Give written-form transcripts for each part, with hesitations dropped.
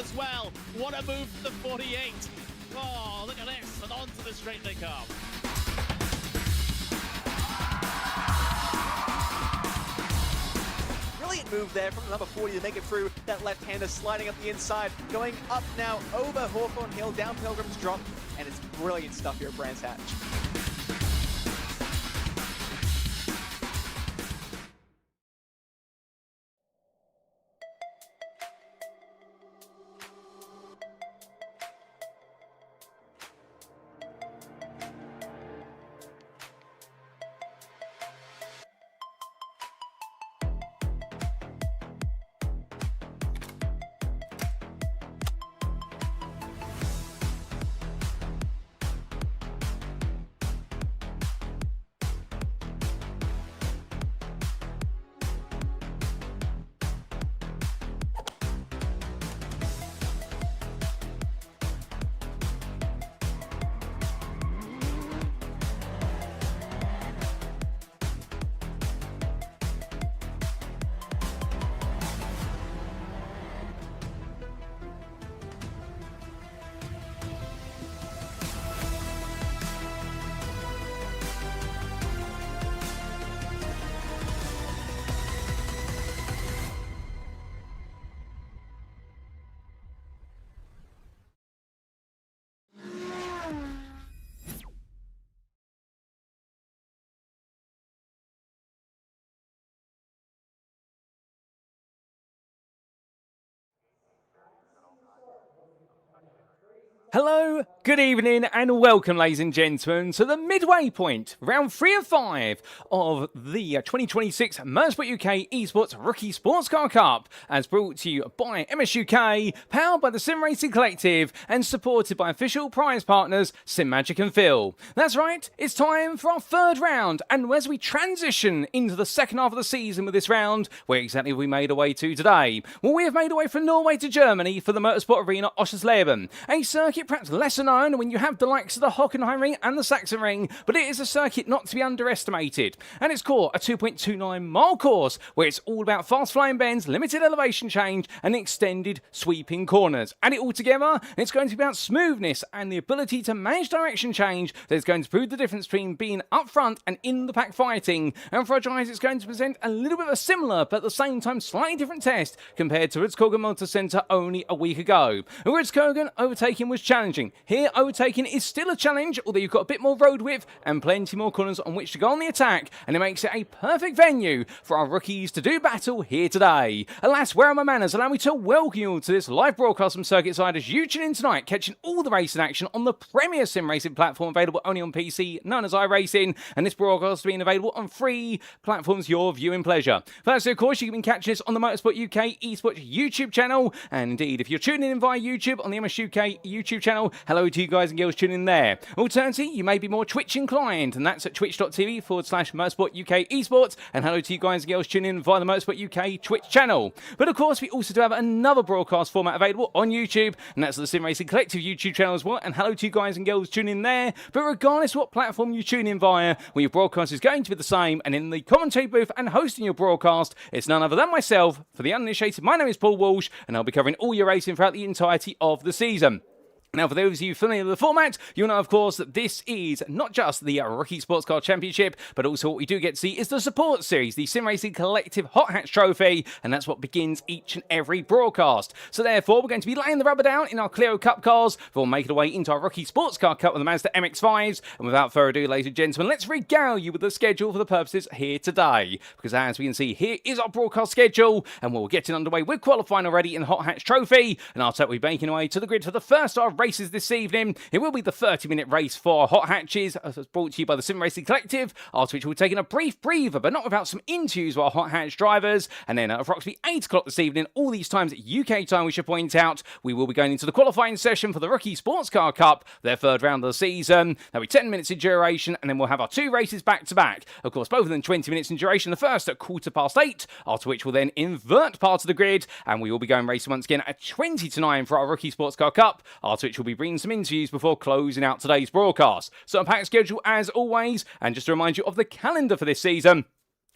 as well. What a move from the 48. Oh, look at this, and onto the straight they come. Brilliant move there from the number 40 to make it through. That left-hander sliding up the inside, going up now over Hawthorne Hill, down Pilgrim's Drop, and it's brilliant stuff here at Brands Hatch. Hello, good evening, and welcome, ladies and gentlemen, to the midway point, round 3 of 5 of the 2026 Motorsport UK Esports Rookie Sportscar Cup, as brought to you by MSUK, powered by the Sim Racing Collective, and supported by official prize partners Simagic and Phil. That's right, it's time for our third round, and as we transition into the second half of the season with this round, where exactly have we made our way to today? Well, we have made our way from Norway to Germany for the Motorsport Arena Oschersleben, a circuit perhaps lesser known when you have the likes of the Hockenheim Ring and the Saxon Ring, but it is a circuit not to be underestimated. And its core, a 2.29 mile course, where it's all about fast flying bends, limited elevation change, and extended sweeping corners. And it all together, it's going to be about smoothness and the ability to manage direction change that is going to prove the difference between being up front and in the pack fighting. And for our guys, it's going to present a little bit of a similar, but at the same time slightly different test compared to Rudskogen Motor Centre only a week ago. Rudskogen overtaking was challenging. Here, overtaking is still a challenge, although you've got a bit more road width and plenty more corners on which to go on the attack, and it makes it a perfect venue for our rookies to do battle here today. Alas, where are my manners? Allow me to welcome you all to this live broadcast from Circuit Side as you tune in tonight, catching all the racing action on the premier sim racing platform available only on PC, known as iRacing, and this broadcast being available on 3 platforms, your viewing pleasure. Firstly, of course, you can catch this on the Motorsport UK Esports YouTube channel, and indeed, if you're tuning in via YouTube on the MS UK YouTube channel, hello to you guys and girls tuning in there. Alternatively, you may be more Twitch inclined, and that's at twitch.tv/Motorsport UK Esports, and hello to you guys and girls tuning in via the Motorsport UK Twitch channel. But of course, we also do have another broadcast format available on YouTube, and that's the Sim Racing Collective YouTube channel as well, and hello to you guys and girls tuning in there. But regardless what platform you tune in via, well, your broadcast is going to be the same, and in the commentary booth and hosting your broadcast, it's none other than myself. For the uninitiated, my name is Paul Walsh, and I'll be covering all your racing throughout the entirety of the season. Now, for those of you familiar with the format, you'll know, of course, that this is not just the Rookie Sportscar Championship, but also what we do get to see is the support series, the Sim Racing Collective Hot Hatch Trophy, and that's what begins each and every broadcast. So therefore, we're going to be laying the rubber down in our Clio Cup cars before making our way into our Rookie Sportscar Cup with the Mazda MX-5s. And without further ado, ladies and gentlemen, let's regale you with the schedule for the purposes here today. Because as we can see, here is our broadcast schedule, and we'll get it underway with qualifying already in the Hot Hatch Trophy. And after that, we'll be making our way to the grid for the first of races this evening. It will be the 30-minute race for Hot Hatches, as brought to you by the Sim Racing Collective, after which we'll take a brief breather, but not without some interviews with our Hot Hatch drivers. And then at approximately 8 o'clock this evening, all these times at UK time, we should point out, we will be going into the qualifying session for the Rookie Sportscar Cup, their third round of the season. That'll be 10 minutes in duration, and then we'll have our 2 races back-to-back. Of course, both of them 20 minutes in duration. The first at 8:15, after which we'll then invert part of the grid, and we will be going racing once again at 20 to 9 for our Rookie Sportscar Cup, after which we'll be bringing some interviews before closing out today's broadcast. So a packed schedule as always, and just to remind you of the calendar for this season.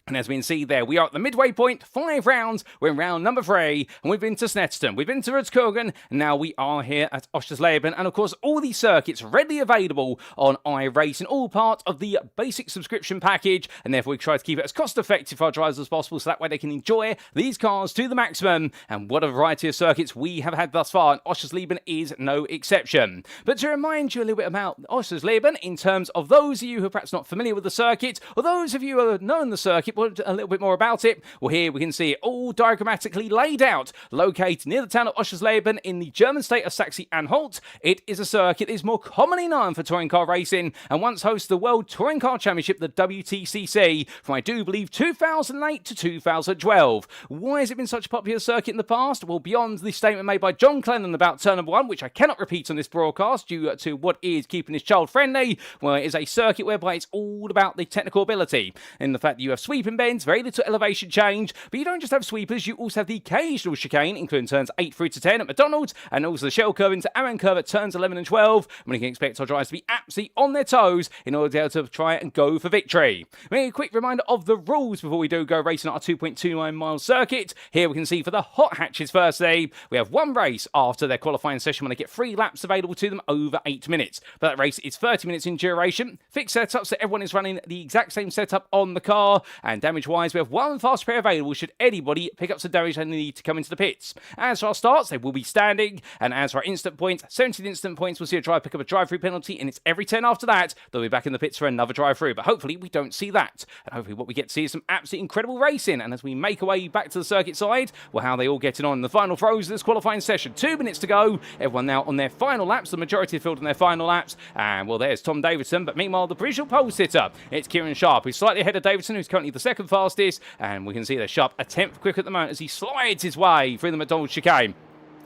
And as we can see there, we are at the midway point, 5 rounds. We're in round number 3, and we've been to Snetterton, we've been to Rookie, and now we are here at Oschersleben. And of course, all these circuits readily available on iRacing, all part of the basic subscription package. And therefore, we try to keep it as cost effective for our drivers as possible, so that way they can enjoy these cars to the maximum. And what a variety of circuits we have had thus far, and Oschersleben is no exception. But to remind you a little bit about Oschersleben, in terms of those of you who are perhaps not familiar with the circuit, or those of you who have known the circuit, a little bit more about it. Well, here we can see it all diagrammatically laid out, located near the town of Oschersleben in the German state of Saxe-Anhalt. It is a circuit that is more commonly known for touring car racing and once hosted the World Touring Car Championship, the WTCC, from I do believe 2008 to 2012. Why has it been such a popular circuit in the past? Well, beyond the statement made by John Clennon about turn number 1, which I cannot repeat on this broadcast due to what is keeping this child friendly, well, it is a circuit whereby it's all about the technical ability, and the fact that you have sweeping bends, very little elevation change, but you don't just have sweepers, you also have the occasional chicane, including turns 8 through to 10 at McDonald's, and also the shell curve into Aran curve at turns 11 and 12, when you can expect our drivers to be absolutely on their toes in order to be able to try and go for victory. A quick reminder of the rules before we do go racing at our 2.29 mile circuit. Here we can see for the hot hatches firstly, we have one race after their qualifying session when they get 3 laps available to them over 8 minutes. But that race is 30 minutes in duration, fixed setup so everyone is running the exact same setup on the car, and damage-wise we have one fast spare available should anybody pick up some damage and need to come into the pits. As for our starts, they will be standing, and as for our instant points, 17 instant points, we'll see a driver pick up a drive-through penalty, and it's every 10 after that, they'll be back in the pits for another drive-through, but hopefully we don't see that. And hopefully what we get to see is some absolutely incredible racing, and as we make our way back to the circuit side, well, how they all getting on in the final throws of this qualifying session. 2 minutes to go, everyone now on their final laps, the majority of the field on their final laps, and well, there's Tom Davidson, but meanwhile, the provisional pole sitter, it's Kieran Sharp, who's slightly ahead of Davidson, who's currently the second fastest, and we can see that Sharp a tenth quicker at the moment as he slides his way through the McDonald's chicane.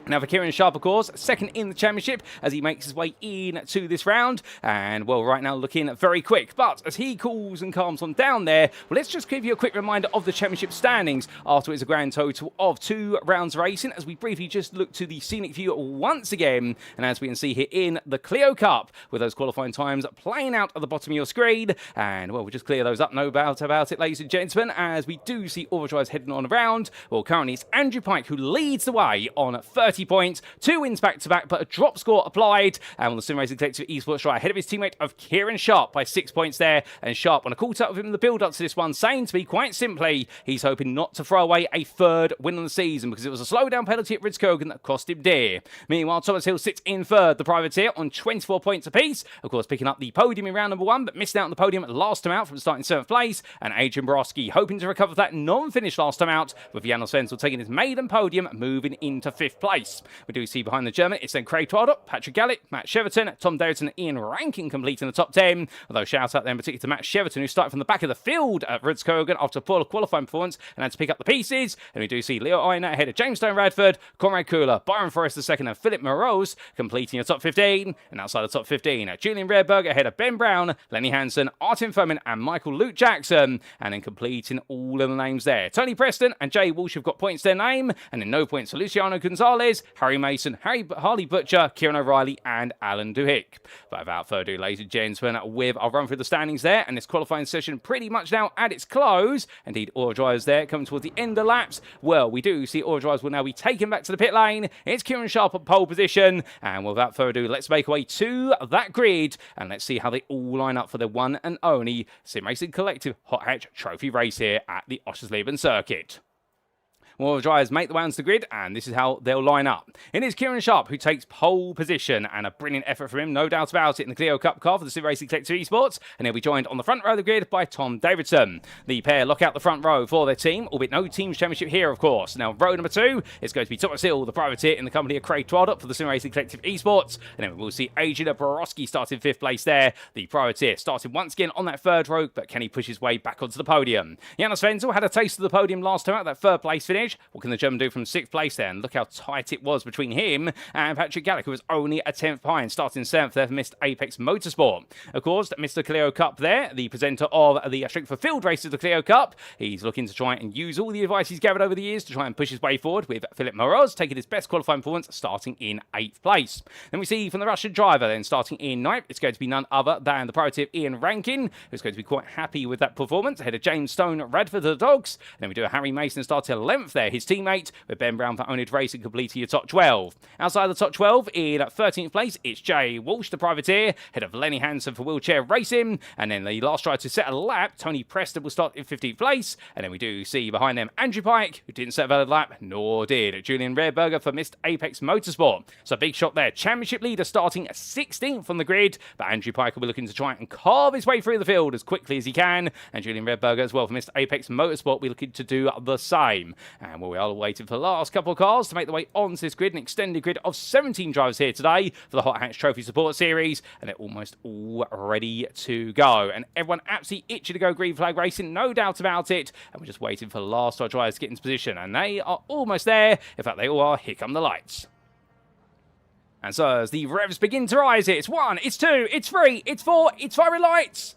Now for Kieran Sharp, of course, second in the championship as he makes his way in to this round. And, well, right now looking very quick. But as he cools and calms on down there, well, let's just give you a quick reminder of the championship standings after it's a grand total of 2 rounds racing as we briefly just look to the scenic view once again. And as we can see here in the Clio Cup with those qualifying times playing out at the bottom of your screen. And, well, we'll just clear those up, no doubt about it, ladies and gentlemen, as we do see all the drivers heading on around. Well, currently it's Andrew Pike who leads the way on 30 points, 2 wins back-to-back, but a drop score applied. And on the Sim Racing Collective Esports drive, ahead of his teammate of Kieran Sharp by 6 points there. And Sharp, when I caught up with him in the build-up to this one, saying to me quite simply, he's hoping not to throw away a 3rd win on the season because it was a slowdown penalty at Ridskogan that cost him dear. Meanwhile, Thomas Hill sits in 3rd, the privateer, on 24 points apiece. Of course, picking up the podium in round number 1, but missed out on the podium last time out from starting 7th place. And Adrian Borowski hoping to recover that non-finish last time out, with Janos Wenzel taking his maiden podium, moving into 5th place. We do see behind the German, it's then Craig Twadop, Patrick Gallitt, Matt Cheverton, Tom Davidson, and Ian Rankin completing the top 10. Although shout out then particularly to Matt Cheverton, who started from the back of the field at Ridskogan after a poor qualifying performance and had to pick up the pieces. And we do see Leo Einer ahead of James Stone Radford, Conrad Kula, Byron Forrest II, and Philip Morose completing your top 15. And outside the top 15, Julian Redberg ahead of Ben Brown, Lenny Hansen, Artin Fomin, and Michael Luke Jackson. And then completing all of the names there. Tony Preston and Jay Walsh have got points to their name, and then no points for Luciano Gonzalez, Harry Mason, Harley Butcher, Kieran O'Reilly, and Alan Duhick. But without further ado, ladies and gentlemen, I'll run through the standings there, and this qualifying session pretty much now at its close. Indeed, all drivers there coming towards the end of laps. Well, we do see all drivers will now be taken back to the pit lane. It's Kieran Sharp at pole position, and without further ado, let's make our way to that grid, and let's see how they all line up for the one and only Sim Racing Collective Hot Hatch Trophy race here at the Oschersleben circuit. Well, the drivers make the way onto the grid, and this is how they'll line up. It is Kieran Sharp who takes pole position, and a brilliant effort from him, no doubt about it, in the Clio Cup car for the Sim Racing Collective Esports, and he'll be joined on the front row of the grid by Tom Davidson. The pair lock out the front row for their team, albeit no team's championship here, of course. Now, row number 2 is going to be Thomas Hill, the privateer, in the company of Craig Twadop for the Sim Racing Collective Esports, and then we'll see Adrian Borowski starting 5th place there. The privateer started once again on that 3rd row, but can he push his way back onto the podium? Janos Wenzel had a taste of the podium last time out, that 3rd place finish, Simagic. What can the German do from 6th place then? Look how tight it was between him and Patrick Gallic, who was only a 10th behind, starting 7th there for Mr. Apex Motorsport. Of course, Mr. Clio Cup there, the presenter of the Strength for Field races of the Clio Cup. He's looking to try and use all the advice he's gathered over the years to try and push his way forward, with Philippe Moroz taking his best qualifying performance, starting in 8th place. Then we see from the Russian driver then starting in 9th, it's going to be none other than the priority of Ian Rankin, who's going to be quite happy with that performance, ahead of James Stone Radford of the Dogs. And then we do a Harry Mason starting 11th there, his teammate, with Ben Brown for Onid Racing completing your top 12. Outside the top 12, in 13th place, it's Jay Walsh, the privateer, ahead of Lenny Hansen for Wheelchair Racing. And then the last try to set a lap, Tony Preston will start in 15th place. And then we do see behind them Andrew Pike, who didn't set a valid lap, nor did Julian Rehberger for Mr. Apex Motorsport. So big shot there. Championship leader starting 16th on the grid, but Andrew Pike will be looking to try and carve his way through the field as quickly as he can. And Julian Rehberger as well for Mr. Apex Motorsport will be looking to do the same. And we are waiting for the last couple of cars to make their way onto this grid, an extended grid of 17 drivers here today for the Hot Hatch Trophy Support Series, and they're almost all ready to go. And everyone absolutely itching to go green flag racing, no doubt about it. And we're just waiting for the last drivers to get into position, and they are almost there. In fact, they all are. Here come the lights. And so as the revs begin to rise, it's 1, it's 2, it's 3, it's 4, it's 5 lights.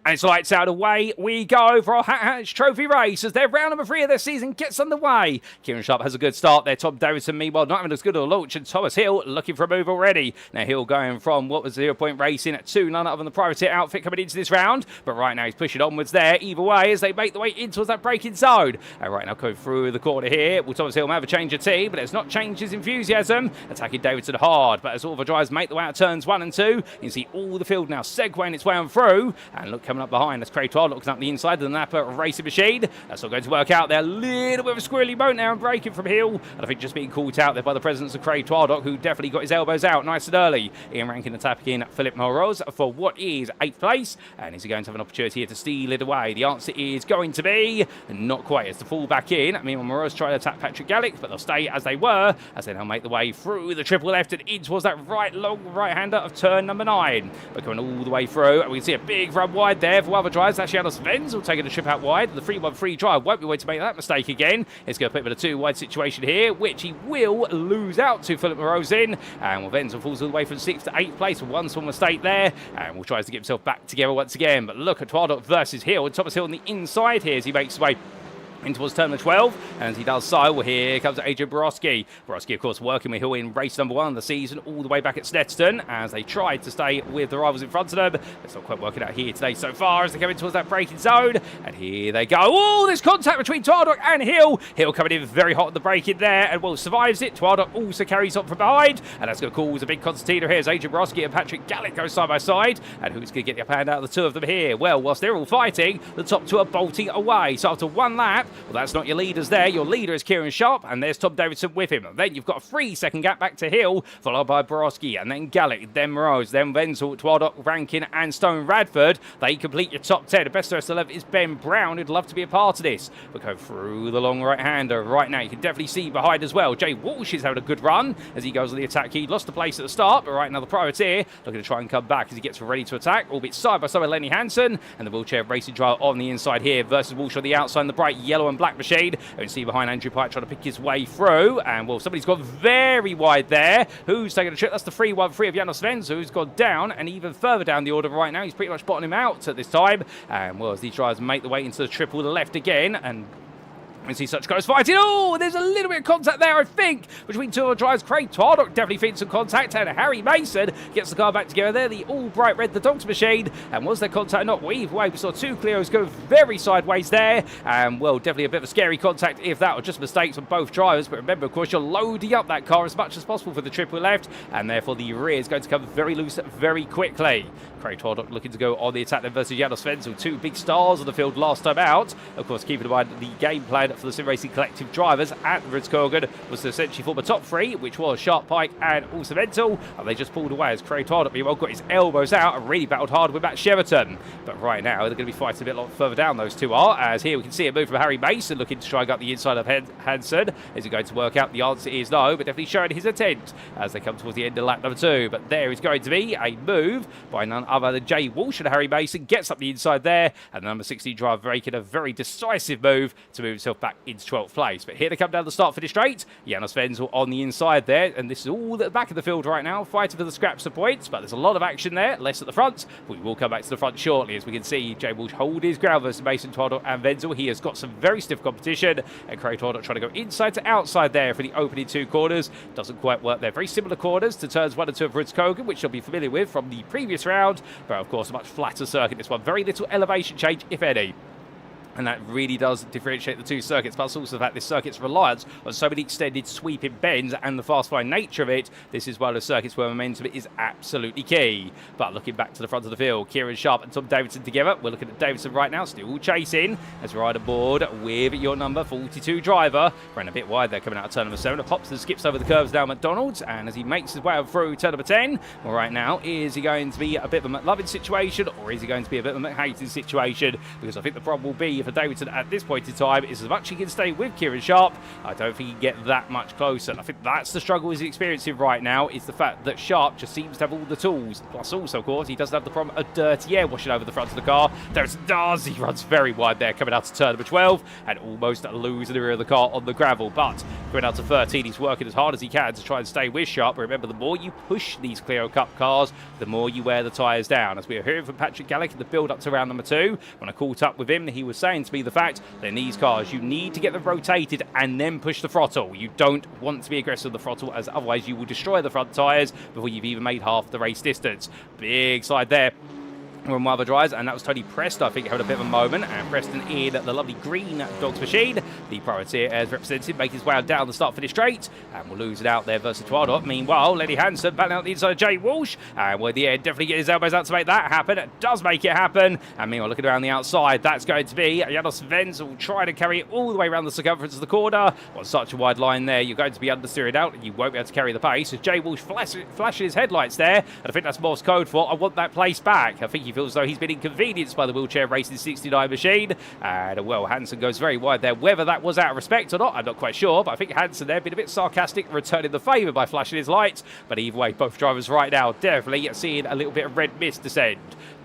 And it's lights out, away we go for our Hot Hatch Trophy race as their round number 3 of their season gets underway. Kieran Sharp has a good start there. Tom Davidson, meanwhile, not having as good a launch. And Thomas Hill looking for a move already. Now Hill going from what was 0 Point Racing to none other than the privateer outfit coming into this round. But right now he's pushing onwards there either way as they make the way in towards that braking zone. And right now going through the corner here. Will Thomas Hill have a change of team, but it's not changed his enthusiasm. Attacking Davidson hard, but as all the drivers make the way out turns 1 and 2, you can see all the field now segueing its way on through. And look, coming up behind, that's Craig Todd looking up the inside of the Napa racing machine. That's not going to work out there. A little bit of a squirrely boat now and braking from Hill. And I think just being caught out there by the presence of Craig Twardock, who definitely got his elbows out nice and early. Ian Rankin attacking Philip Moroz for what is 8th place. And is he going to have an opportunity here to steal it away? The answer is going to be not quite. As to fall back in, meanwhile Moroz try to attack Patrick Gallic, but they'll stay as they were as they now make the way through the triple left and in towards that long right-hander of turn number 9. But going all the way through, and we can see a big run wide there for other drivers. Actually, Alice Venz will take it a trip out wide. The 3-1-3 drive won't be waiting to make that mistake again. He's going to put him in a 2-wide situation here, which he will lose out to Philip Moroz in. And well, Venz falls all the way from 6th to 8th place. One small mistake there. And will try to get himself back together once again. But look at Twardock versus Hill. And Thomas Hill on the inside here as he makes his way in towards turn number 12, and as he does so, well, here comes Adrian Borowski. Borowski, of course, working with Hill in race number 1 of the season, all the way back at Stetson, as they tried to stay with the rivals in front of them. It's not quite working out here today so far as they come in towards that braking zone, and here they go. Oh, there's contact between Twardock and Hill. Hill coming in very hot at the braking there, and well, survives it. Twardock also carries on from behind, and that's going to cause a big concertina here as Adrian Borowski and Patrick Gallic go side by side. And who's going to get the upper hand out of the two of them here? Well, whilst they're all fighting, the top two are bolting away. So after one lap, well, that's not your leaders there. Your leader is Kieran Sharp, and there's Tom Davidson with him. Then you've got a 3-second gap back to Hill, followed by Borowski, and then Gallic, then Moroz, then Wenzel, Twardock, Rankin, and Stone Radford. They complete your top 10. The best of the rest of the 11 is Ben Brown, who'd love to be a part of this. We'll go through the long right-hander right now. You can definitely see behind as well. Jay Walsh is having a good run as he goes on the attack. He lost the place at the start, but right now the privateer looking to try and come back as he gets ready to attack, albeit side by side with Lenny Hansen, and the wheelchair racing driver on the inside here versus Walsh on the outside in the bright yellow and black machine. And you see behind Andrew Pike trying to pick his way through, and well, somebody's gone very wide there. Who's taking a trip? That's the 3-1-3 of Janos Venz, who's gone down, and even further down the order right now. He's pretty much bottoming him out at this time. And well, as these drivers make the way into the triple left again, and we see such close fighting. Oh, there's a little bit of contact there, I think, between two of the drivers. Craig Twardock definitely feels some contact, and Harry Mason gets the car back together there. The all bright red, the Dogs machine. And was there contact? Not. Well, either way, we saw two Clios go very sideways there. And well, definitely a bit of a scary contact if that, or just mistakes on both drivers. But remember, of course, you're loading up that car as much as possible for the triple left, and therefore the rear is going to come very loose very quickly. Craig Twardock looking to go on the attack then versus Janos Venzel, two big stars on the field last time out. Of course, keeping in mind the game plan for the Sim Racing Collective drivers at Ridskogen was to essentially form a top 3, which was Sharp, Pike, and also Venzel, and they just pulled away as Craig Twardock meanwhile got his elbows out and really battled hard with Matt Sheraton. But right now they're going to be fighting a bit lot further down, those two are, as here we can see a move from Harry Mason looking to try and get the inside of Hansen. Is it going to work out? The answer is no, but definitely showing his intent as they come towards the end of lap number 2. But there is going to be a move by none other other than Jay Walsh, and Harry Mason gets up the inside there, and the number 16 driver making a very decisive move to move himself back into 12th place. But here they come down the start finish straight. Janos Wenzel on the inside there, and this is all at the back of the field right now, fighting for the scraps of points, but there's a lot of action there, less at the front. We will come back to the front shortly, as we can see Jay Walsh hold his ground versus Mason Twaddock and Wenzel. He has got some very stiff competition, and Craig Twaddock trying to go inside to outside there for the opening two corners. Doesn't quite work there. Very similar corners to turns 1 and 2 of Rudskogen, which you'll be familiar with from the previous round, but of course a much flatter circuit this one. Very little elevation change, if any. And that really does differentiate the two circuits, plus also the fact this circuit's reliance on so many extended sweeping bends and the fast-flying nature of it. This is one of the circuits where momentum is absolutely key. But looking back to the front of the field, Kieran Sharp and Tom Davidson together. We're looking at Davidson right now, still chasing as we ride aboard with your number 42 driver. Ran a bit wide there coming out of turn number 7. Pops and skips over the curves down McDonald's, and as he makes his way through turn number 10, well, right now, is he going to be a bit of a McLovin situation, or is he going to be a bit of a McHaten situation? Because I think the problem will be for Davidson at this point in time is as much as he can stay with Kieran Sharp, I don't think he can get that much closer. And I think that's the struggle he's experiencing right now, is the fact that Sharp just seems to have all the tools. Plus also, of course, he doesn't have the problem of dirty air washing over the front of the car. Davidson does. He runs very wide there coming out to turn number 12 and almost losing the rear of the car on the gravel. But going out to 13, he's working as hard as he can to try and stay with Sharp. But remember, the more you push these Clio Cup cars, the more you wear the tyres down. As we are hearing from Patrick Gallick in the build-up to round number 2, when I caught up with him, he was saying to me the fact that in these cars, you need to get them rotated and then push the throttle. You don't want to be aggressive with the throttle, as otherwise you will destroy the front tyres before you've even made half the race distance. Big slide there from one of the drivers, and that was Tony Preston, I think, had a bit of a moment, and Preston in the lovely green Dogs Machine. The privateer as represented, make his way down the start finish straight, and we'll lose it out there versus Twaddock. Meanwhile, Lenny Hansen back out the inside of Jay Walsh, and with the end, definitely get his elbows out to make that happen. It does make it happen, and meanwhile, looking around the outside, that's going to be Janos Wenzel trying to carry it all the way around the circumference of the corner. On such a wide line there, you're going to be understeered out, and you won't be able to carry the pace. As Jay Walsh flashes his headlights there, and I think that's Morse code for, I want that place back. I think he feels as though he's been inconvenienced by the wheelchair racing 69 machine, and well, Hansen goes very wide there. Whether that was out of respect or not, I'm not quite sure, but I think Hansen there been a bit sarcastic, returning the favour by flashing his lights. But either way, both drivers right now definitely seeing a little bit of red mist descend.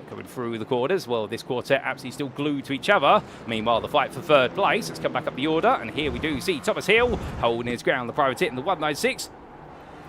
Coming through the quarters, well, this quartet absolutely still glued to each other. Meanwhile, the fight for third place, let's come back up the order, and here we do see Thomas Hill holding his ground, the privateer in the 196.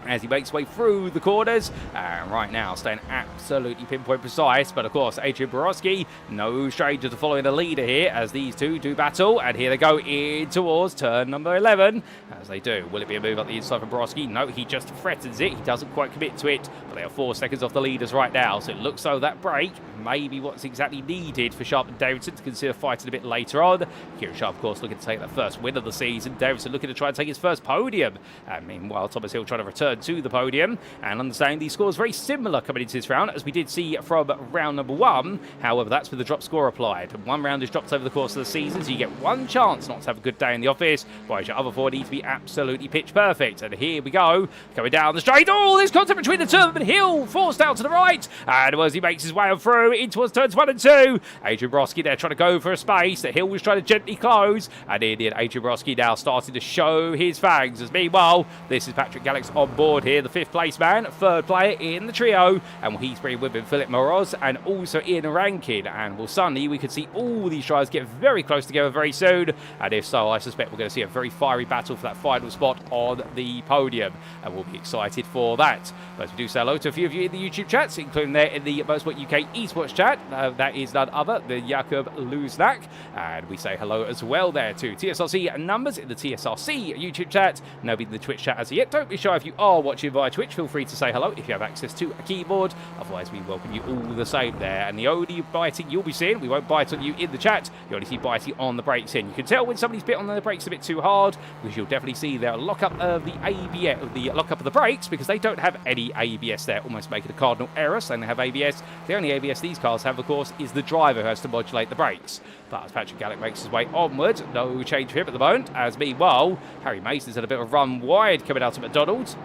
As he makes his way through the corners, and right now staying absolutely pinpoint precise. But of course, Adrian Borowski, no stranger to following the leader here, as these two do battle, and here they go in towards turn number 11, as they do. Will it be a move up the inside for Borowski? No, he just threatens it. He doesn't quite commit to it, but they are 4 seconds off the leaders right now, so it looks though that break may be what's exactly needed for Sharp and Davidson to consider fighting a bit later on. Kieran Sharp, of course, looking to take that first win of the season. Davidson looking to try and take his first podium, and meanwhile, Thomas Hill trying to return to the podium. And understanding these scores very similar coming into this round, as we did see from round number 1. However, that's with the drop score applied. And 1 round is dropped over the course of the season, so you get 1 chance not to have a good day in the office, whereas your other 4 need to be absolutely pitch perfect. And here we go, coming down the straight. Oh, there's contact between the two of them, and Hill forced out to the right. And as he makes his way on through in towards turns 1 and 2, Adrian Borowski there trying to go for a space that Hill was trying to gently close. And Adrian Borowski now starting to show his fangs, as meanwhile, this is Patrick Gallick's on board here, the 5th place man, 3rd player in the trio, and he's bringing with him Philip Moroz and also Ian Rankin. And well, suddenly we could see all these drivers get very close together very soon, and if so, I suspect we're going to see a very fiery battle for that final spot on the podium, and we'll be excited for that. But we do say hello to a few of you in the YouTube chats, including there in the Motorsport UK esports chat. That is none other than Jakub Luznak, and we say hello as well there to TSRC numbers in the TSRC YouTube chat. Nobody in the Twitch chat as of yet. Don't be shy if you are watching via Twitch. Feel free to say hello if you have access to a keyboard. Otherwise, we welcome you all the same there. And the only biting you'll be seeing, we won't bite on you in the chat. You only see biting on the brakes in. You can tell when somebody's bit on the brakes a bit too hard, because you'll definitely see their lock up of the ABS, the lock up of the brakes, because they don't have any ABS there, almost making a cardinal error. So they have ABS. The only ABS these cars have, of course, is the driver who has to modulate the brakes. But as Patrick Gallick makes his way onwards, no change for him at the moment. As meanwhile, Harry Mason's had a bit of a run wide coming out of McDonald's.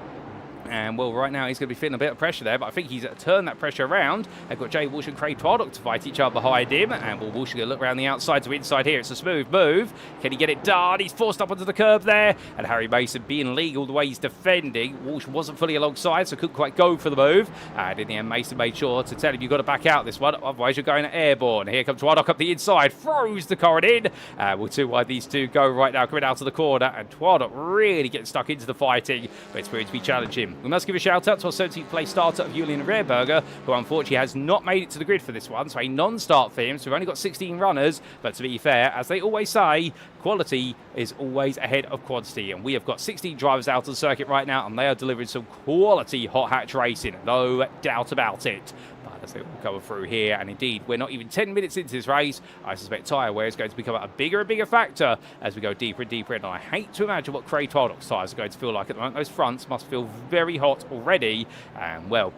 And, well, right now he's going to be feeling a bit of pressure there, but I think he's turned that pressure around. They've got Jay Walsh and Craig Twardock to fight each other behind him. And, well, Walsh is going to look around the outside to inside here. It's a smooth move. Can he get it done? He's forced up onto the curb there. And Harry Mason being legal the way he's defending. Walsh wasn't fully alongside, so couldn't quite go for the move. And in the end, Mason made sure to tell him, you've got to back out this one, otherwise you're going airborne. Here comes Twardock up the inside, throws the car in. Well, too wide these two go right now, coming out of the corner. And Twardock really getting stuck into the fighting, but it's going to be challenging. We must give a shout out to our 17th place starter of Julian Rehrberger, who unfortunately has not made it to the grid for this one, so a non-start for him. So we've only got 16 runners, but to be fair, as they always say, quality is always ahead of quantity, and we have got 16 drivers out on the circuit right now, and they are delivering some quality hot hatch racing, no doubt about it. But as they all go through here, and indeed, we're not even 10 minutes into this race, I suspect tyre wear is going to become a bigger and bigger factor as we go deeper and deeper in. And I hate to imagine what Craig Twardock's tyres are going to feel like at the moment. Those fronts must feel very hot already, and well,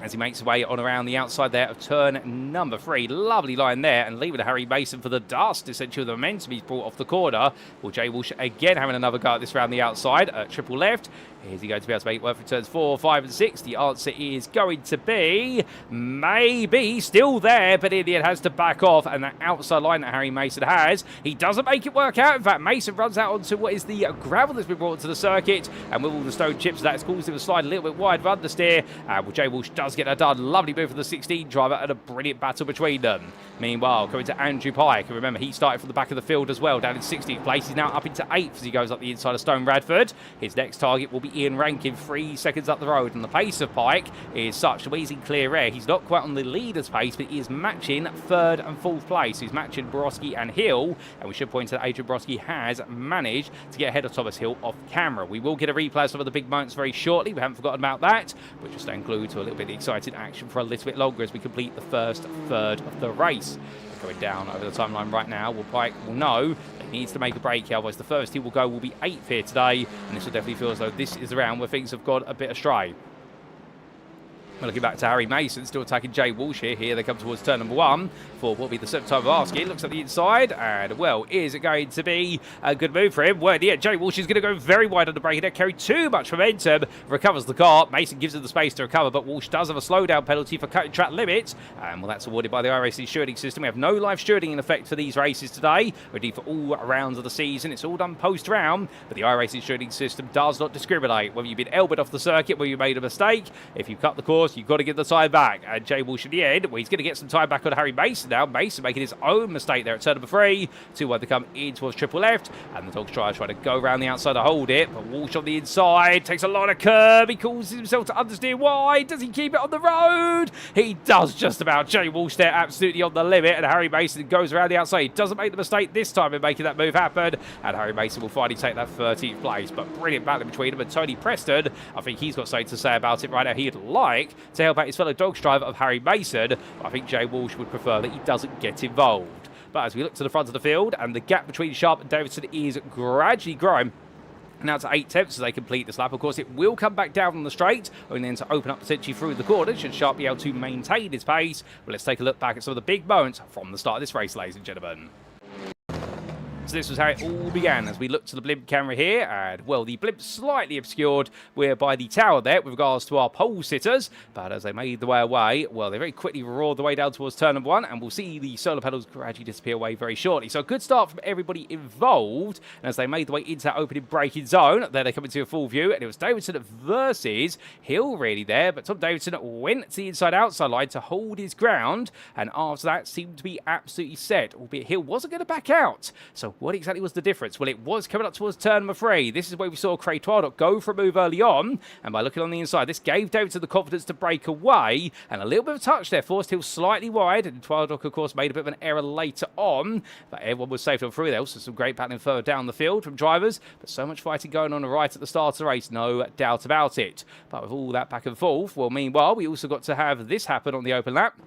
as he makes his way on around the outside there of turn number 3. Lovely line there, and leaving to Harry Mason for the dust, essentially the momentum he's brought off the corner. Well, Jay Walsh again having another go at this round the outside. Triple left. Is he going to be able to make it work for turns 4, 5 and 6? The answer is going to be maybe. Still there, but in the end has to back off. And that outside line that Harry Mason has, he doesn't make it work out. In fact, Mason runs out onto what is the gravel that's been brought to the circuit. And with all the stone chips, that's caused him to slide a little bit wide of understeer. Well, Jay Walsh does get that done. Lovely move for the 16 driver and a brilliant battle between them. Meanwhile, coming to Andrew Pike. And remember, he started from the back of the field as well, down in 16th place. He's now up into 8th as he goes up the inside of Stone Radford. His next target will be Ian Rankin, 3 seconds up the road, and the pace of Pike is such that he's in clear air. He's not quite on the leader's pace, but he is matching 3rd and 4th place. He's matching Borowski and Hill, and we should point out that Adrian Borowski has managed to get ahead of Thomas Hill off camera. We will get a replay of some of the big moments very shortly. We haven't forgotten about that. We're just staying glued to a little bit of exciting action for a little bit longer as we complete the first third of the race. Going down over the timeline right now. Well, Pike will know he needs to make a break here, otherwise the first he will go will be 8th here today, and this will definitely feel as though this is the round where things have gone a bit astray. We're looking back to Harry Mason, still attacking Jay Walsh here. Here they come towards turn number 1 for what will be the 7th time of asking. Looks at the inside, and well, is it going to be a good move for him? Well, yeah, Jay Walsh is going to go very wide on the brake. He don't carry too much momentum. Recovers the car. Mason gives him the space to recover, but Walsh does have a slowdown penalty for cutting track limits. And well, that's awarded by the iRacing stewarding system. We have no live stewarding in effect for these races today. We're due for all rounds of the season. It's all done post-round, but the iRacing stewarding system does not discriminate. Whether you've been elbowed off the circuit, whether you made a mistake, if you cut the course, you've got to give the time back. And Jay Walsh in the end, well, he's going to get some time back on Harry Mason now. Mason making his own mistake there at turn number 3. Too wide to come in towards triple left, and the Dogs trying to go around the outside to hold it, but Walsh on the inside takes a lot of curb. He causes himself to understeer wide. Does he keep it on the road? He does just about. Jay Walsh there absolutely on the limit, and Harry Mason goes around the outside. He doesn't make the mistake this time in making that move happen, and Harry Mason will finally take that 13th place. But brilliant battle between him and Tony Preston. I think he's got something to say about it right now. He'd like to help out his fellow Dogs driver of Harry Mason. I think Jay Walsh would prefer that he doesn't get involved. But as we look to the front of the field, and the gap between Sharp and Davidson is gradually growing. Now to 8 tenths as they complete this lap. Of course, it will come back down on the straight, and then to open up potentially through the corner. Should Sharp be able to maintain his pace? Well, let's take a look back at some of the big moments from the start of this race, ladies and gentlemen. So this was how it all began as we look to the blimp camera here, and well, the blimp slightly obscured by the tower there with regards to our pole sitters, but as they made the way away, well, they very quickly roared the way down towards turn number 1, and we'll see the solar panels gradually disappear away very shortly. So a good start from everybody involved, and as they made the way into that opening braking zone, there they come into a full view, and it was Davidson versus Hill really there, but Tom Davidson went to the inside-outside line to hold his ground, and after that seemed to be absolutely set, albeit Hill wasn't going to back out. So what exactly was the difference? Well, it was coming up towards turn number 3. This is where we saw Craig Twardock go for a move early on, and by looking on the inside, this gave Davidson the confidence to break away, and a little bit of touch there forced Hill slightly wide, and Twardock, of course, made a bit of an error later on, but everyone was safe on through there. Also some great battling further down the field from drivers, but so much fighting going on the right at the start of the race, no doubt about it. But with all that back and forth, well, meanwhile, we also got to have this happen on the open lap.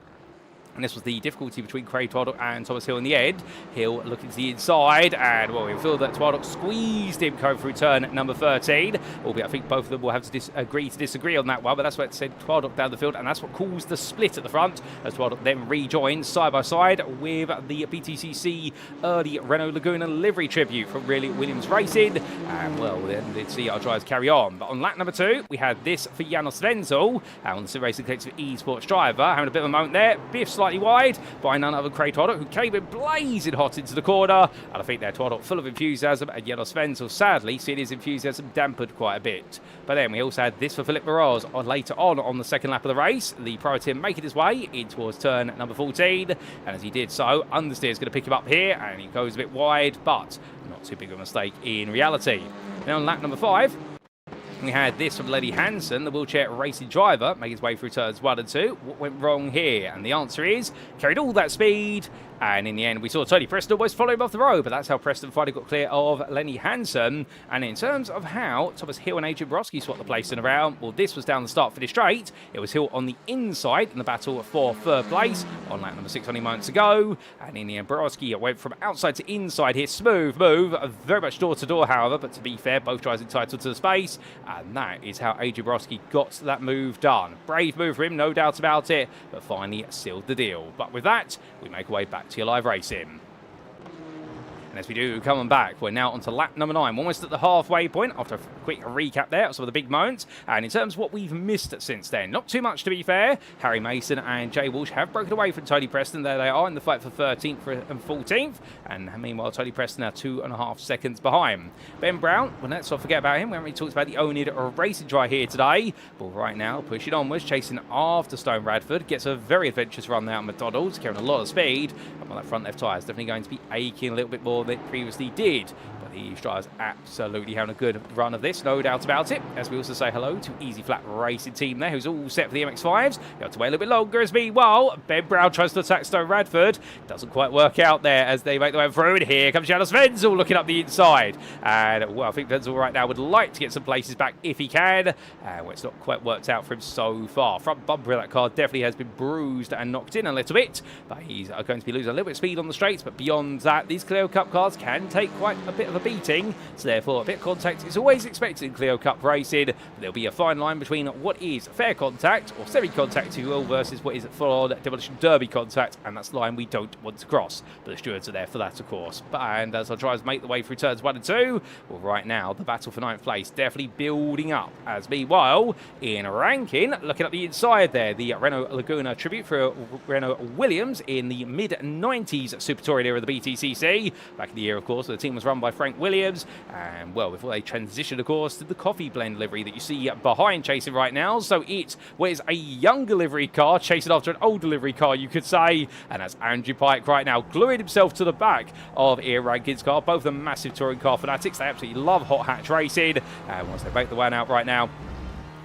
And this was the difficulty between Craig Twardock and Thomas Hill in the end. Hill looking to the inside, and well, we feel that Twardock squeezed him coming through turn number 13. Albeit I think both of them will have to disagree on that one, but that's what sent Twardock down the field, and that's what caused the split at the front, as Twardock then rejoined side by side with the BTCC early Renault Laguna livery tribute from Really Williams Racing. And well, then let's see our drivers carry on. But on lap number 2, we had this for Janos Wenzel, on the Sim Racing Collective eSports driver, having a bit of a moment there. Biff slightly wide by none other Craig Twardock, who came in blazing hot into the corner. And I think there Twardock full of enthusiasm, and Janos Wenzel sadly seeing his enthusiasm dampened quite a bit. But then we also had this for Philippe Moraz later on the second lap of the race. The Pro Team making his way in towards turn number 14, and as he did so, Understeer is going to pick him up here, and he goes a bit wide, but not too big of a mistake in reality. Now on lap number 5, we had this from Lenny Hansen, the wheelchair racing driver, make his way through turns 1 and 2. What went wrong here? And the answer is, carried all that speed, and in the end we saw Tony Preston almost follow him off the road, but that's how Preston finally got clear of Lenny Hansen. And in terms of how Thomas Hill and Adrian Borowski swapped the place in around, well, this was down the start for the straight. It was Hill on the inside in the battle for third place on lap number 6 only moments ago, and in the end Borowski went from outside to inside here. Smooth move, very much door to door however, but to be fair, both drivers entitled to the space, and that is how Adrian Borowski got that move done. Brave move for him, no doubt about it, but finally sealed the deal. But with that, we make our way back to your live racing. And as we do come on back, we're now onto lap number 9, almost at the halfway point after a quick recap there of some of the big moments. And in terms of what we've missed since then, not too much to be fair. Harry Mason and Jay Walsh have broken away from Tony Preston. There they are in the fight for 13th and 14th. And meanwhile, Tony Preston are 2.5 seconds behind. Ben Brown, well, let's not forget about him. We haven't really talked about the Onid racing dry here today. But right now, pushing onwards, chasing after Stone Radford. Gets a very adventurous run there at McDonald's, carrying a lot of speed. And well, that front left tyre is definitely going to be aching a little bit more than it previously did. But the drivers absolutely having a good run of this, no doubt about it. As we also say hello to Easy Flat Racing team there, who's all set for the MX-5s. You have to wait a little bit longer as meanwhile Ben Brown tries to attack Stone Radford. Doesn't quite work out there as they make their way through. And here comes Janos Wenzel looking up the inside. And well, I think Wenzel right now would like to get some places back if he can. Well, it's not quite worked out for him so far. Front bumper of that car definitely has been bruised and knocked in a little bit. But he's going to be losing a little bit of speed on the straights. But beyond that, these Clio Cup cars can take quite a bit of a beating. So therefore, a bit of contact is always expected in Clio Cup racing. There'll be a fine line between what is fair contact or semi-contact, if you will, versus what is full-on demolition derby contact, and that's the line we don't want to cross. But the stewards are there for that, of course. And as our drivers make the way through turns 1 and 2, well, right now the battle for 9th place definitely building up. As meanwhile, in ranking, looking at the inside there, the Renault Laguna tribute for Renault Williams in the mid-90s Super Touring era of the BTCC. Back in the year, of course, the team was run by Frank Williams, and well, before they transitioned, of course, to the coffee blend livery that you see behind chasing right now. So it was a younger livery car chasing after an older livery car, you could say. And that's Andrew Pike right now gluing himself to the back of Ian Rankin's car. Both are massive touring car fanatics. They absolutely love hot hatch racing. And once they break the one out right now,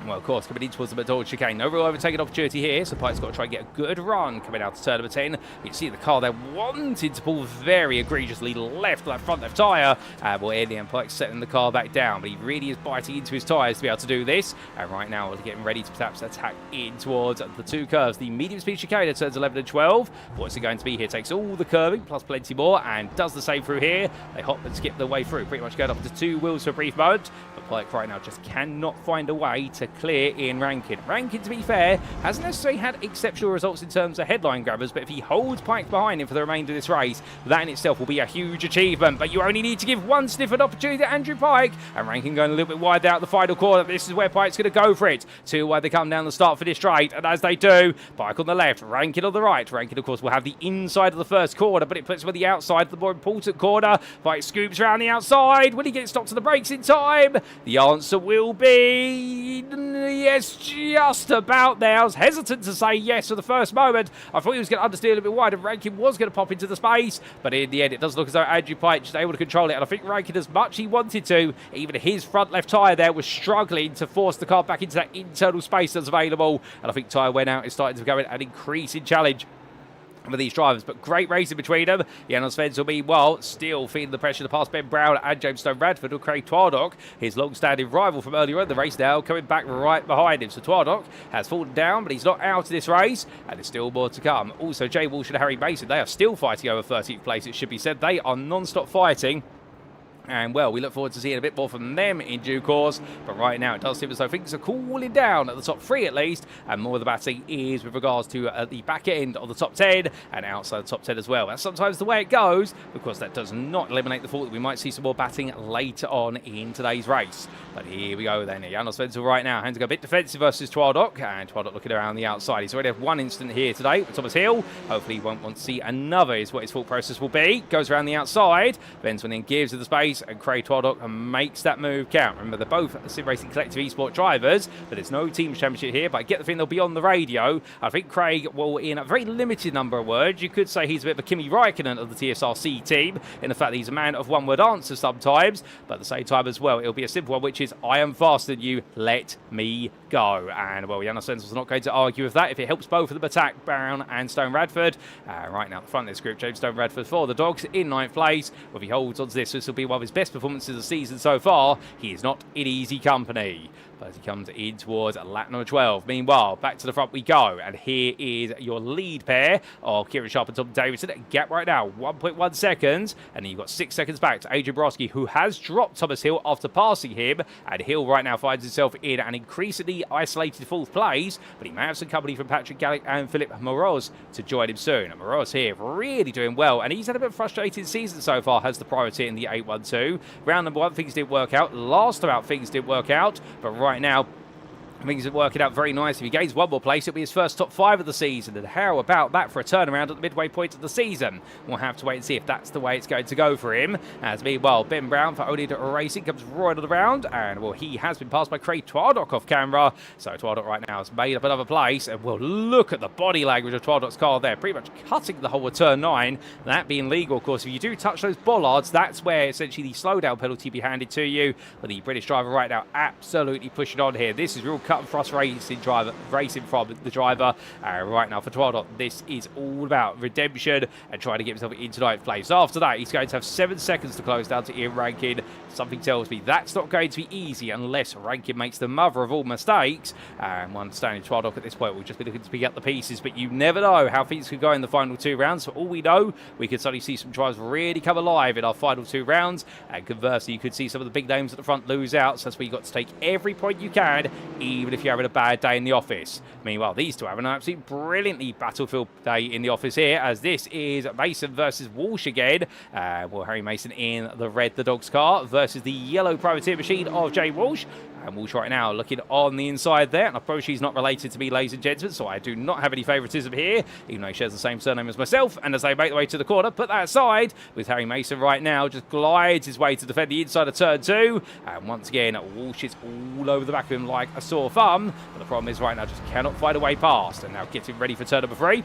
well, of course, coming in towards the McDonald's chicane. No real overtaking opportunity here, so Pike's got to try and get a good run coming out to turn number 10. You can see the car there wanted to pull very egregiously left on that front left tyre. Well, in the end, Pike's setting the car back down, but he really is biting into his tyres to be able to do this. And right now, we're getting ready to perhaps attack in towards the two curves. The medium speed chicane at turns 11 and 12. What's it going to be here? Takes all the curving, plus plenty more, and does the same through here. They hop and skip their way through, pretty much going up to 2 wheels for a brief moment. But Pike right now just cannot find a way to clear Ian Rankin. Rankin, to be fair, hasn't necessarily had exceptional results in terms of headline grabbers, but if he holds Pike behind him for the remainder of this race, that in itself will be a huge achievement. But you only need to give one sniff at opportunity to Andrew Pike, and Rankin going a little bit wide out the final corner. This is where Pike's going to go for it. Too wide they come down the start for this straight, and as they do, Pike on the left, Rankin on the right. Rankin, of course, will have the inside of the first corner, but it puts him on the outside of the more important corner. Pike scoops around the outside. Will he get stopped to the brakes in time? The answer will be yes, just about there. I was hesitant to say yes for the first moment. I thought he was going to understeer a little bit wide, and Rankin was going to pop into the space, but in the end, it does look as though Andrew Pike is able to control it, and I think Rankin, as much he wanted to, even his front left tyre there was struggling to force the car back into that internal space that's available, and I think tyre wear out is starting to become an increasing challenge for these drivers, but great racing between them. Janos Venz will be, well, still feeling the pressure to pass Ben Brown and James Stone Radford or Craig Twardock, his long-standing rival from earlier in the race, now coming back right behind him. So Twardock has fallen down, but he's not out of this race, and there's still more to come. Also, Jay Walsh and Harry Mason, they are still fighting over 13th place, it should be said. They are non-stop fighting. And, well, we look forward to seeing a bit more from them in due course. But right now, it does seem as though things are cooling down at the top 3 at least. And more of the batting is with regards to the back end of the top 10 and outside the top 10 as well. That's sometimes the way it goes. Of course, that does not eliminate the thought that we might see some more batting later on in today's race. But here we go then. Janos Venzel right now having to go a bit defensive versus Twardock. And Twardock looking around the outside. He's already had one incident here today with Thomas Hill. Hopefully he won't want to see another is what his thought process will be. Goes around the outside. Venzel then gives it the space. And Craig Twardock makes that move count. Remember, they're both Sim Racing Collective Esport drivers, but there's no team championship here. But I get the feeling they'll be on the radio. I think Craig will, in a very limited number of words, you could say he's a bit of a Kimi Raikkonen of the TSRC team, in the fact that he's a man of one-word answers sometimes, but at the same time as well, it'll be a simple one, which is, I am faster than you, let me go. And, well, Janos Venzel's not going to argue with that if it helps both of them attack Brown and Stone Radford. Right now, at the front of this group, James Stone Radford for the Dogs in 9th place. If he holds on to this will be one of his best performances of the season so far. He is not in easy company. But as he comes in towards lap number 12. Meanwhile, back to the front we go. And here is your lead pair of Kieran Sharp and Tom Davidson. Gap right now, 1.1 seconds. And then you've got 6 seconds back to Adrian Borowski, who has dropped Thomas Hill after passing him. And Hill right now finds himself in an increasingly isolated 4th place. But he may have some company from Patrick Gallic and Philip Moroz to join him soon. And Moroz here really doing well. And he's had a bit of a frustrating season so far, has the priority in the 812. Round number 1, things didn't work out. Last about things didn't work out. But right now, things are working out very nice. If he gains one more place, it'll be his first top 5 of the season. And how about that for a turnaround at the midway point of the season? We'll have to wait and see if that's the way it's going to go for him. As meanwhile, Ben Brown for Only Racing comes right on the round. And, well, he has been passed by Craig Twardock off camera. So Twardock right now has made up another place. And we'll look at the body language of Twardock's car there. Pretty much cutting the whole of turn 9. That being legal, of course. If you do touch those bollards, that's where essentially the slowdown penalty be handed to you. But the British driver right now absolutely pushing on here. This is real cut and thrust racing from the driver. Right now for Twardock, this is all about redemption and trying to get himself into 9th place. After that, he's going to have 7 seconds to close down to Ian Rankin. Something tells me that's not going to be easy unless Rankin makes the mother of all mistakes. And one standing Twardock at this point will just be looking to pick up the pieces, but you never know how things could go in the final 2 rounds. For all we know, we could suddenly see some drives really come alive in our final 2 rounds, and conversely, you could see some of the big names at the front lose out. So that's where you've got to take every point you can, even if you're having a bad day in the office. Meanwhile, these two have an absolutely brilliantly battlefield day in the office here, as this is Mason versus Walsh again. Well, Harry Mason in the red The Dogs car versus the yellow privateer machine of Jay Walsh. And Walsh right now looking on the inside there. And I suppose she's not related to me, ladies and gentlemen, so I do not have any favouritism here, even though he shares the same surname as myself. And as they make their way to the corner, put that aside, with Harry Mason right now just glides his way to defend the inside of turn 2. And once again, Walsh is all over the back of him like a sore thumb. But the problem is right now just cannot find a way past. And now getting ready for turn number 3.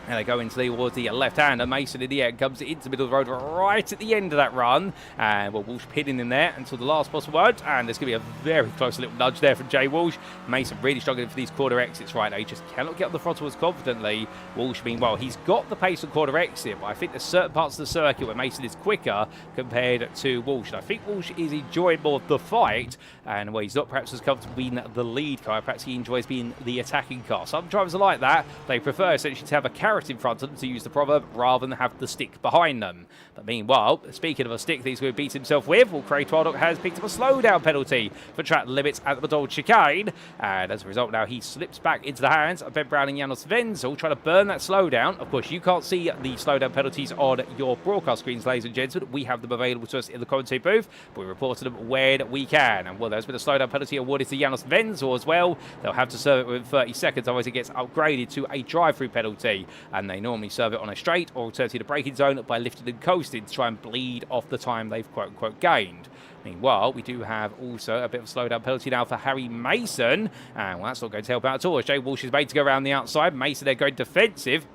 And they go into towards the left-hander. Mason in the air comes into the middle of the road right at the end of that run. And, well, Walsh pinning in there until the last possible word. And there's going to be a very close little nudge there from Jay Walsh. Mason really struggling for these corner exits right now. He just cannot get up the throttle as confidently. Walsh, meanwhile, he's got the pace on corner exit, but I think there's certain parts of the circuit where Mason is quicker compared to Walsh. And I think Walsh is enjoying more of the fight. And, well, he's not perhaps as comfortable being the lead car. Perhaps he enjoys being the attacking car. Some drivers are like that. They prefer essentially to have a carrot in front of them, to use the proverb, rather than have the stick behind them. But meanwhile, speaking of a stick that he's going to beat himself with, well, Craig Twardock has picked up a slowdown penalty for track limits at the Madol chicane. And as a result, now he slips back into the hands of Ben Brown and Janos Venzel, trying to burn that slowdown. Of course, you can't see the slowdown penalties on your broadcast screens, ladies and gentlemen. We have them available to us in the commentary booth, but we reported them when we can. And, well, there's been a slowdown penalty awarded to Janos Venzel as well. They'll have to serve it within 30 seconds, otherwise it gets upgraded to a drive-through penalty. And they normally serve it on a straight or alternatively the braking zone by lifting and coasting to try and bleed off the time they've quote-unquote gained. Meanwhile, we do have also a bit of a slowdown penalty now for Harry Mason. And, well, that's not going to help out at all. As Jay Walsh is made to go around the outside. Mason there going defensive.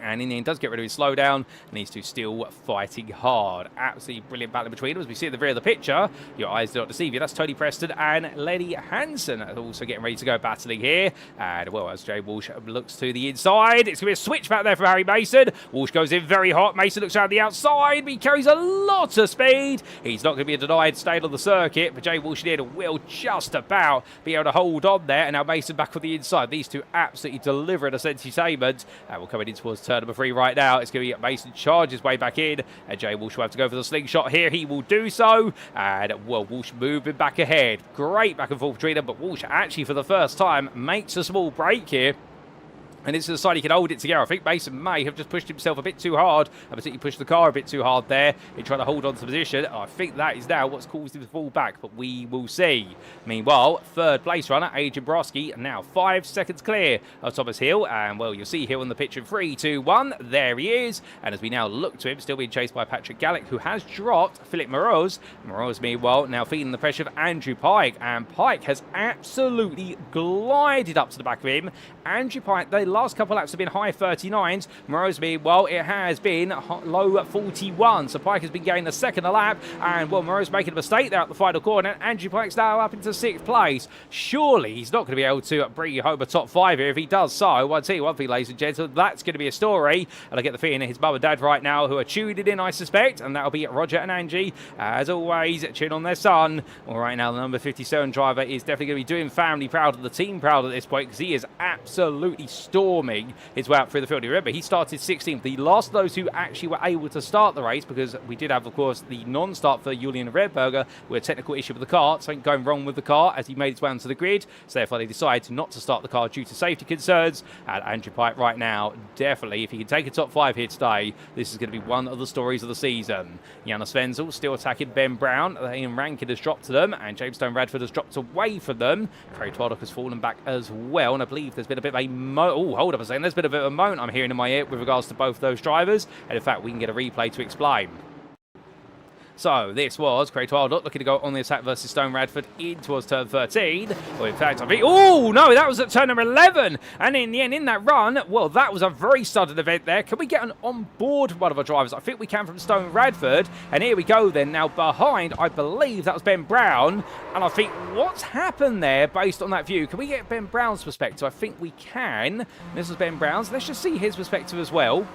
And in the end, does get rid of his slowdown, and these two still fighting hard. Absolutely brilliant battle between them. As we see at the rear of the picture, your eyes do not deceive you. That's Tony Preston and Lenny Hansen also getting ready to go battling here. And, well, as Jay Walsh looks to the inside, it's going to be a switch back there for Harry Mason. Walsh goes in very hot. Mason looks around the outside, but he carries a lot of speed. He's not going to be denied staying on the circuit, but Jay Walsh did will just about be able to hold on there. And now Mason back on the inside. These two absolutely delivering a entertainment. And we're coming in towards turn number 3 right now. It's going to be Mason charge his way back in, and Jay Walsh will have to go for the slingshot here. He will do so, and, well, Walsh moving back ahead. Great back and forth between them, but Walsh actually for the first time makes a small break here. And it's to the side he can hold it together. I think Mason may have just pushed himself a bit too hard, and particularly pushed the car a bit too hard there in trying to hold on to the position. I think that is now what's caused him to fall back, but we will see. Meanwhile, third place runner, Adrian Broski, now 5 seconds clear of Thomas Hill. And, well, you'll see Hill in the picture in 3, 2, 1. There he is. And as we now look to him, still being chased by Patrick Gallick, who has dropped Philip Moroz. Moroz, meanwhile, now feeling the pressure of Andrew Pike. And Pike has absolutely glided up to the back of him. Andrew Pike, the last couple laps have been high 39s. Moroz, meanwhile, it has been low 41. So Pike has been gaining a second a lap. And, well, Moroz making a mistake there at the final corner. Andrew Pike's now up into 6th place. Surely he's not going to be able to bring you home a top 5 here. If he does so, I'll tell you one thing, ladies and gentlemen, that's going to be a story. And I get the feeling his mum and dad right now who are tuning in, I suspect. And that'll be Roger and Angie, as always, tune on their son. Well, right now, the number 57 driver is definitely going to be doing family proud and the team proud at this point, because he is absolutely storming his way up through the field. Remember, he started 16th. The last of those who actually were able to start the race, because we did have, of course, the non-start for Julian Redberger with a technical issue with the car, something going wrong with the car as he made his way onto the grid. So therefore, they decided not to start the car due to safety concerns. And Andrew Pike right now, definitely, if he can take a top 5 here today, this is going to be one of the stories of the season. Janus Wenzel still attacking Ben Brown. Ian Rankin has dropped to them, and James Stone Radford has dropped away from them. Craig Twaddock has fallen back as well, and I believe there's been a bit of a hold up a second. There's been a bit of a moan I'm hearing in my ear with regards to both those drivers, and in fact we can get a replay to explain. So this was Craig Twaddock looking to go on the attack versus Stone Radford in towards turn 13. Well, in fact, I think, oh no, that was at turn number 11. And in the end, in that run, well, that was a very sudden event there. Can we get an on board one of our drivers? I think we can from Stone Radford. And here we go then. Now behind, I believe that was Ben Brown. And I think what's happened there based on that view, can we get Ben Brown's perspective? I think we can. This was Ben Brown's. Let's just see his perspective as well.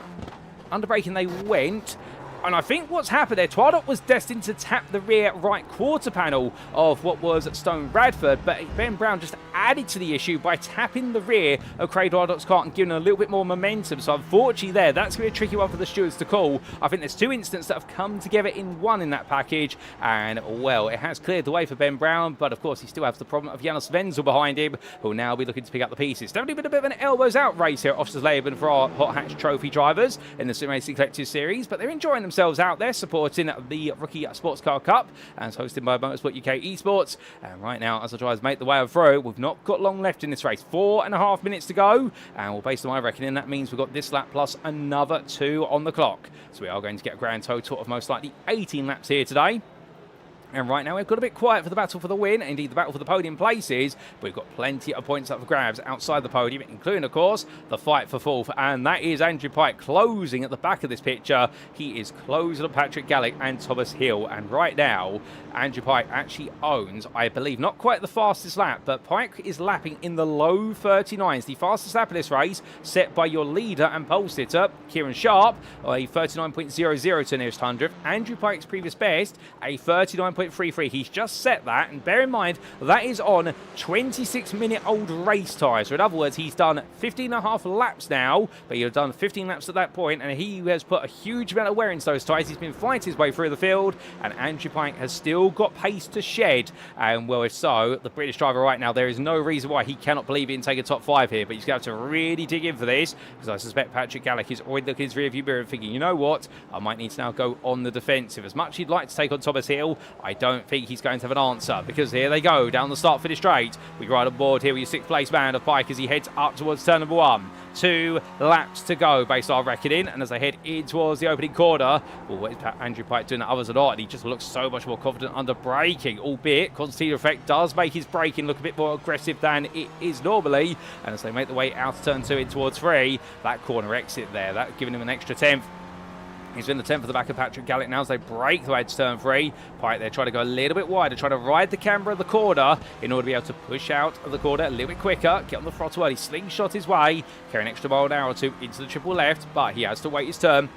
Under braking they went. And I think what's happened there, Twaddock was destined to tap the rear right quarter panel of what was Stone Radford, but Ben Brown just added to the issue by tapping the rear of Craig Twaddock's car and giving a little bit more momentum. So unfortunately there, that's going to be a tricky one for the stewards to call. I think there's 2 incidents that have come together in one in that package, and, well, it has cleared the way for Ben Brown, but of course he still has the problem of Janus Wenzel behind him, who will now be looking to pick up the pieces. Definitely been a bit of an elbows out race here at Oschersleben for our Hot Hatch Trophy drivers in the Sim Racing Collective Series, but they're enjoying themselves out there supporting the Rookie Sportscar Cup, and it's hosted by Motorsport UK Esports. And right now, as the drivers make the way through, we've not got long left in this race. 4.5 minutes to go, and well, based on my reckoning, that means we've got this lap plus another 2 on the clock. So we are going to get a grand total of most likely 18 laps here today. And right now we've got a bit quiet for the battle for the win, indeed the battle for the podium places, but we've got plenty of points up for grabs outside the podium, including, of course, the fight for 4th. And that is Andrew Pike closing at the back of this picture. He is closing on Patrick Gallick and Thomas Hill. And right now, Andrew Pike actually owns, I believe, not quite the fastest lap, but Pike is lapping in the low 39s. The fastest lap of this race set by your leader and pole sitter, Kieran Sharp, a 39.00 to nearest 100th. Andrew Pike's previous best, a 39.33. He's just set that, and bear in mind that is on 26-minute-old race tyres. So in other words, he's done 15.5 laps now, but he's done 15 laps at that point, and he has put a huge amount of wear into those tyres. He's been fighting his way through the field, and Andrew Pike has still got pace to shed. And well, if so, the British driver right now, there is no reason why he cannot believe it and take a top 5 here, but he's going to have to really dig in for this, because I suspect Patrick Gallick is already looking in his rearview mirror and thinking, you know what, I might need to now go on the defensive. As much as he'd like to take on Thomas Hill, I don't think he's going to have an answer, because here they go down the start-finish straight. We ride on board here with your 6th place man of Pike as he heads up towards turn number 1. 2 laps to go based on our reckoning, and as they head in towards the opening corner, well, what is Andrew Pike doing that others are not, and he just looks so much more confident under braking, albeit concertina effect does make his braking look a bit more aggressive than it is normally. And as they make the way out of turn 2 in towards 3, that corner exit there, that giving him an extra 10th. He's in the 10th for the back of Patrick Gallick now as they break the way to turn 3. Pike there trying to go a little bit wider, trying to ride the camber of the corner in order to be able to push out of the corner a little bit quicker, get on the throttle early, slingshot his way, carry an extra mile an hour or 2 into the triple left, but he has to wait his turn.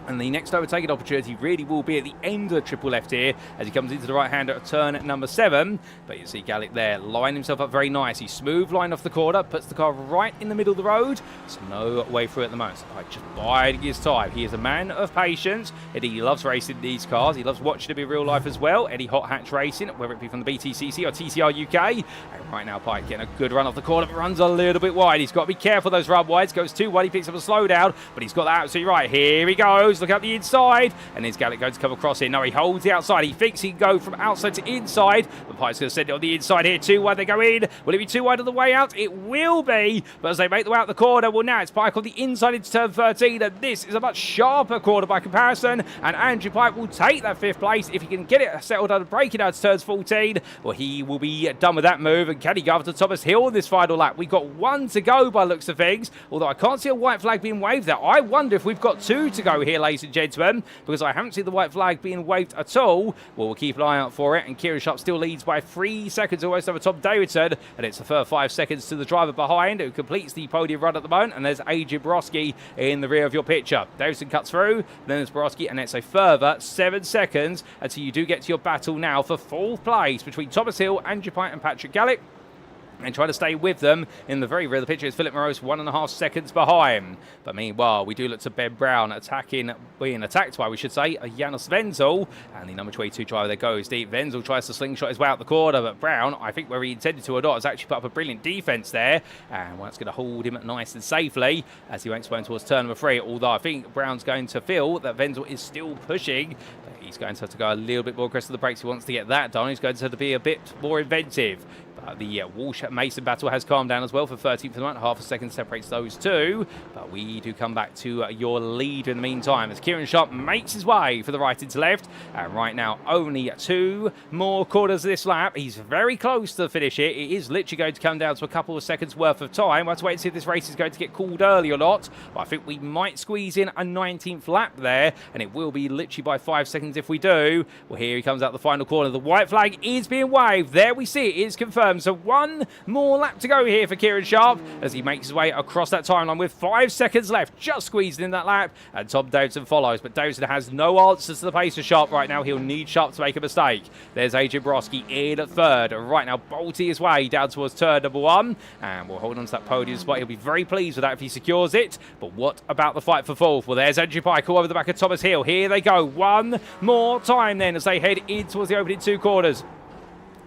And the next overtaking opportunity really will be at the end of the triple left here as he comes into the right-hander at turn number 7. But you see Gallick there line himself up very nicely. Smooth line off the corner, puts the car right in the middle of the road. There's no way through at the moment. So Pike just biding his time. He is a man of patience. And he loves racing these cars. He loves watching them in real life as well. Any hot hatch racing, whether it be from the BTCC or TCR UK. And right now Pike getting a good run off the corner, but runs a little bit wide. He's got to be careful of those run wides. Goes too wide, he picks up a slowdown, but he's got that absolutely right. Here he goes. Look up the inside, and is Gallick going to come across here? No, he holds the outside. He thinks he can go from outside to inside, but Pike's going to send it on the inside here. Too wide they go in. Will it be too wide on the way out? It will be, but as they make the way out the corner, well, now it's Pike on the inside into turn 13, and this is a much sharper corner by comparison, and Andrew Pike will take that 5th place. If he can get it settled under braking out to turns 14, well, he will be done with that move, and can he go up to Thomas Hill in this final lap? We've got 1 to go by looks of things, although I can't see a white flag being waved there. I wonder if we've got 2 to go here, ladies and gentlemen, because I haven't seen the white flag being waved at all. Well, we'll keep an eye out for it, and Kieran Sharp still leads by 3 seconds almost over Tom Davidson, and it's the first 5 seconds to the driver behind who completes the podium run at the moment, and there's AJ Borowski in the rear of your picture. Davidson cuts through, then there's Borowski, and it's a further 7 seconds until you do get to your battle now for 4th place between Thomas Hill, Andrew Pike and Patrick Gallick. And try to stay with them in the very rear of the picture is Philip Morose 1.5 seconds behind. But meanwhile, we do look to Ben Brown being attacked by, we should say, Janos Wenzel. And the number 22 driver there goes deep. Wenzel tries to slingshot his way out the corner, but Brown, I think where he intended to or not, has actually put up a brilliant defense there. And that's going to hold him nice and safely as he makes way towards turn number 3. Although I think Brown's going to feel that Wenzel is still pushing. He's going to have to go a little bit more aggressive with the brakes. He wants to get that done. He's going to have to be a bit more inventive. The Walsh-Mason battle has calmed down as well for 13th for the moment. Half a second separates those two. But we do come back to your lead in the meantime as Kieran Sharp makes his way for the right into left. And right now, only 2 more quarters of this lap. He's very close to the finish here. It is literally going to come down to a couple of seconds worth of time. We'll have to wait and see if this race is going to get called early or not. But I think we might squeeze in a 19th lap there. And it will be literally by 5 seconds if we do. Well, here he comes out the final corner. The white flag is being waved. There we see it is confirmed. So 1 more lap to go here for Kieran Sharp as he makes his way across that timeline with 5 seconds left, just squeezed in that lap, and Tom Davidson follows. But Davidson has no answers to the pace of Sharp right now. He'll need Sharp to make a mistake. There's AJ Borowski in at 3rd. Right now, bolting his way down towards turn number 1, and we'll hold on to that podium spot. He'll be very pleased with that if he secures it. But what about the fight for 4th? Well, there's Andrew Pike all over the back of Thomas Hill. Here they go. 1 more time then as they head in towards the opening 2 corners.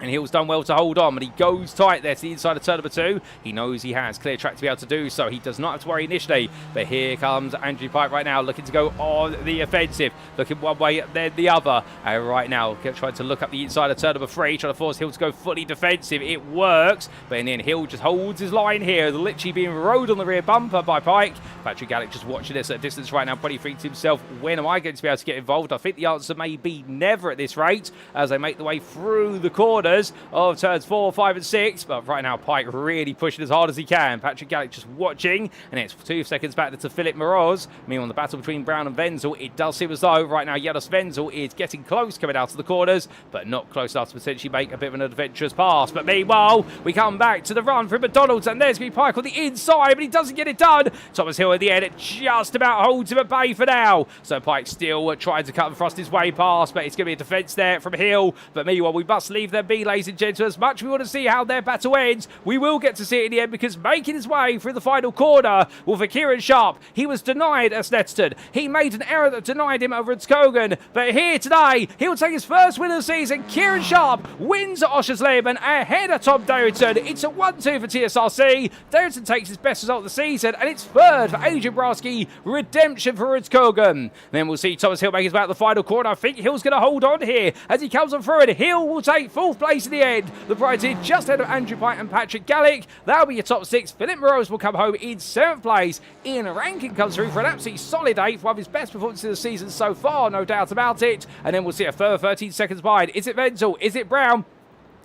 And Hill's done well to hold on, but he goes tight there to the inside of turn number 2. He knows he has clear track to be able to do so. He does not have to worry initially. But here comes Andrew Pike right now, looking to go on the offensive. Looking one way, then the other. And right now, trying to look up the inside of turn number 3, trying to force Hill to go fully defensive. It works, but in the end, Hill just holds his line here, literally being rode on the rear bumper by Pike. Patrick Gallick just watching this at a distance right now, probably thinks to himself, when am I going to be able to get involved? I think the answer may be never at this rate, as they make the way through the corners of turns 4, 5 and 6, but right now Pike really pushing as hard as he can. Patrick Gallick just watching, and it's 2 seconds back to Philip Moroz. Meanwhile, the battle between Brown and Wenzel, it does seem as though right now Janos Wenzel is getting close coming out of the corners, but not close enough to potentially make a bit of an adventurous pass. But meanwhile, we come back to the run for McDonald's, and there's going to be Pike on the inside, but he doesn't get it done. Thomas Hill at the end, it just about holds him at bay for now. So Pike still trying to cut and thrust his way past, but it's going to be a defence there from Hill. But meanwhile, we must leave them be, ladies and gentlemen. As much we want to see how their battle ends, we will get to see it in the end, because making his way through the final corner, well, for Kieran Sharp, he was denied at Snetterton. He made an error that denied him over at Skogan. But here today, he'll take his first win of the season. Kieran Sharp wins at Oschersleben ahead of Tom Davidson. It's a 1-2 for TSRC. Davidson takes his best result of the season, and it's 3rd for for Adrian Broski. Redemption for Rookie Kogan. Then we'll see Thomas Hill make his way out the final corner. I think Hill's going to hold on here as he comes on through it. Hill will take 4th place in the end. The prize is just ahead of Andrew Pike and Patrick Gallick. That'll be your top 6. Philip Morose will come home in 7th place. Ian Rankin comes through for an absolutely solid 8th, one of his best performances of the season so far, no doubt about it. And then we'll see a further 13 seconds behind. Is it Wenzel? Is it Brown?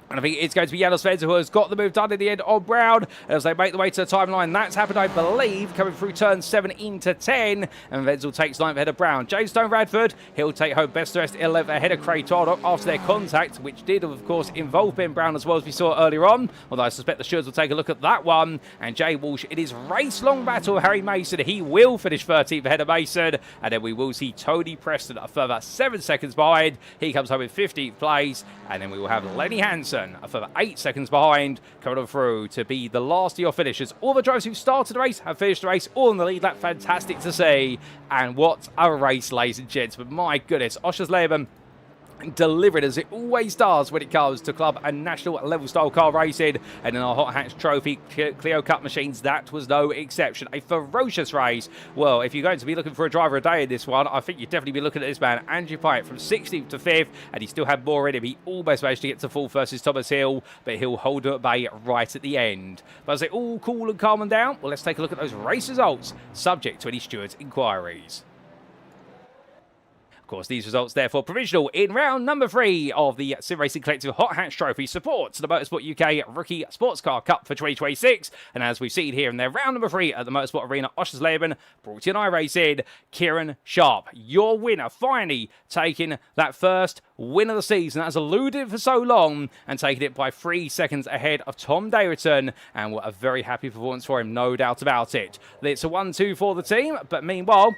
And I think it's going to be Janos Svenzel who has got the move done in the end on Brown as they make the way to the timeline. That's happened, I believe, coming through turn 7 into 10. And Wenzel takes 9th ahead of Brown. James Stone Radford, he'll take home best of the rest 11th ahead of Craig Tardock after their contact, which did, of course, involve Ben Brown as well as we saw earlier on. Although I suspect the Shoulds will take a look at that one. And Jay Walsh, it is race-long battle. Harry Mason, he will finish 13th ahead of Mason. And then we will see Tony Preston a further 7 seconds behind. He comes home in 15th place. And then we will have Lenny Hansen a further 8 seconds behind, coming on through to be the last of your finishers. All the drivers who started the race have finished the race, all in the lead. That's fantastic to see. And what a race, ladies and gents. But my goodness, Oschersleben delivered as it always does when it comes to club and national level style car racing. And in our Hot Hatch Trophy Clio Cup machines, that was no exception. A ferocious race. Well, if you're going to be looking for a driver a day in this one, I think you'd definitely be looking at this man, Andrew Pyatt, from 16th to 5th, and he still had more in him. He almost managed to get to 4th versus Thomas Hill, but he'll hold it at bay right at the end. But as they all cool and calm down, well, let's take a look at those race results, subject to any stewards' inquiries. Of course, these results therefore provisional in round number 3 of the Sim Racing Collective Hot Hatch Trophy support to the Motorsport UK Rookie Sportscar Cup for 2026. And as we've seen here in their round number 3 at the Motorsport Arena Oschersleben, brought to you on iRacing, Kieran Sharp, your winner, finally taking that first win of the season that has eluded for so long and taking it by 3 seconds ahead of Tom Dayerton. And what a very happy performance for him, no doubt about it. It's a 1-2 for the team, but meanwhile,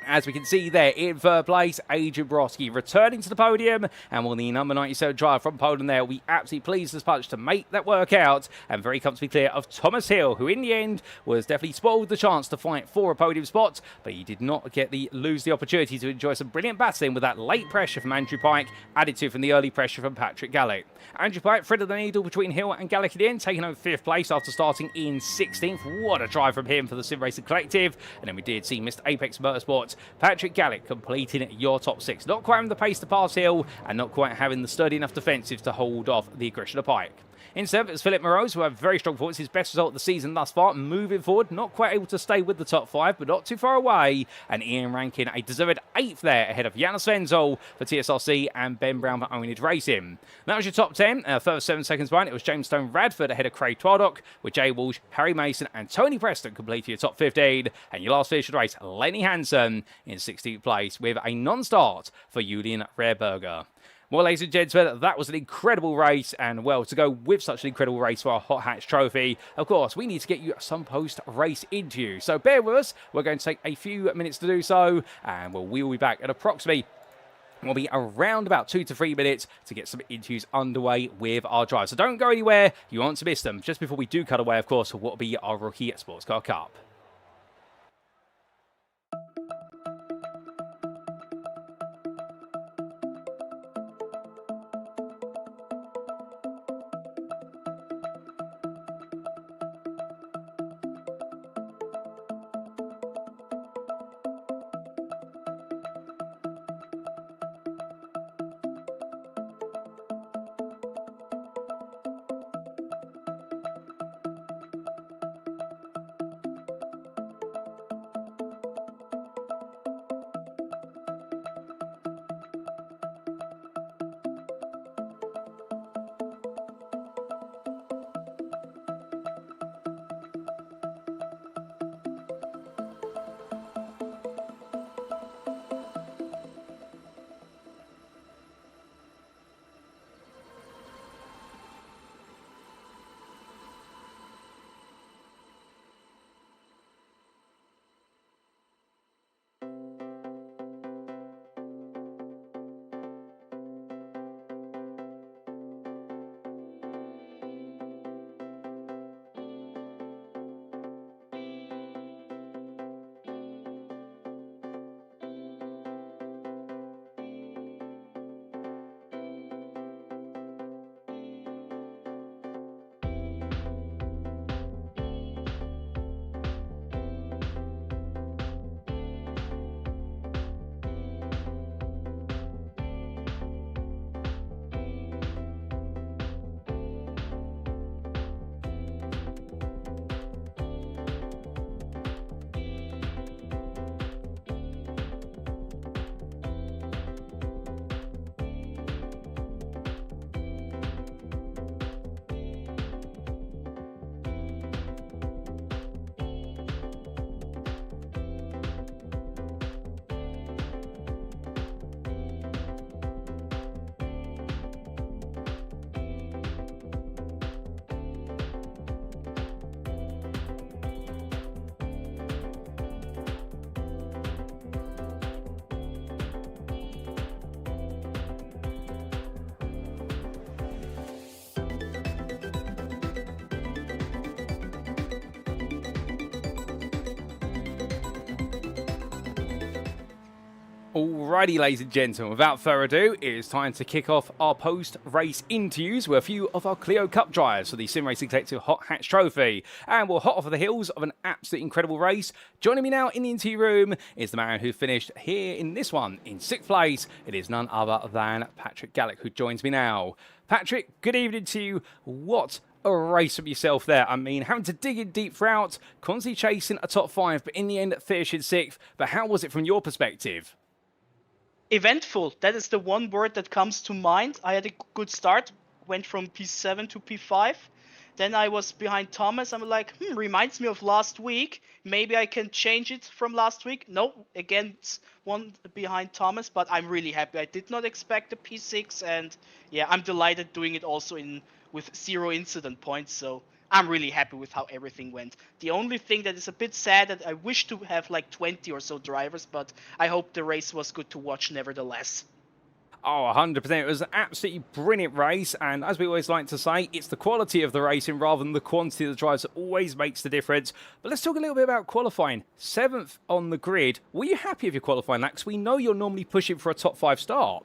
as we can see there, in 3rd place, Adrian Broski returning to the podium. And will the number 97 driver from Poland there, we absolutely pleased as much to make that work out. And very comfortably clear of Thomas Hill, who in the end was definitely spoiled the chance to fight for a podium spot. But he did not lose the opportunity to enjoy some brilliant battling with that late pressure from Andrew Pike, added to from the early pressure from Patrick Gallick. Andrew Pike threaded the needle between Hill and Gallick at the end, taking home 5th place after starting in 16th. What a drive from him for the Sim Racing Collective. And then we did see Mr. Apex Motorsport, Patrick Gallick, completing your top 6. Not quite having the pace to pass Hill and not quite having the sturdy enough defensive to hold off the aggression of Pike. In 7th, it's Philip Morose, who had a very strong performance, his best result of the season thus far. Moving forward, not quite able to stay with the top 5, but not too far away. And Ian Rankin, a deserved 8th there, ahead of Janos Svenzel for TSRC and Ben Brown for Ownage Racing. That was your top 10. Further 7 seconds behind, it was James Stone Radford ahead of Craig Tardock, with Jay Walsh, Harry Mason, and Tony Preston completing your top 15. And your last finish of the race, Lenny Hansen in 16th place with a non-start for Julian Rehrberger. Well, ladies and gentlemen, that was an incredible race, and well, to go with such an incredible race for our Hot Hatch Trophy, of course, we need to get you some post-race interviews. So bear with us, we're going to take a few minutes to do so, and we will be back at approximately, will be around about 2 to 3 minutes to get some interviews underway with our drivers. So don't go anywhere, you won't want to miss them. Just before we do cut away, of course, what will be our Rookie Sportscar Cup. Alrighty, ladies and gentlemen, without further ado, it is time to kick off our post-race interviews with a few of our Clio Cup drivers for the Sim Racing Collective Hot Hatch Trophy. And we're hot off of the heels of an absolutely incredible race. Joining me now in the interview room is the man who finished here in this one in 6th place. It is none other than Patrick Gallick, who joins me now. Patrick, good evening to you. What a race from yourself there. I mean, having to dig in deep throughout, constantly chasing a top 5, but in the end finishing 6th. But how was it from your perspective? Eventful. That is the one word that comes to mind. I had a good start, went from P7 to P5. Then I was behind Thomas. I'm like, reminds me of last week. Maybe I can change it from last week. No, again, one behind Thomas, but I'm really happy. I did not expect a P6, and yeah, I'm delighted doing it also with 0 incident points. So I'm really happy with how everything went. The only thing that is a bit sad that I wish to have like 20 or so drivers, but I hope the race was good to watch nevertheless. Oh, 100%. It was an absolutely brilliant race, and as we always like to say, it's the quality of the racing rather than the quantity of the drives that always makes the difference. But let's talk a little bit about qualifying. 7th on the grid. Were you happy with your qualifying that? Because we know you're normally pushing for a top 5 start.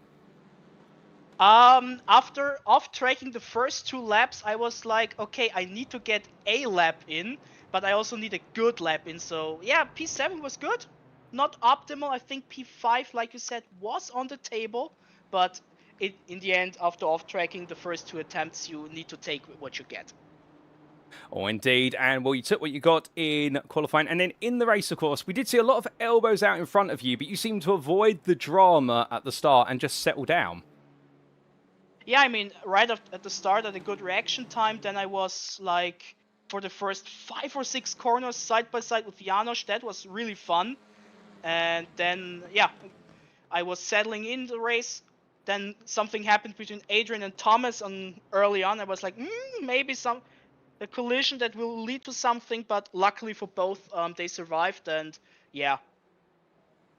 After off-tracking the first 2 laps, I was like, okay, I need to get a lap in, but I also need a good lap in. So yeah, P7 was good. Not optimal. I think P5, like you said, was on the table, but in the end, after off-tracking the first 2 attempts, you need to take what you get. Oh, indeed. And, well, you took what you got in qualifying. And then in the race, of course, we did see a lot of elbows out in front of you, but you seemed to avoid the drama at the start and just settle down. Yeah, I mean, right at the start, at a good reaction time, then I was like, for the first 5 or 6 corners side by side with Janosch. That was really fun. And then, yeah, I was settling in the race. Then something happened between Adrian and Thomas early on. I was like, maybe a collision that will lead to something, but luckily for both, they survived. And yeah,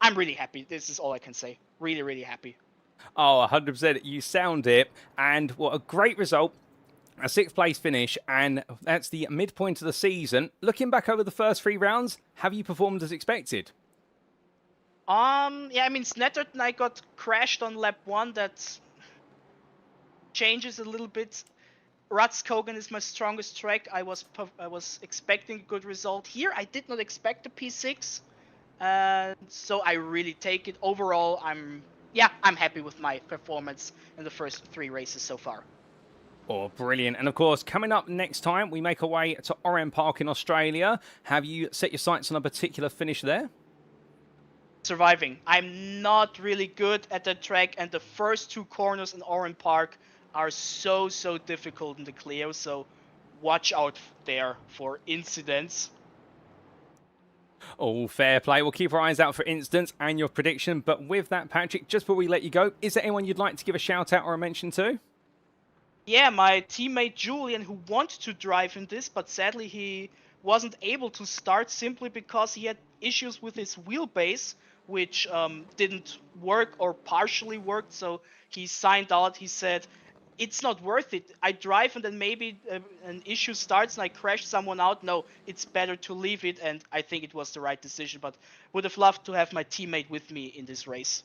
I'm really happy. This is all I can say. Really, really happy. Oh, 100%. You sound it. And what a great result. A 6th place finish. And that's the midpoint of the season. Looking back over the first 3 rounds, have you performed as expected? Yeah, I mean, Snettert and I got crashed on lap 1. That changes a little bit. Ratskogan is my strongest track. I was expecting a good result here. I did not expect a P6. So I really take it. Overall, I'm happy with my performance in the first 3 races so far. Oh, brilliant. And of course, coming up next time, we make our way to Oran Park in Australia. Have you set your sights on a particular finish there? Surviving. I'm not really good at that track, and the first 2 corners in Oran Park are so difficult in the Clio, so watch out there for incidents. Oh, fair play. We'll keep our eyes out for incidents and your prediction. But with that, Patrick, just before we let you go, is there anyone you'd like to give a shout out or a mention to? Yeah, my teammate Julian, who wanted to drive in this, but sadly he wasn't able to start simply because he had issues with his wheelbase, which didn't work or partially worked. So he signed out. He said, it's not worth it. I drive and then maybe an issue starts and I crash someone out. No, it's better to leave it, and I think it was the right decision, but would have loved to have my teammate with me in this race.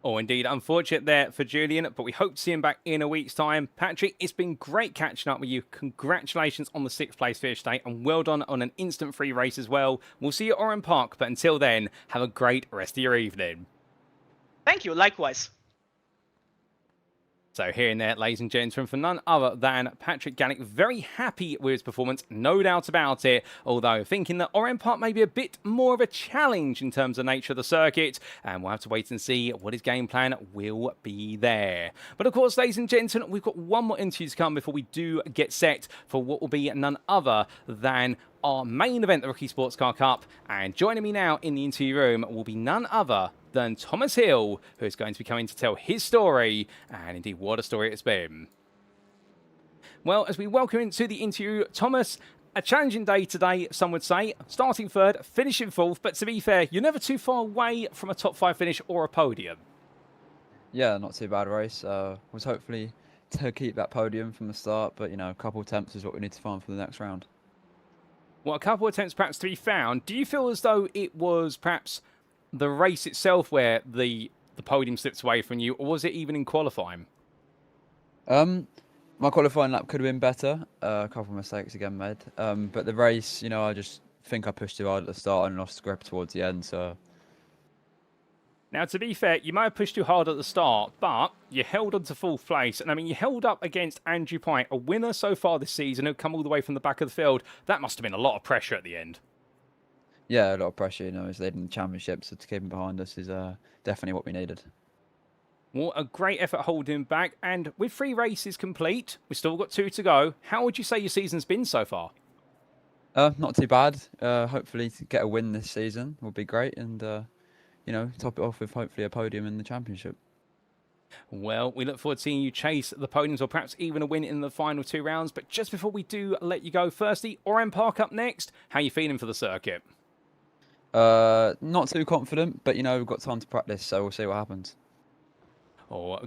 Oh, indeed. Unfortunate there for Julian, but we hope to see him back in a week's time. Patrick, it's been great catching up with you. Congratulations on the 6th place finish today, and well done on an instant-free race as well. We'll see you at Oran Park, but until then, have a great rest of your evening. Thank you, likewise. So here and there, ladies and gentlemen, for none other than Patrick Gallick, very happy with his performance, no doubt about it, although thinking that Oran Park may be a bit more of a challenge in terms of the nature of the circuit, and we'll have to wait and see what his game plan will be there. But of course, ladies and gentlemen, we've got one more interview to come before we do get set for what will be none other than our main event, the Rookie Sportscar Cup, and joining me now in the interview room will be none other than Thomas Hill, who is going to be coming to tell his story, and indeed what a story it's been. Well, as we welcome into the interview, Thomas, a challenging day today, some would say, starting 3rd, finishing 4th, but to be fair, you're never too far away from a top 5 finish or a podium. Yeah, not too bad race. Was hopefully to keep that podium from the start, but a couple attempts is what we need to find for the next round. Well, a couple of attempts perhaps to be found. Do you feel as though it was perhaps the race itself where the podium slips away from you, or was it even in qualifying? My qualifying lap could have been better. A couple of mistakes again made. But the race, you know, I just think I pushed too hard at the start and lost grip towards the end. So. Now, to be fair, you may have pushed too hard at the start, but you held on to fourth place. And I mean, you held up against Andrew Pike, a winner so far this season, who'd come all the way from the back of the field. That must have been a lot of pressure at the end. Yeah, a lot of pressure. You know, he's leading the championship, so to keep him behind us is definitely what we needed. What a great effort holding him back. And with 3 races complete, we've still got 2 to go. How would you say your season's been so far? Not too bad. Hopefully to get a win this season would be great. And, you know, top it off with hopefully a podium in the championship. Well, we look forward to seeing you chase the podiums or perhaps even a win in the final 2 rounds. But just before we do let you go, firstly, Oran Park up next. How are you feeling for the circuit? Not too confident, but, you know, we've got time to practice, so we'll see what happens. We'll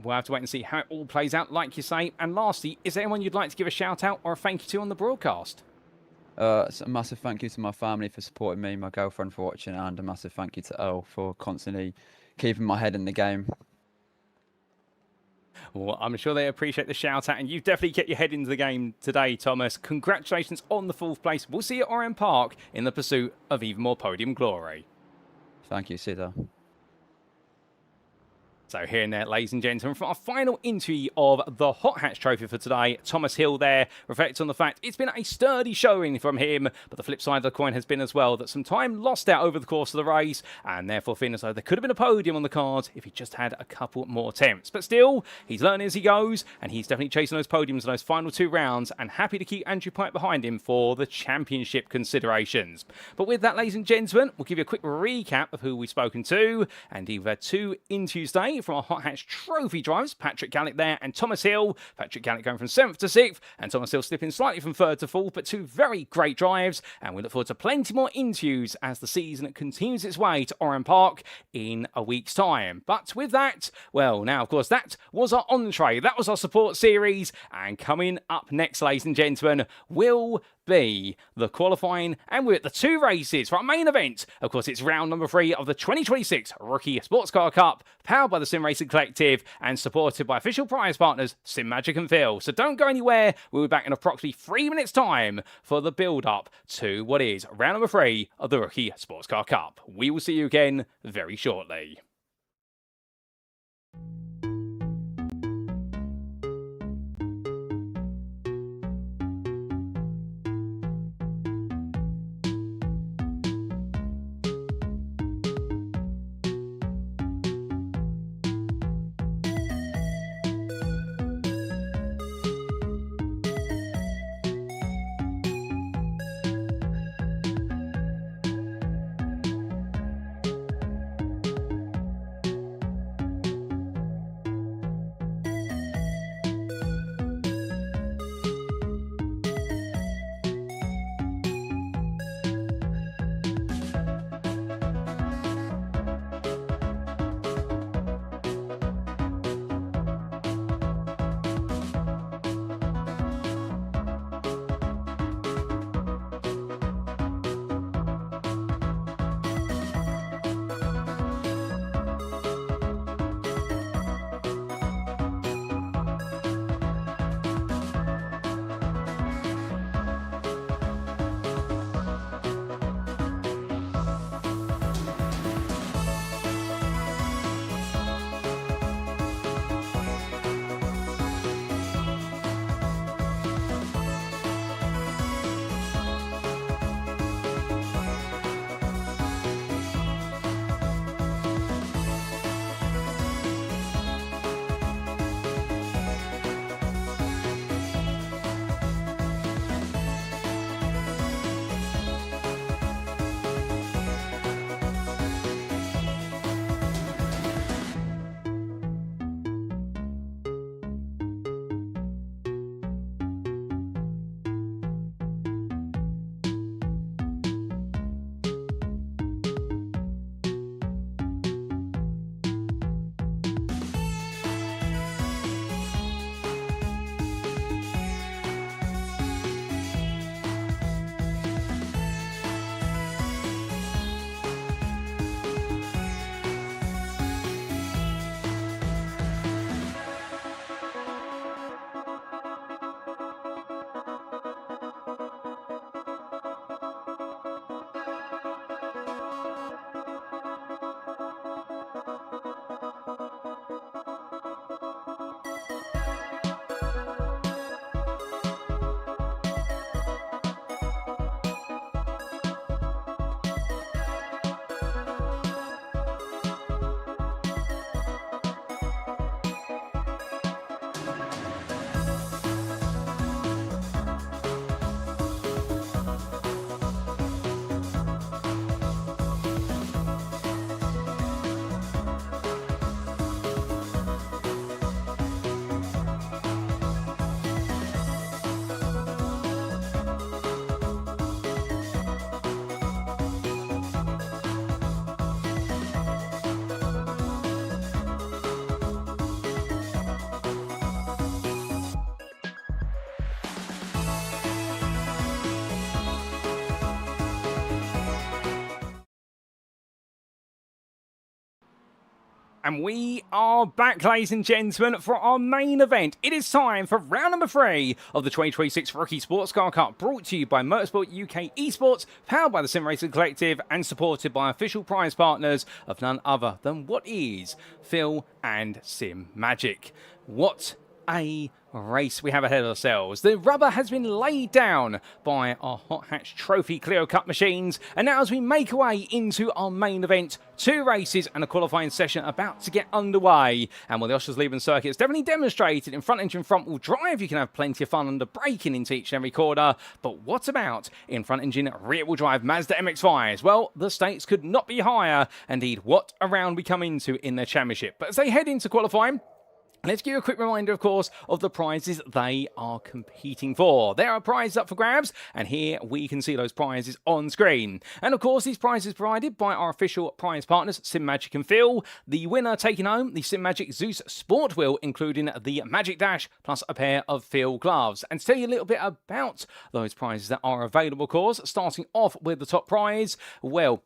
have to wait and see how it all plays out, like you say. And lastly, is there anyone you'd like to give a shout out or a thank you to on the broadcast? So a massive thank you to my family for supporting me, my girlfriend for watching, and a massive thank you to Earl for constantly keeping my head in the game. Well, I'm sure they appreciate the shout out, and you've definitely kept your head into the game today, Thomas. Congratulations on the 4th place. We'll see you at Oran Park in the pursuit of even more podium glory. Thank you, Sita. So here and there, ladies and gentlemen, for our final interview of the Hot Hatch Trophy for today, Thomas Hill there reflects on the fact it's been a sturdy showing from him, but the flip side of the coin has been as well that some time lost out over the course of the race, and therefore feeling as though there could have been a podium on the cards if he just had a couple more attempts. But still, he's learning as he goes, and he's definitely chasing those podiums in those final 2 rounds, and happy to keep Andrew Pike behind him for the championship considerations. But with that, ladies and gentlemen, we'll give you a quick recap of who we've spoken to, and we've had 2 interviews today from our Hot Hatch Trophy drivers, Patrick Gallick there and Thomas Hill. Patrick Gallick going from 7th to 6th, and Thomas Hill slipping slightly from 3rd to 4th, but 2 very great drives, and we look forward to plenty more interviews as the season continues its way to Oran Park in a week's time. But with that, well, now, of course, that was our entree, that was our support series, and coming up next, ladies and gentlemen, will be the qualifying, and we're at the 2 races for our main event. Of course, it's round number 3 of the 2026 Rookie Sportscar Cup, powered by the Sim Racing Collective and supported by official prize partners Simagic and Phil. So don't go anywhere. We'll be back in approximately 3 minutes' time for the build-up to what is round number 3 of the Rookie Sportscar Cup. We will see you again very shortly. And we are back, ladies and gentlemen, for our main event. It is time for round number 3 of the 2026 Rookie Sportscar Cup, brought to you by Motorsport UK Esports, powered by the Sim Racing Collective, and supported by official prize partners of none other than what is Phil and Simagic. What a race we have ahead of ourselves. The rubber has been laid down by our Hot Hatch Trophy Clio Cup machines, and now as we make our way into our main event, 2 races and a qualifying session about to get underway. And while the Oschersleben circuit has definitely demonstrated in front engine front wheel drive you can have plenty of fun under braking into each and every corner, but what about in front engine rear wheel drive Mazda MX-5s? Well, the stakes could not be higher. Indeed, what a round we come into in their championship. But as they head into qualifying, let's give you a quick reminder, of course, of the prizes they are competing for. There are prizes up for grabs, and here we can see those prizes on screen. And of course, these prizes provided by our official prize partners, Simagic and Phil. The winner taking home the Simagic Zeus Sport Wheel, including the Magic Dash, plus a pair of Phil gloves. And to tell you a little bit about those prizes that are available, of course, starting off with the top prize, well,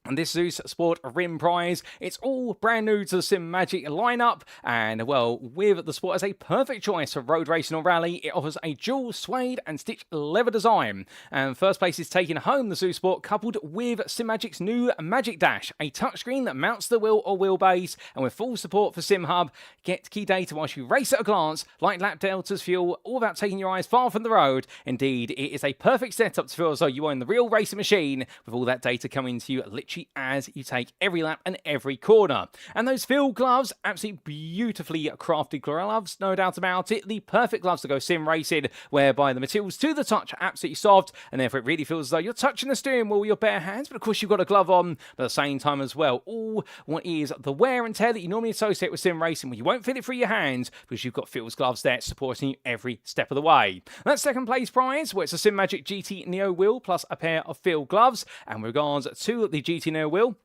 and this Zeus Sport Rim prize, it's all brand new to the Simagic lineup, and well, with the Sport as a perfect choice for road racing or rally, it offers a dual suede and stitched leather design. And first place is taking home the Zeus Sport, coupled with Simagic's new Magic Dash, a touchscreen that mounts the wheel or wheelbase, and with full support for SimHub. Get key data whilst you race at a glance, like lap deltas, fuel, all without taking your eyes far from the road. Indeed, it is a perfect setup to feel as though you own the real racing machine, with all that data coming to you literally as you take every lap and every corner. And those Phil gloves, absolutely beautifully crafted gloves, no doubt about it. The perfect gloves to go sim racing, whereby the materials to the touch are absolutely soft, and therefore it really feels as though you're touching the steering wheel with your bare hands, but of course you've got a glove on, but at the same time as well, all what is the wear and tear that you normally associate with sim racing, where you won't feel it through your hands, because you've got Phil's gloves there supporting you every step of the way. And that second place prize, where it's a Simagic GT Neo wheel, plus a pair of Phil gloves. And with regards to the GT Neo wheel,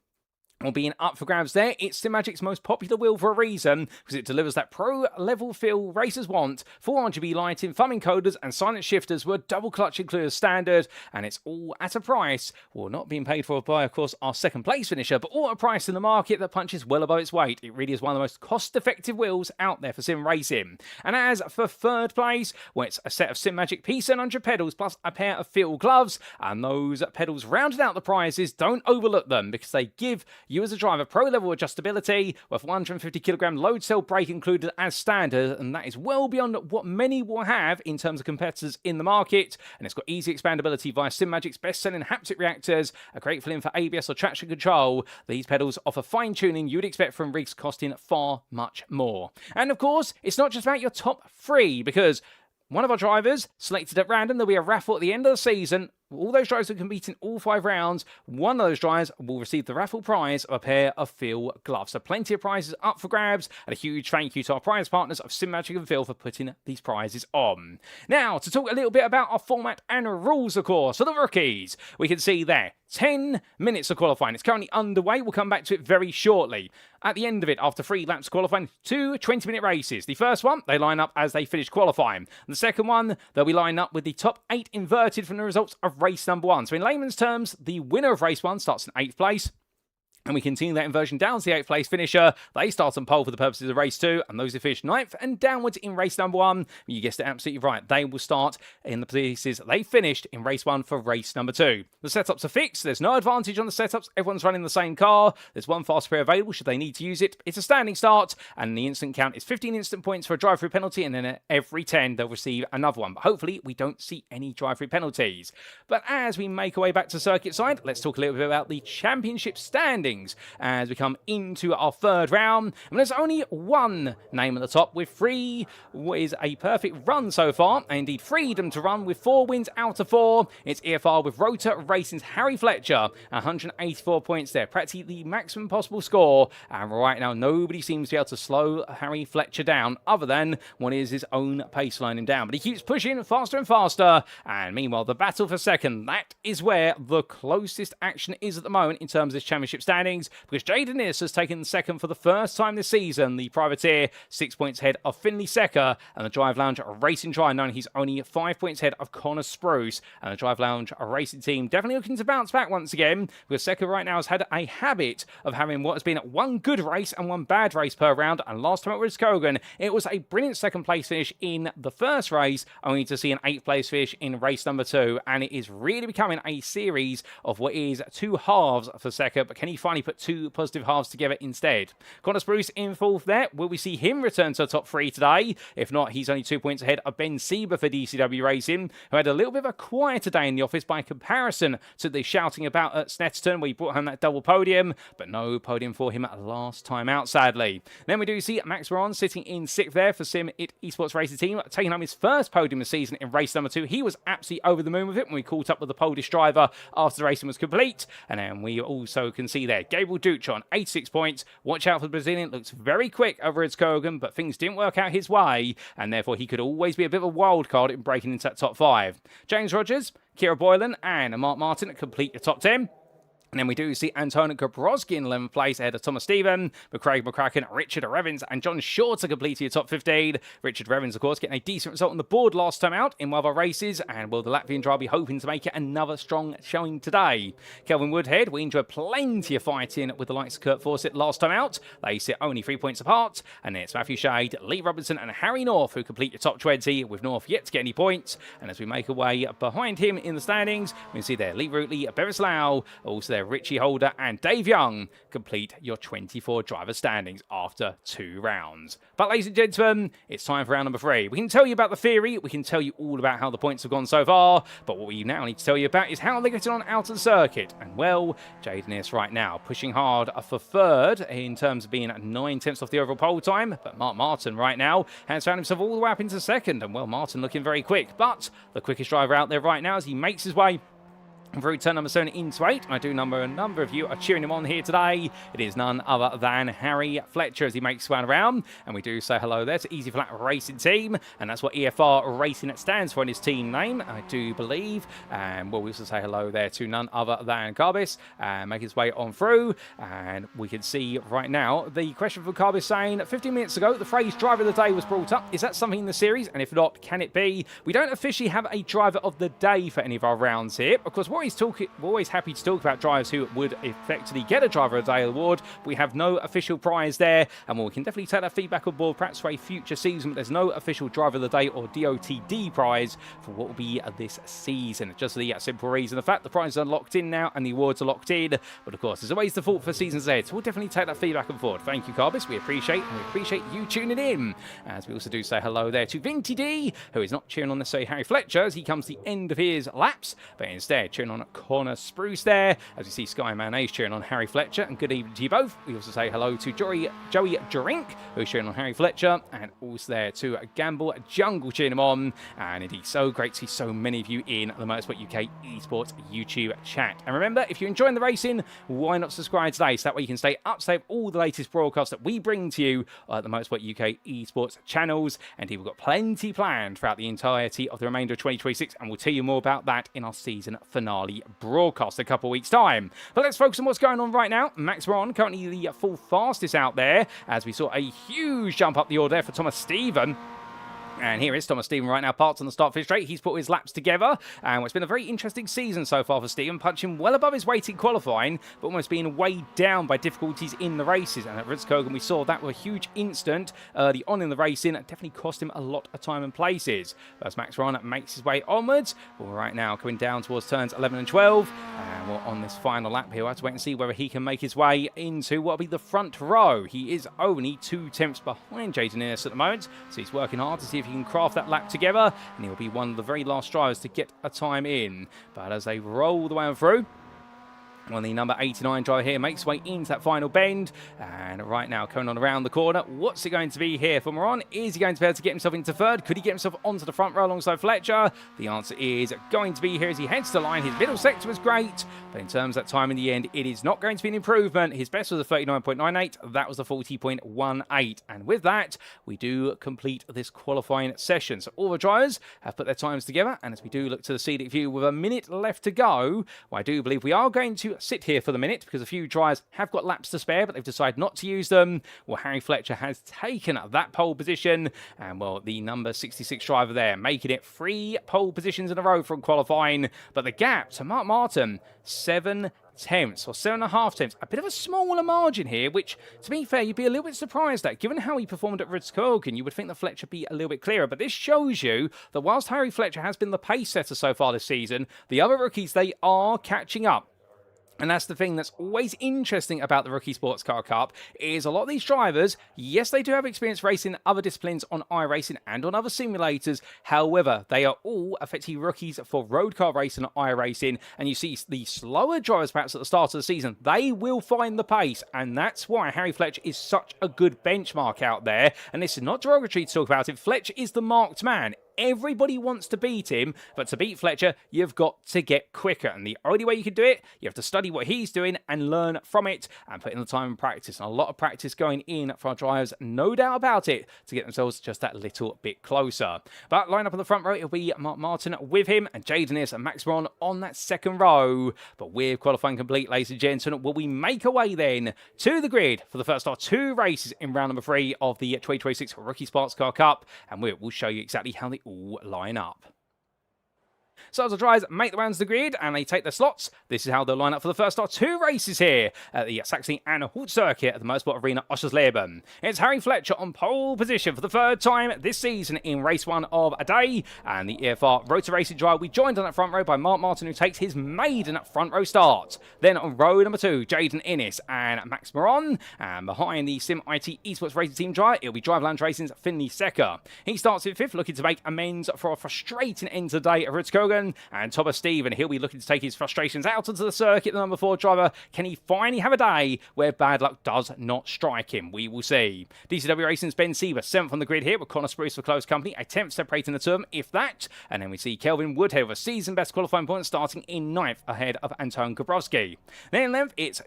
well, being up for grabs there, it's Simagic's most popular wheel for a reason, because it delivers that pro-level feel racers want. Full RGB lighting, thumb encoders, and silent shifters were double clutch included as standard, and it's all at a price, well, not being paid for by, of course, our second place finisher, but all at a price in the market that punches well above its weight. It really is one of the most cost-effective wheels out there for sim racing. And as for third place, well, it's a set of Simagic P700 pedals plus a pair of Phil gloves, and those pedals rounded out the prizes. Don't overlook them, because they give you as a driver pro-level adjustability with 150kg load cell brake included as standard, and that is well beyond what many will have in terms of competitors in the market. And it's got easy expandability via Simagic's best-selling haptic reactors, a great fill-in for ABS or traction control. These pedals offer fine-tuning you'd expect from rigs costing far much more. And of course, it's not just about your top 3, because one of our drivers selected at random. There'll be a raffle at the end of the season. All those drivers who compete in all 5 rounds, one of those drivers will receive the raffle prize of a pair of Phil gloves. So plenty of prizes up for grabs, and a huge thank you to our prize partners of Simagic and Phil for putting these prizes on. Now, to talk a little bit about our format and rules, of course, for the rookies, we can see there 10 minutes of qualifying. It's currently underway. We'll come back to it very shortly. At the end of it, after 3 laps of qualifying, 2 20-minute races. The first one, they line up as they finish qualifying. And the second one, they'll be lined up with the top 8 inverted from the results of race number 1. So in layman's terms, the winner of race 1 starts in 8th place. And we continue that inversion down to the 8th place finisher. They start on pole for the purposes of race 2, and those who finish 9th and downwards in race number 1, you guessed it absolutely right, they will start in the places they finished in race 1 for race number 2. The setups are fixed. There's no advantage on the setups. Everyone's running the same car. There's one fast pair available should they need to use it. It's a standing start, and the instant count is 15 instant points for a drive-through penalty, and then every 10 they'll receive another one. But hopefully we don't see any drive-through penalties. But as we make our way back to circuit side, let's talk a little bit about the championship standings as we come into our 3rd round. And there's only one name at the top with 3, what is a perfect run so far, and indeed freedom to run with 4 wins out of 4. It's EFR with Rotor Racing's Harry Fletcher, 184 points there, practically the maximum possible score. And right now, nobody seems to be able to slow Harry Fletcher down, other than what is his own pace slowing him down. But he keeps pushing faster and faster. And meanwhile, the battle for second, that is where the closest action is at the moment in terms of this championship standing. standings because Jaden Niss has taken second for the first time this season. The privateer 6 points ahead of Finley Secker, and the Drive Lounge Racing Giant, knowing he's only 5 points ahead of Connor Spruce. And the Drive Lounge Racing team definitely looking to bounce back once again, because Secker right now has had a habit of having what has been one good race and one bad race per round. And last time at Roscogan, it was a brilliant second place finish in the first race, only to see an 8th place finish in race number 2. And it is really becoming a series of what is 2 halves for Secker, but can he finally put 2 positive halves together instead? Connor Spruce in 4th there. Will we see him return to the top 3 today? If not, he's only 2 points ahead of Ben Sieber for DCW Racing, who had a little bit of a quieter day in the office by comparison to the shouting about at Snetterton, where he brought home that double podium, but no podium for him last time out, sadly. Then we do see Max Moran sitting in 6th there for Sim It Esports Racing team, taking home his first podium of the season in race number 2. He was absolutely over the moon with it when we caught up with the Polish driver after the racing was complete. And then we also can see there Gabriel Duchon, 86 points. Watch out for the Brazilian, looks very quick over at Kogan, but things didn't work out his way, and therefore he could always be a bit of a wild card in breaking into that top 5. James Rogers, Kira Boylan, and Mark Martin complete the top 10. And then we do see Antonin Gabrowski in 11th place ahead of Thomas Stephen, but Craig McCracken, Richard Revens, and John Short to complete your top 15. Richard Revens, of course, getting a decent result on the board last time out in one of our races, and will the Latvian driver be hoping to make it another strong showing today? Kelvin Woodhead, we enjoyed plenty of fighting with the likes of Kurt Fawcett last time out. They sit only 3 points apart, and it's Matthew Shade, Lee Robinson, and Harry North who complete your top 20, with North yet to get any points. And as we make our way behind him in the standings, we can see there Lee Rootley, Bevis Lau, also there Richie Holder and Dave Young complete your 24 driver standings after 2 rounds. But ladies and gentlemen, it's time for round number 3. We can tell you about the theory, we can tell you all about how the points have gone so far, but what we now need to tell you about is how they're getting on out of the circuit. And well, Jaden is right now pushing hard for 3rd in terms of being 9 tenths off the overall pole time, but Mark Martin right now has found himself all the way up into 2nd, and well, Martin looking very quick, but the quickest driver out there right now as he makes his way through turn number 7 into 8. I do number a number of you are cheering him on here today. It is none other than Harry Fletcher as he makes his way around. And we do say hello there to Easy Flat Racing Team. And that's what EFR Racing stands for in his team name, I do believe. And we'll also say hello there to none other than Carbis and make his way on through. And we can see right now the question from Carbis saying 15 minutes ago the phrase driver of the day was brought up. Is that something in the series? And if not, can it be? We don't officially have a driver of the day for any of our rounds here. Of course, we're always happy to talk about drivers who would effectively get a Driver of the Day award. We have no official prize there, and we can definitely take that feedback on board perhaps for a future season, but there's no official Driver of the Day or DOTD prize for what will be this season. Just the simple reason, the fact the prizes are locked in now and the awards are locked in, but of course there's always the thought for seasons ahead, so we'll definitely take that feedback on board. Thank you, Carbis, we appreciate you tuning in, as we also do say hello there to Vinty D, who is not cheering on necessarily Harry Fletcher as he comes to the end of his laps, but instead cheering on Connor Spruce there, as we see Sky Mayonnaise cheering on Harry Fletcher, and good evening to you both. We also say hello to Joey Drink, who's cheering on Harry Fletcher, and also there to Gamble Jungle cheering him on, and indeed so great to see so many of you in the Motorsport UK Esports YouTube chat. And remember, if you're enjoying the racing, why not subscribe today, so that way you can stay up to date with all the latest broadcasts that we bring to you at the Motorsport UK Esports channels, and we've got plenty planned throughout the entirety of the remainder of 2026, and we'll tell you more about that in our season finale broadcast a couple of weeks' time. But let's focus on what's going on right now. Max Ron, currently the full fastest out there, as we saw a huge jump up the order there for Thomas Stephen. And here is Thomas Stephen right now, parked on the start-finish straight. He's put his laps together, and it's been a very interesting season so far for Stephen, punching well above his weight in qualifying, but almost being weighed down by difficulties in the races. And at Ritz-Kogan, we saw that with a huge instant early on in the racing. It definitely cost him a lot of time and places. As Max Ron makes his way onwards, well, right now coming down towards turns 11 and 12, and we're on this final lap here. We'll have to wait and see whether he can make his way into what will be the front row. He is only 2 tenths behind Jaden Innes at the moment, so he's working hard to see if he can craft that lap together, and he'll be one of the very last drivers to get a time in. But as they roll the way on through, well, the number 89 driver here makes his way into that final bend, and right now coming on around the corner, what's it going to be here for Moran? Is he going to be able to get himself into 3rd? Could he get himself onto the front row alongside Fletcher? The answer is going to be here as he heads to the line. His middle sector was great, but in terms of that time in the end, it is not going to be an improvement. His best was a 39.98, that was a 40.18, and with that, we do complete this qualifying session. So all the drivers have put their times together, and as we do look to the scenic view with a minute left to go, well, I do believe we are going to to sit here for the minute because a few drivers have got laps to spare, but they've decided not to use them. Well, Harry Fletcher has taken that pole position, and well, the number 66 driver there making it 3 pole positions in a row from qualifying, but the gap to Mark Martin, 7 tenths or 7.5 tenths, a bit of a smaller margin here, which to be fair you'd be a little bit surprised at given how he performed at Rookie. You would think that Fletcher would be a little bit clearer, but this shows you that whilst Harry Fletcher has been the pace setter so far this season, the other rookies, they are catching up. And that's the thing that's always interesting about the Rookie Sportscar Cup is a lot of these drivers, yes, they do have experience racing other disciplines on iRacing and on other simulators. However, they are all effectively rookies for road car racing and iRacing. And you see the slower drivers perhaps at the start of the season, they will find the pace. And that's why Harry Fletcher is such a good benchmark out there. And this is not derogatory to talk about it. Fletcher is the marked man. Everybody wants to beat him, but to beat Fletcher, you've got to get quicker. And the only way you can do it, you have to study what he's doing and learn from it and put in the time and practice. And a lot of practice going in for our drivers, no doubt about it, to get themselves just that little bit closer. But line up on the front row, it'll be Mark Martin with him and Jaden Innes and Max Moron on that second row. But with qualifying complete, ladies and gentlemen, will we make our way then to the grid for the first of 2 races in round number 3 of the 2026 Rookie Sportscar Cup. And we'll show you exactly how they all line up. So as the drivers make the rounds of the grid and they take their slots, this is how they'll line up for the first of 2 races here at the Saxony and Holt circuit at the Motorsport Arena Oschersleben. It's Harry Fletcher on pole position for the 3rd time this season in race 1 of a day, and the EFR Rotor Racing driver we joined on that front row by Mark Martin, who takes his maiden front row start. Then on row number 2, Jaden Innes and Max Moron, and behind the Sim IT Esports Racing Team driver, it'll be Drive Lounge Racing's Finley Secker. He starts in 5th, looking to make amends for a frustrating end to the day at Rookie. And Thomas Stephen, he'll be looking to take his frustrations out onto the circuit. The number 4 driver, can he finally have a day where bad luck does not strike him? We will see. DCW Racing's Ben Sieber, 7th on the grid here with Connor Spruce for close company, a 10th separating the term, if that. And then we see Kelvin Woodhead with a season best qualifying point starting in 9th ahead of Anton Gabrowski. Then in 11th, it's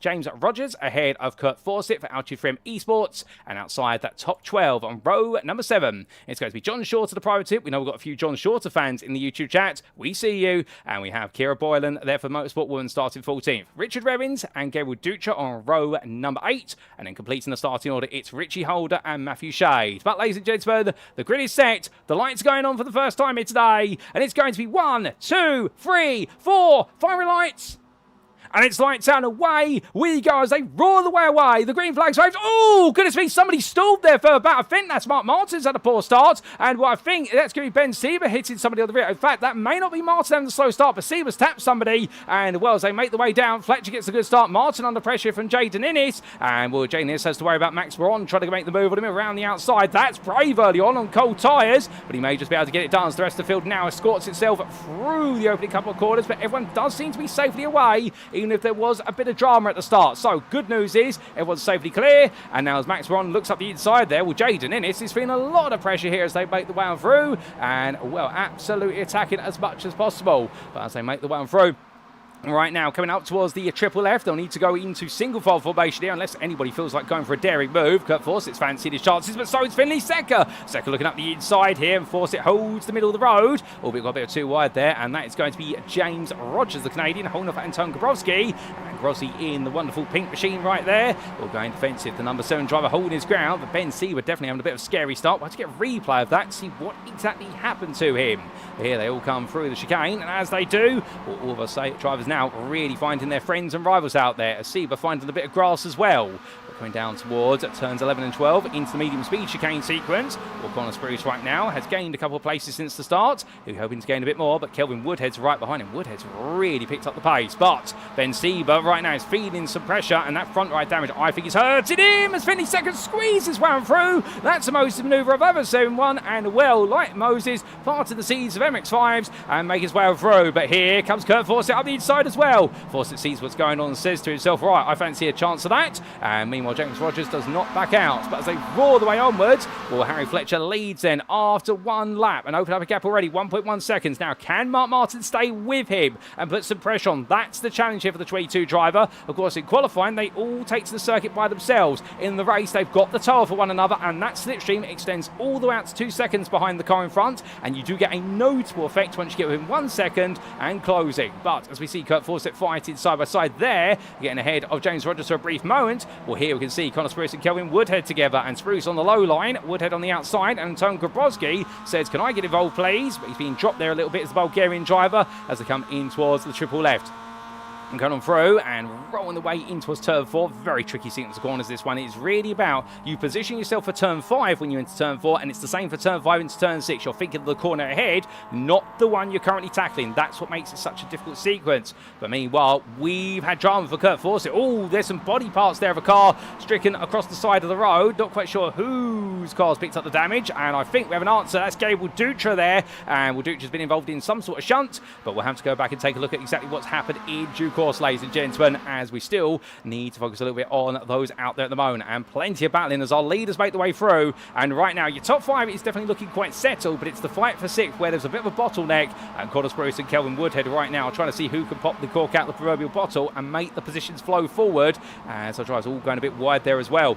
James Rogers ahead of Kurt Fawcett for Altitude Frame Esports. And outside that top 12 on row number 7, it's going to be John Shorter, the private tip. We know we've got a few John Shorter fans in the YouTube chat. We see you. And we have Kira Boylan there for Motorsport Woman starting 14th. Richard Revins and Gabriel Ducha on row number 8. And then completing the starting order, it's Richie Holder and Matthew Shade. But ladies and gentlemen, the grid is set. The lights are going on for the first time here today. And it's going to be 1, 2, 3, 4, fiery lights. And it's lights out and away we go as they roar the way away. The green flag's waved. Oh, goodness me, somebody stalled there for about, I think that's Mark Martin's had a poor start. And what I think that's going to be Ben Sieber hitting somebody on the rear. In fact, that may not be Martin having a slow start, but Sieber's tapped somebody. And well, as they make the way down, Fletcher gets a good start. Martin under pressure from Jaden Innes. And well, Jaden Innes has to worry about Max Moron trying to make the move on him around the outside. That's brave early on cold tyres, but he may just be able to get it done as the rest of the field now escorts itself through the opening couple of quarters. But everyone does seem to be safely away, even if there was a bit of drama at the start. So good news is everyone's safely clear, and now as Max Moron looks up the inside there, well, Jaden Innes is feeling a lot of pressure here as they make the way on through, and well, absolutely attacking as much as possible. But as they make the way on through, right now, coming up towards the triple left, they'll need to go into single file formation here, unless anybody feels like going for a daring move. Kurt Fawcett's fancied his chances, but so is Finley Secker. Secker looking up the inside here, and Fawcett holds the middle of the road. Albeit got a bit of too wide there, and that is going to be James Rogers, the Canadian, holding off Anton Gabrowski. And Grossi in the wonderful pink machine right there. All going defensive. The number 7 driver holding his ground, but Ben Sieber definitely having a bit of a scary start. We'll have to get a replay of that to see what exactly happened to him. But here they all come through the chicane, and as they do, all of us drivers now really finding their friends and rivals out there. Sieber finding a bit of grass as well. But coming down towards turns 11 and 12 into the medium speed chicane sequence. Well, Connor Spruce right now has gained a couple of places since the start. He's hoping to gain a bit more, but Kelvin Woodhead's right behind him. Woodhead's really picked up the pace, but Ben Sieber right now is feeling some pressure, and that front right damage I think is hurting him as Finley Secker squeezes one through. That's the most manoeuvre I've ever seen one, and well, like Moses, part of the seeds of MX-5s and make his way through. But here comes Kurt Fawcett up the inside as well. Fawcett sees what's going on and says to himself, right, I fancy a chance of that. And meanwhile, Meanwhile, James Rogers does not back out, but as they roar the way onwards, well, Harry Fletcher leads then after one lap and open up a gap already, 1.1 seconds. Now, can Mark Martin stay with him and put some pressure on? That's the challenge here for the 22 driver. Of course, in qualifying, they all take to the circuit by themselves. In the race, they've got the tower for one another, and that slipstream extends all the way out to 2 seconds behind the car in front, and you do get a notable effect once you get within 1 second and closing. But as we see Kurt Fawcett fighting side by side there, getting ahead of James Rogers for a brief moment. Well, here we can see Connor Spruce and Kelvin Woodhead together, and Spruce on the low line, Woodhead on the outside, and Anton Grabowski says, can I get involved, please? But he's being dropped there a little bit as the Bulgarian driver as they come in towards the triple left. And going on through and rolling the way in towards turn 4. Very tricky sequence of corners, this one. It's really about you positioning yourself for turn 5 when you enter turn 4, and it's the same for turn 5 into turn 6. You're thinking of the corner ahead, not the one you're currently tackling. That's what makes it such a difficult sequence. But meanwhile, we've had drama for Kurt Fawcett. Oh, there's some body parts there of a car stricken across the side of the road. Not quite sure whose car's picked up the damage, and I think we have an answer. That's Gable Dutra there, and well, Dutra's been involved in some sort of shunt, but we'll have to go back and take a look at exactly what's happened in due course, ladies and gentlemen, as we still need to focus a little bit on those out there at the moment, and plenty of battling as our leaders make the way through. And right now your top 5 is definitely looking quite settled, but it's the fight for 6th where there's a bit of a bottleneck, and Connor Spruce and Kelvin Woodhead right now trying to see who can pop the cork out of the proverbial bottle and make the positions flow forward, as our drivers all going a bit wide there as well.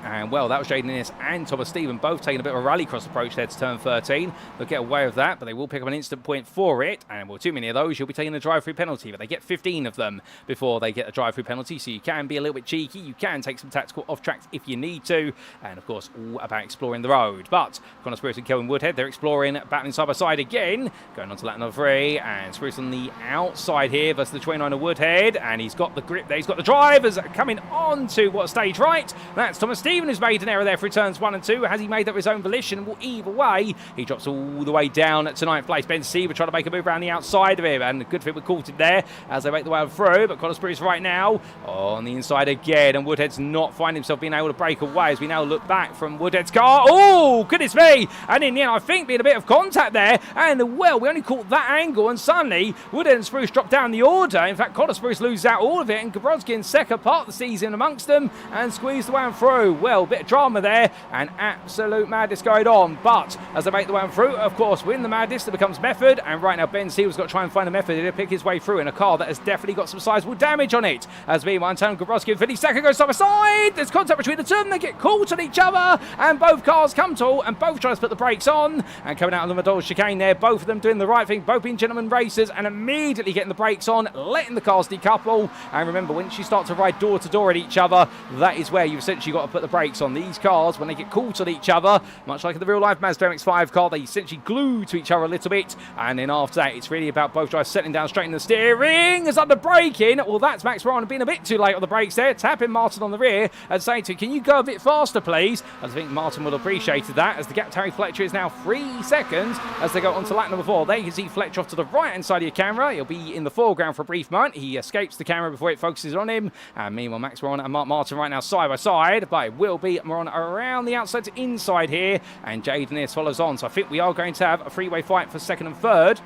And well, that was Jaden Innes and Thomas Stephen both taking a bit of a rallycross approach there to turn 13. They'll get away with that, but they will pick up an instant point for it. And well, too many of those, you'll be taking a drive-through penalty, but they get 15 of them before they get a drive-through penalty. So you can be a little bit cheeky. You can take some tactical off-tracks if you need to. And of course, all about exploring the road. But Connor Spruce and Kelvin Woodhead, they're exploring, battling side by side again. Going on to lap number 3. And Spruce on the outside here versus the 29er Woodhead. And he's got the grip there. He's got the drivers coming on to what stage right. That's Thomas Stephen who's made an error there through turns 1 and 2. Has he made that of his own volition? Well, either way, he drops all the way down to 9th place. Ben Sieber trying to make a move around the outside of him, and a good fit with caught him there as they make the way through. But Connor Spruce right now on the inside again, and Woodhead's not finding himself being able to break away as we now look back from Woodhead's car. Oh, goodness me! And in the end, I think being a bit of contact there, and well, we only caught that angle, and suddenly Woodhead and Spruce drop down the order. In fact, Connor Spruce loses out all of it, and Gabrowski and Seka part the season amongst them and squeeze the way through. Well, bit of drama there, and absolute madness going on. But as they make the way through, of course, win the madness, it becomes method. And right now, Ben Seal's got to try and find a method to pick his way through in a car that has definitely got some sizable damage on it. As meanwhile, Anton Gabrowski and Vinny Saka go side by side. There's contact between the two of them. They get caught on each other, and both cars come to, and both try to put the brakes on. And coming out of the Madol chicane there, both of them doing the right thing, both being gentlemen racers, and immediately getting the brakes on, letting the cars decouple. And remember, once you start to ride door to door at each other, that is where you've essentially got to put the brakes on. These cars, when they get caught on each other, much like in the real life Mazda MX-5 car, they essentially glue to each other a little bit, and then after that it's really about both drivers settling down straight in the steering. As under braking, well, that's Max Verstappen being a bit too late on the brakes there, tapping Martin on the rear and saying to him, can you go a bit faster please? I think Martin will have appreciated that, as the gap to Harry Fletcher is now 3 seconds as they go on to lap number 4. There you can see Fletcher off to the right hand side of your camera. He'll be in the foreground for a brief moment. He escapes the camera before it focuses on him, and meanwhile Max Verstappen and Mark Martin right now side by side, but it will be Moran around the outside to inside here, and Jaden Innes follows on. So I think we are going to have a three-way fight for 2nd and 3rd.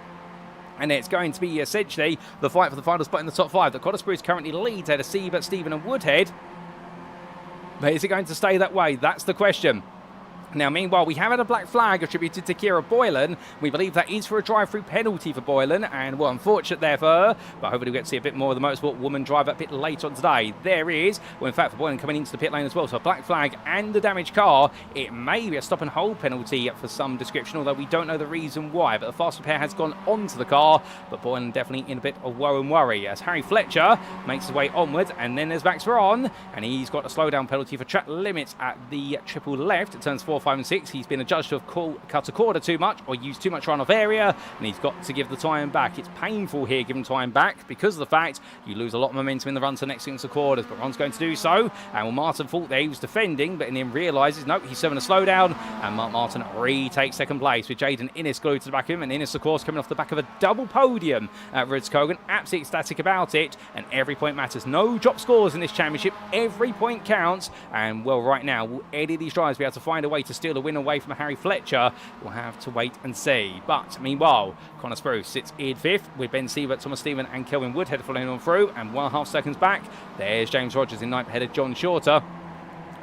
And it's going to be essentially the fight for the final spot in the top 5. The Connor Spruce currently leads out of Siebert, Stephen and Woodhead. But is it going to stay that way? That's the question. Now, meanwhile, we have had a black flag attributed to Kira Boylan. We believe that is for a drive-through penalty for Boylan, and well, unfortunate there for her, but hopefully we'll get to see a bit more of the Motorsport woman driver a bit later on today. There is, well, in fact, for Boylan coming into the pit lane as well, so a black flag and the damaged car. It may be a stop and hold penalty for some description, although we don't know the reason why, but the fast repair has gone onto the car, but Boylan definitely in a bit of woe and worry, as Harry Fletcher makes his way onwards, and then there's Max Verstappen, and he's got a slowdown penalty for track limits at the triple left. It turns 4, 5 and 6. He's been adjudged to have cut a corner too much or used too much runoff area, and he's got to give the time back. It's painful here giving time back because of the fact you lose a lot of momentum in the run to the next sequence of quarters, but Ron's going to do so. And well, Martin thought there he was defending, but then realises, nope, he's serving a slowdown, and Mark Martin retakes 2nd place with Jaden Innes glued to the back of him, and Innes, of course, coming off the back of a double podium at Rudskogen. Absolutely ecstatic about it, and every point matters. No drop scores in this championship. Every point counts, and well, right now, will any of these drivers be able to find a way to to steal a win away from Harry Fletcher. We'll have to wait and see. But meanwhile, Connor Spruce sits in 5th with Ben Siebert, Thomas Stephen and Kelvin Woodhead following on through, and 1.5 seconds back. There's James Rogers in 9th ahead of John Shorter.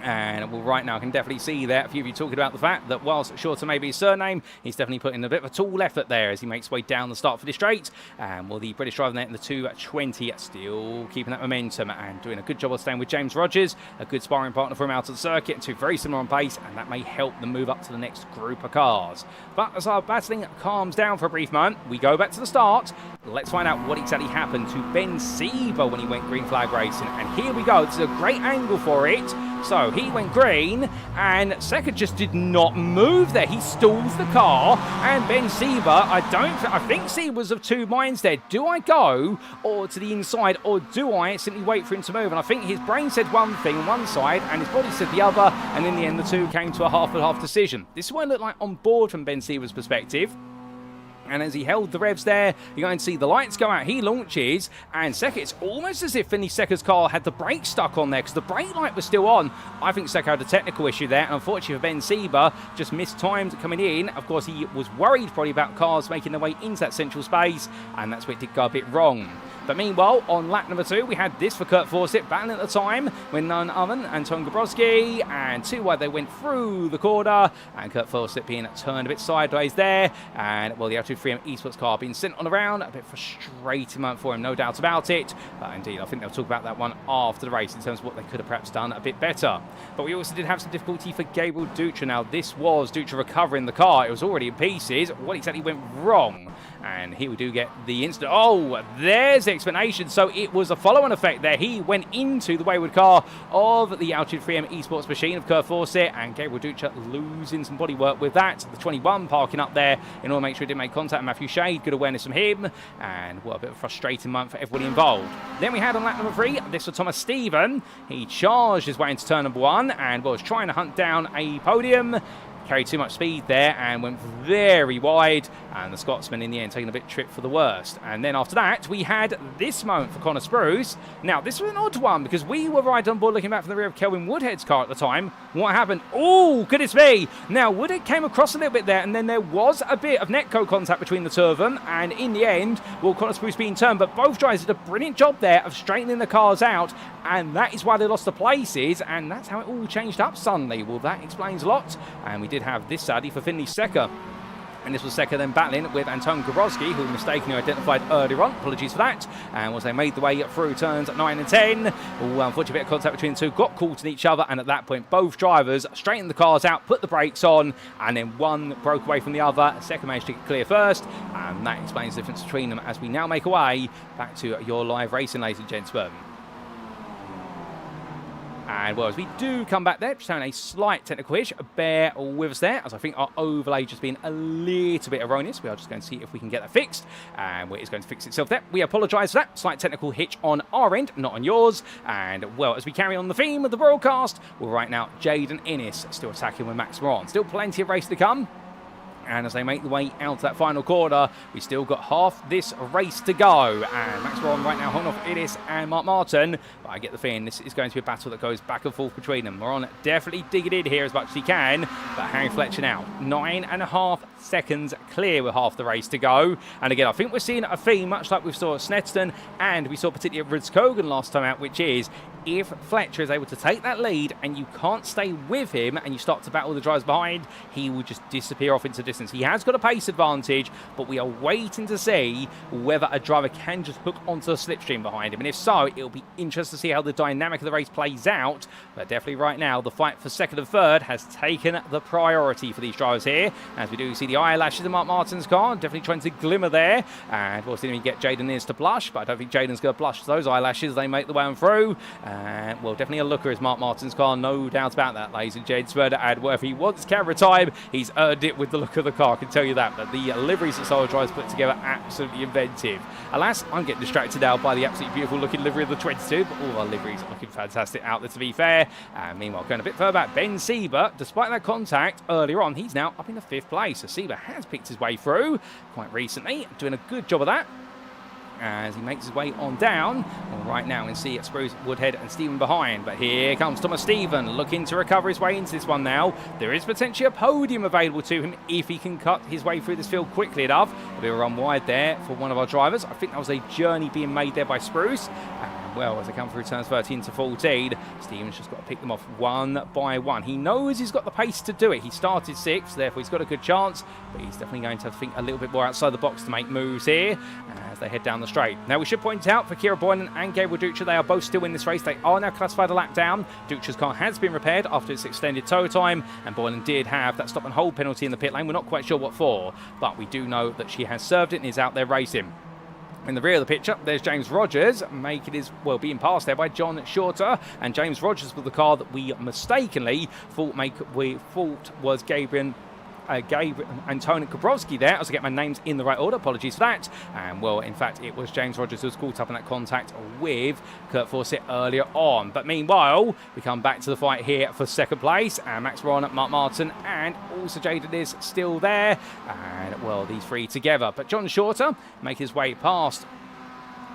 And well, right now I can definitely see that a few of you talking about the fact that whilst Shorter may be his surname, he's definitely putting a bit of a tall effort there as he makes way down the start for the straight. And well, the British driver there in the 2:20 still keeping that momentum and doing a good job of staying with James Rogers, a good sparring partner for him out of the circuit, two very similar on pace, and that may help them move up to the next group of cars. But as our battling calms down for a brief moment, we go back to the start. Let's find out what exactly happened to Ben Sieber when he went green flag racing. And here we go. This is a great angle for it. So he went green, and Secker just did not move there. He stalls the car, and Ben Sieber, I think Sieber's of two minds there. Do I go or to the inside, or do I simply wait for him to move? And I think his brain said one thing on one side, and his body said the other, and in the end the two came to a half-and-half decision. This is what it looked like on board from Ben Sieber's perspective. And as he held the revs there, you're going to see the lights go out. He launches, and Secker, it's almost as if Finley Secker's car had the brake stuck on there because the brake light was still on. I think Secker had a technical issue there, and unfortunately for Ben Sieber, just mistimed coming in. Of course, he was worried probably about cars making their way into that central space, and that's where it did go a bit wrong. But meanwhile, on lap number 2, we had this for Kurt Fawcett battling at the time when none other than Anton Gabrowski, and 2 wide they went through the corner, and Kurt Fawcett being turned a bit sideways there, and well, the F33L Esports car being sent on around, a bit frustrating moment for him, no doubt about it. But indeed, I think they'll talk about that one after the race in terms of what they could have perhaps done a bit better. But we also did have some difficulty for Gabriel Dutra. Now, this was Dutra recovering the car. It was already in pieces. What exactly went wrong? And here we do get the incident. Oh, there's the explanation. So it was a follow-on effect there. He went into the wayward car of the Altitude 3M Esports machine of Kurt Fawcett, and Gabriel Dutra losing some bodywork with that. The 21 parking up there in order to make sure he didn't make contact. Matthew Shade, good awareness from him, and well, a bit of a frustrating month for everybody involved. Then we had on lap number 3, this was Thomas Stephen. He charged his way into turn number 1 and was trying to hunt down a podium. Carried too much speed there and went very wide, and the Scotsman in the end taking a bit trip for the worst. And then after that we had this moment for Connor Spruce. Now this was an odd one because we were right on board looking back from the rear of Kelvin Woodhead's car at the time. What happened? Oh, goodness me. Now Woodhead came across a little bit there, and then there was a bit of netco contact between the two of them, and in the end, well, Connor Spruce being turned, but both drivers did a brilliant job there of straightening the cars out, and that is why they lost the places, and that's how it all changed up suddenly. Well, that explains a lot. And we did have this sadly for Finley Secker. And this was Secker then battling with Anton Gabrowski, who mistakenly identified earlier on. Apologies for that. And as they made the way through turns 9 and 10, unfortunately a bit of contact between the two, got caught in each other, and at that point both drivers straightened the cars out, put the brakes on, and then one broke away from the other. Secker managed to get clear first, and that explains the difference between them as we now make our way back to your live racing, ladies and gentlemen. And well, as we do come back there, just having a slight technical hitch, bear with us there, as I think our overlay just being a little bit erroneous. We are just going to see if we can get that fixed, and it is going to fix itself there. We apologise for that slight technical hitch on our end, not on yours. And well, as we carry on the theme of the broadcast, well, right now, Jaden Innes still attacking with Max Moron. Still plenty of race to come. And as they make the way out to that final corner, we still got half this race to go. And Max Moron right now holding off Idis and Mark Martin. But I get the feeling this is going to be a battle that goes back and forth between them. Moron definitely digging in here as much as he can. But Harry Fletcher now, 9.5 seconds clear with half the race to go. And again, I think we're seeing a theme much like we saw at Snetterton and we saw particularly at Ridskogan last time out, which is if Fletcher is able to take that lead and you can't stay with him and you start to battle the drivers behind, he will just disappear off into distance. He has got a pace advantage, but we are waiting to see whether a driver can just hook onto the slipstream behind him. And if so, it'll be interesting to see how the dynamic of the race plays out. But definitely right now, the fight for second and third has taken the priority for these drivers here. As we do see the eyelashes of Mark Martin's car, definitely trying to glimmer there. And we'll see if we get Jaden Innes to blush, but I don't think Jaden's going to blush to those eyelashes. They make the way on through. Well, definitely a looker is Mark Martin's car, no doubt about that, ladies and gentlemen. And if he wants camera time, he's earned it with the look of the car, I can tell you that. But the liveries that Solo Drives put together, absolutely inventive. Alas, I'm getting distracted now by the absolutely beautiful looking livery of the 22, but all our liveries are looking fantastic out there, to be fair. And meanwhile, going a bit further back, Ben Sieber, despite that contact earlier on, he's now up in the 5th place. So Sieber has picked his way through quite recently, doing a good job of that. as he makes his way on down. Well, right now we can see Spruce, Woodhead and Stephen behind, but here comes Thomas Stephen looking to recover his way into this one now. There is potentially a podium available to him if he can cut his way through this field quickly enough. A bit of a run wide there for one of our drivers. I think that was a journey being made there by Spruce. And well, as they come through turns 13 to 14, Stephen's just got to pick them off one by one. He knows he's got the pace to do it. He started 6th, therefore he's got a good chance, but he's definitely going to have to think a little bit more outside the box to make moves here as they head down the straight. Now we should point out for Kira Boylan and Gabriel Ducha, they are both still in this race. They are now classified a lap down. Ducha's car has been repaired after its extended tow time, and Boylan did have that stop and hold penalty in the pit lane. We're not quite sure what for, but we do know that she has served it and is out there racing. In the rear of the picture, there's James Rogers making his, well, being passed there by John Shorter, and James Rogers with the car that we mistakenly thought was Gabriel Antonin Kobrowski there, as I get my names in the right order. Apologies for that. And well, in fact, it was James Rogers who was caught up in that contact with Kurt Fawcett earlier on. But meanwhile, we come back to the fight here for second place, and Max Ron, Mark Martin, and also Jaden is still there. And well, these three together. But John Shorter making his way past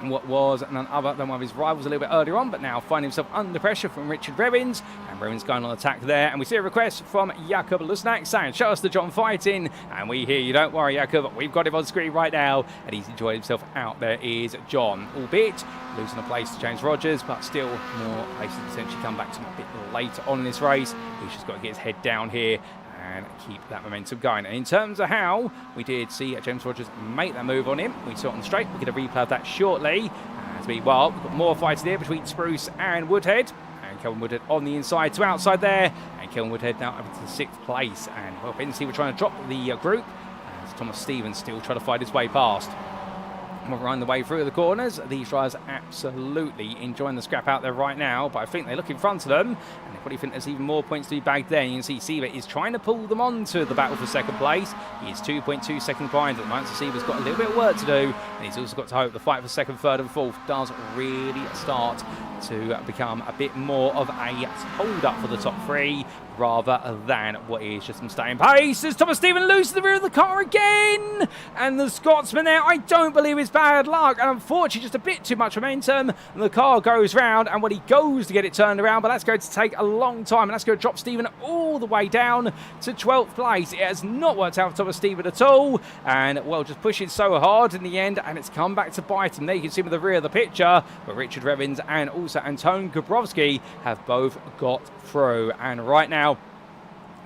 what was none other than one of his rivals a little bit earlier on, but now finding himself under pressure from Richard Revins, and Revins going on attack there, and we see a request from Jakob Lusnak saying, show us the John fighting, and we hear you, don't worry Jakob, we've got him on screen right now, and he's enjoying himself out there is John, albeit losing a place to James Rogers, but still more places to potentially come back to him a bit later on in this race. He's just got to get his head down here and keep that momentum going. And in terms of how we did see James Rogers make that move on him, we saw it on the straight. We're going to replay of that shortly. As meanwhile, we've got more fights there between Spruce and Woodhead. And Kelvin Woodhead on the inside to outside there. And Kelvin Woodhead now up to 6th place. And well, Bensley were trying to drop the group, as Thomas Stevens still trying to fight his way past. We're running the way through the corners. These drivers absolutely enjoying the scrap out there right now, but I think they look in front of them, and they probably think there's even more points to be bagged there. You can see Siva is trying to pull them onto the battle for second place. He is 2.2 seconds behind at the moment, so Siva's got a little bit of work to do, and he's also got to hope the fight for second, third and fourth does really start to become a bit more of a hold-up for the top three, rather than what is just some staying pace. As Thomas Stephen loses the rear of the car again, and the Scotsman there, I don't believe it's bad luck, and unfortunately just a bit too much momentum, and the car goes round, and when he goes to get it turned around, but that's going to take a long time, and that's going to drop Stephen all the way down to 12th place. It has not worked out for Thomas Stephen at all, and well, just pushing so hard in the end, and it's come back to bite him. There you can see him at the rear of the picture, but Richard Revins and also Anton Gabrovski have both got through, and right now,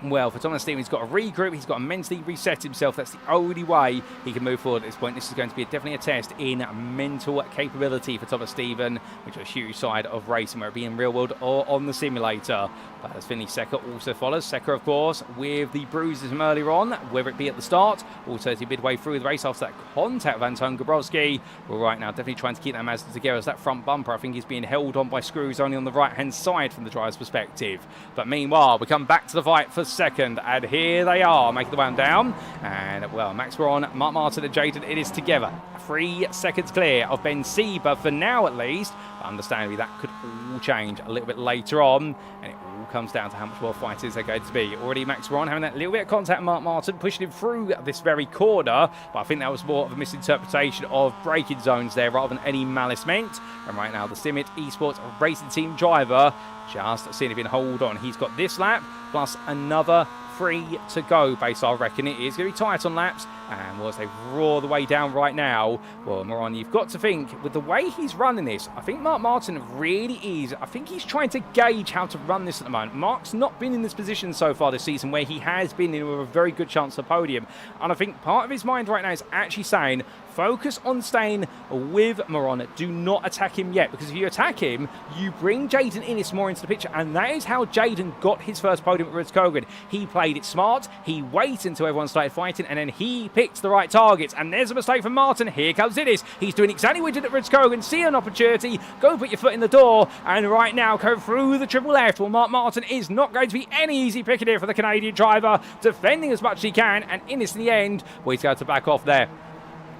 well, for Thomas Stevens, he's got to regroup, he's got to mentally reset himself. That's the only way he can move forward at this point. This is going to be definitely a test in mental capability for Thomas Stephen, which is a huge side of racing, whether it be in real world or on the simulator. But as Finley Secker also follows. Secker, of course, with the bruises from earlier on, whether it be at the start, also as he midway through the race after that contact with Anton Gabrovski. Well, right now, definitely trying to keep that Mazda together, as that front bumper, I think, is being held on by screws only on the right-hand side from the driver's perspective. But meanwhile, we come back to the fight for second, and here they are making the way down, and well, Max Braun, Mark Martin and Jaden, it is together 3 seconds clear of Ben Sieber for now at least, but understandably that could all change a little bit later on, and it all comes down to how much more fighters are going to be. Already Max Braun having that little bit of contact with Mark Martin, pushing him through this very corner, but I think that was more of a misinterpretation of braking zones there rather than any malice meant. And right now the Simit Esports racing team driver just seeing if he can hold on. He's got this lap plus another 3 to go, base I reckon. It is going to be tight on laps, and as they roar the way down right now, well, Moran, you've got to think, with the way he's running this, I think Mark Martin really is, I think he's trying to gauge how to run this at the moment. Mark's not been in this position so far this season where he has been in with a very good chance of podium, and I think part of his mind right now is actually saying, focus on staying with Moran. Do not attack him yet, because if you attack him, you bring Jaden Innes more into the picture, and that is how Jaden got his first podium at Ritz-Kogan. He played it smart, he waited until everyone started fighting, and then he picked the right targets. And there's a mistake from Martin. Here comes Innes. He's doing exactly what he did at Ritz-Kogan. See an opportunity, go put your foot in the door, and right now go through the triple left. Well, Mark Martin is not going to be any easy picking here for the Canadian driver, defending as much as he can, and Innes in the end, well, he's going to back off there.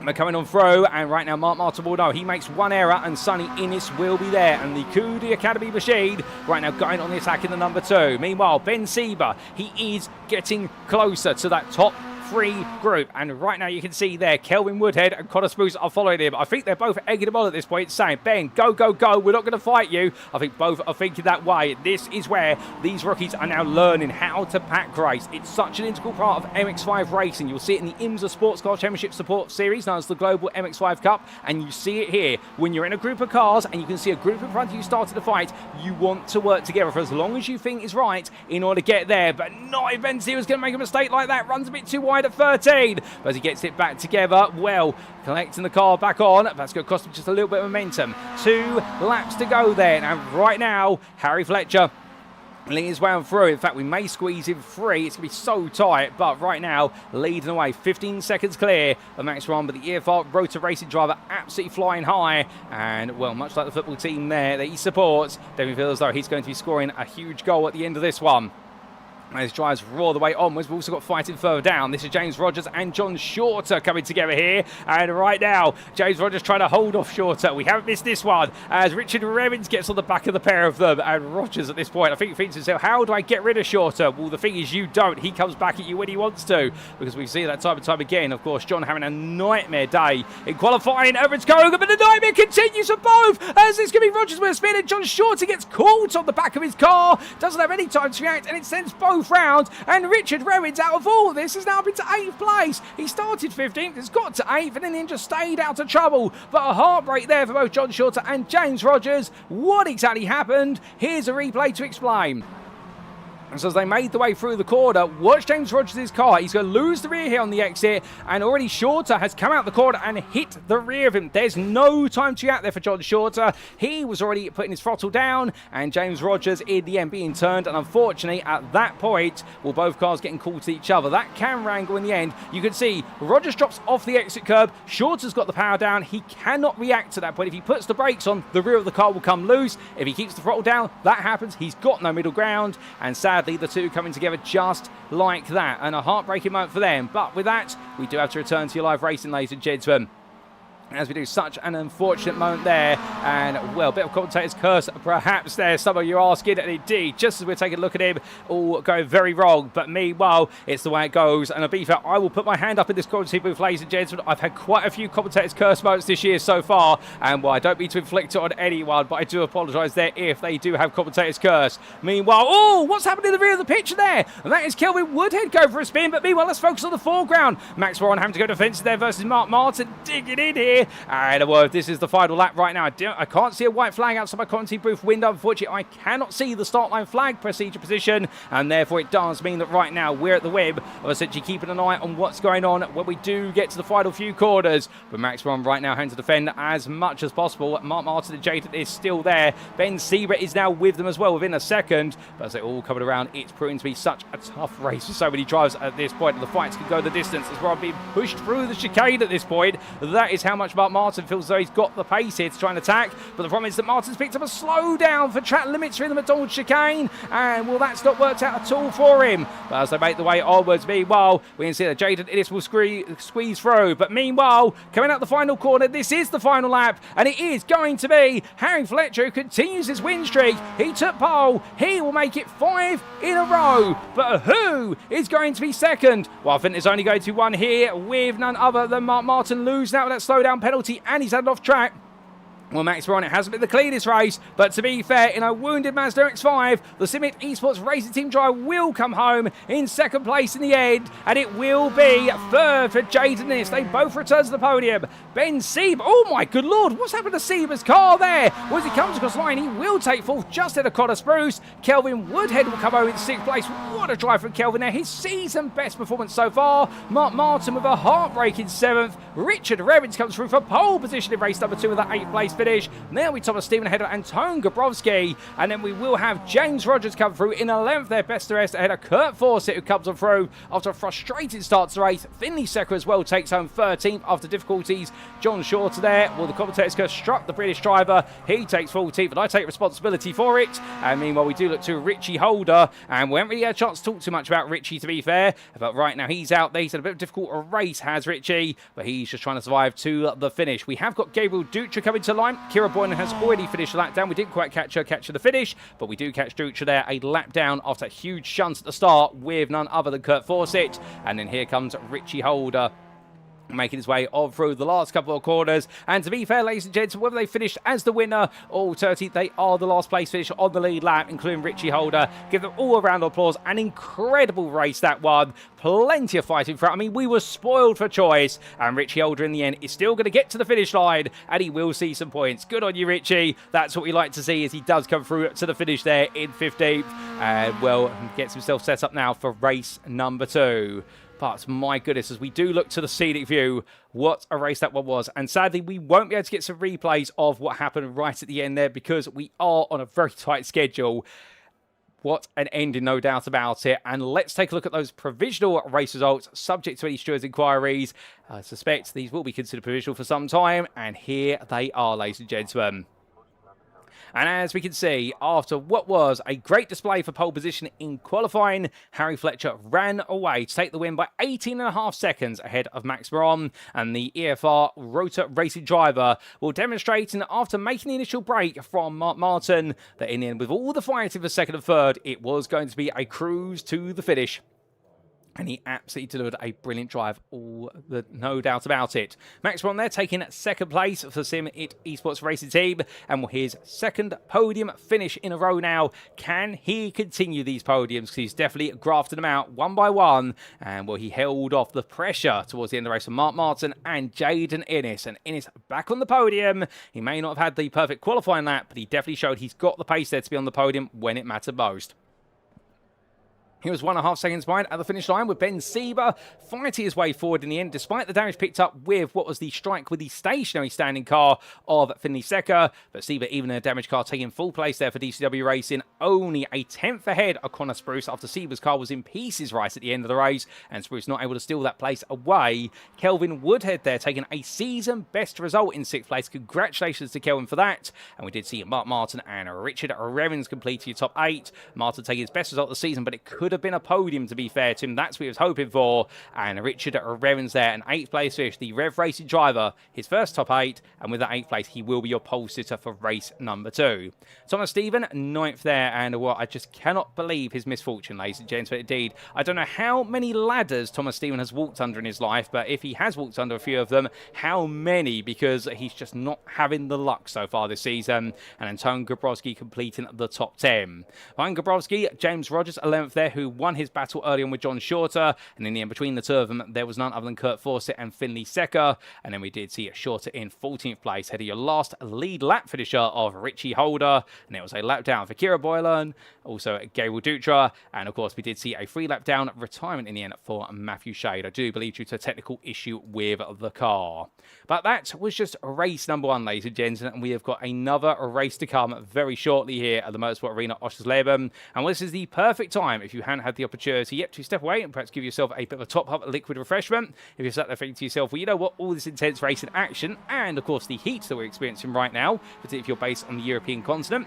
They're coming on through, and right now Mark Martin will know. He makes one error, and Sonny Innes will be there. And the Coody Academy Bashid right now going on the attack in the number 2. Meanwhile, Ben Sieber, he is getting closer to that top free group. And right now you can see there, Kelvin Woodhead and Connor Spruce are following him. I think they're both egging him on at this point, saying, Ben, go, go, go. We're not going to fight you. I think both are thinking that way. This is where these rookies are now learning how to pack race. It's such an integral part of MX5 racing. You'll see it in the IMSA Sports Car Championship Support Series, known as the Global MX5 Cup, and you see it here. When you're in a group of cars and you can see a group in front of you starting to fight, you want to work together for as long as you think is right in order to get there. But not if Ben Seaver's going to make a mistake like that. Runs a bit too wide at 13. But as he gets it back together, well, collecting the car back on. That's going to cost him just a little bit of momentum. 2 laps to go then. And right now, Harry Fletcher leading his way on through. In fact, we may squeeze him free. It's going to be so tight. But right now, leading away. 15 seconds clear of Max Ron. But the EFR Rotor Racing driver absolutely flying high. And, well, much like the football team there that he supports, Devin feels as though he's going to be scoring a huge goal at the end of this one. As drives roar the way onwards. We've also got fighting further down. This is James Rogers and John Shorter coming together here. And right now, James Rogers trying to hold off Shorter. We haven't missed this one as Richard Revins gets on the back of the pair of them. And Rogers at this point, I think he thinks to himself, how do I get rid of Shorter? Well, the thing is, you don't. He comes back at you when he wants to. Because we see that time and time again. Of course, John having a nightmare day in qualifying. Evans going, but the nightmare continues for both. As this could be Rogers with a spin. And John Shorter gets caught on the back of his car. Doesn't have any time to react. And it sends both rounds, and Richard Revins out of all this has now been to 8th place. He started 15th, has got to 8th, and then just stayed out of trouble. But a heartbreak there for both John Shorter and James Rogers. What exactly happened? Here's a replay to explain. And so as they made the way through the corner, watch James Rogers' car. He's going to lose the rear here on the exit. And already Shorter has come out the corner and hit the rear of him. There's no time to out there for John Shorter. He was already putting his throttle down. And James Rogers in the end being turned. And unfortunately, at that point, well, both cars getting caught to each other. That camera angle in the end, you can see Rogers drops off the exit curb. Shorter's got the power down. He cannot react to that point. If he puts the brakes on, the rear of the car will come loose. If he keeps the throttle down, that happens. He's got no middle ground. And sadly, the two coming together just like that, and a heartbreaking moment for them. But with that, we do have to return to your live racing, ladies and gentlemen, as we do such an unfortunate moment there. And, well, a bit of commentator's curse perhaps there, some of you are asking, and indeed, just as we're taking a look at him, all going very wrong. But meanwhile, it's the way it goes. And to be fair, I will put my hand up in this commentary booth, ladies and gentlemen. I've had quite a few commentator's curse moments this year so far, and, well, I don't mean to inflict it on anyone, but I do apologise there if they do have commentator's curse. Meanwhile, oh, what's happening in the rear of the picture there? And that is Kelvin Woodhead going for a spin. But meanwhile, let's focus on the foreground. Max Warren having to go defensive there versus Mark Martin digging in here. And, well, this is the final lap right now. I can't see a white flag outside my commentary booth window. Unfortunately, I cannot see the start line flag procedure position, and therefore it does mean that right now we're at the whim of essentially keeping an eye on what's going on when we do get to the final few corners. But Max Ron right now having to defend as much as possible. Mark Martin and Jaden is still there. Ben Sieber is now with them as well within a second. But as they're all coming around, it's proving to be such a tough race for so many drivers at this point. And the fights can go the distance as well, being pushed through the chicane at this point. That is how much Mark Martin feels as though he's got the pace here to try and attack. But the problem is that Martin's picked up a slowdown for track limits through the McDonald's chicane. And, well, that's not worked out at all for him. But as they make the way onwards, meanwhile, we can see that Jaden Innes will squeeze through. But meanwhile, coming out the final corner, this is the final lap. And it is going to be Harry Fletcher, who continues his win streak. He took pole. He will make it 5 in a row. But who is going to be second? Well, I think there's only going to be one here with none other than Mark Martin losing out with that slowdown penalty, and he's headed off track. Well, Max Ron, it hasn't been the cleanest race, but to be fair, in a wounded Mazda MX-5, the Simit Esports Racing Team driver will come home in second place in the end, and it will be third for Jaden Innes. They both return to the podium. Ben Sieb, oh my good lord, what's happened to Sieber's car there? Well, as he comes across the line, he will take fourth just ahead of Connor Spruce. Kelvin Woodhead will come home in sixth place. What a drive from Kelvin there. His season best performance so far. Mark Martin with a heartbreaking seventh. Richard Revins comes through for pole position in race number 2 with that 8th place finish. Then we top of Stephen ahead of Antone Gabrowski, and then we will have James Rogers come through in 11th there, best of the rest, ahead of Kurt Fawcett, who comes on through after a frustrating start to the race. Finley Secker as well takes home 13th after difficulties. John Shorter there, well, the commentator's curse struck the British driver. He takes 14th, and I take responsibility for it. And meanwhile, we do look to Richie Holder, and we haven't really had a chance to talk too much about Richie, to be fair, but right now he's out there. He's had a bit of a difficult race, has Richie, but he's just trying to survive to the finish. We have got Gabriel Dutra coming to line time. Kira Boylan has already finished the lap down. We didn't quite catch her the finish, but we do catch Dutra there a lap down after a huge shunt at the start with none other than Kurt Fawcett. And then here comes Richie Holder, making his way on through the last couple of corners. And to be fair, ladies and gents, whether they finished as the winner or 30, they are the last place finish on the lead lap, including Richie Holder. Give them all a round of applause. An incredible race, that one. Plenty of fighting for it. I mean, we were spoiled for choice. And Richie Holder, in the end, is still going to get to the finish line, and he will see some points. Good on you, Richie. That's what we like to see, as he does come through to the finish there in 15th. And, well, gets himself set up now for race number 2. But my goodness, as we do look to the scenic view, what a race that one was. And sadly, we won't be able to get some replays of what happened right at the end there, because we are on a very tight schedule. What an ending, no doubt about it. And let's take a look at those provisional race results, subject to any stewards' inquiries. I suspect these will be considered provisional for some time. And here they are, ladies and gentlemen. And as we can see, after what was a great display for pole position in qualifying, Harry Fletcher ran away to take the win by 18.5 seconds ahead of Max Moron. And the EFR Rotor Racing driver will demonstrate, and after making the initial break from Mark Martin, that in the end, with all the fighting for second and third, it was going to be a cruise to the finish. And he absolutely delivered a brilliant drive, no doubt about it. Max Moron there taking second place for Sim It Esports Racing Team, and his second podium finish in a row now. Can he continue these podiums? Because he's definitely grafted them out one by one. And, well, he held off the pressure towards the end of the race from Mark Martin and Jaden Innes. And Innes back on the podium. He may not have had the perfect qualifying lap, but he definitely showed he's got the pace there to be on the podium when it mattered most. He was 1.5 seconds behind at the finish line, with Ben Sieber fighting his way forward in the end, despite the damage picked up with what was the strike with the stationary standing car of Finley Secker. But Sieber, even in a damaged car, taking full place there for DCW Racing, only a 10th ahead of Connor Spruce after Sieber's car was in pieces right at the end of the race, and Spruce not able to steal that place away. Kelvin Woodhead there taking a season best result in 6th place. Congratulations to Kelvin for that. And we did see Mark Martin and Richard Revens complete your top 8. Martin taking his best result of the season, but it could have been a podium, to be fair to him. That's what he was hoping for. And Richard Revens there, an 8th place finish. The Rev Racing driver, his first top 8, and with that 8th place, he will be your pole sitter for race number 2. Thomas Stephen, 9th there, and what I just cannot believe his misfortune, ladies and gents. But indeed, I don't know how many ladders Thomas Stephen has walked under in his life, but if he has walked under a few of them, how many? Because he's just not having the luck so far this season. And Anton Gabrowski completing the top 10. Behind Gabrowski, James Rogers, 11th there, who won his battle early on with John Shorter, and in the end, between the two of them, there was none other than Kurt Fawcett and Finley Secker. And then we did see Shorter in 14th place, heading your last lead lap finisher of Richie Holder, and it was a lap down for Kira Boylan, also Gabriel Dutra, and of course we did see a 3 lap down retirement in the end for Matthew Shade, I do believe due to a technical issue with the car. But that was just race number 1, ladies and gents, and we have got another race to come very shortly here at the Motorsport Arena Oschersleben. And this is the perfect time, if you hadn't had the opportunity yet, to step away and perhaps give yourself a bit of a top-up liquid refreshment. If you're sat there thinking to yourself, well, you know what, all this intense racing action, and of course the heat that we're experiencing right now, particularly if you're based on the European continent,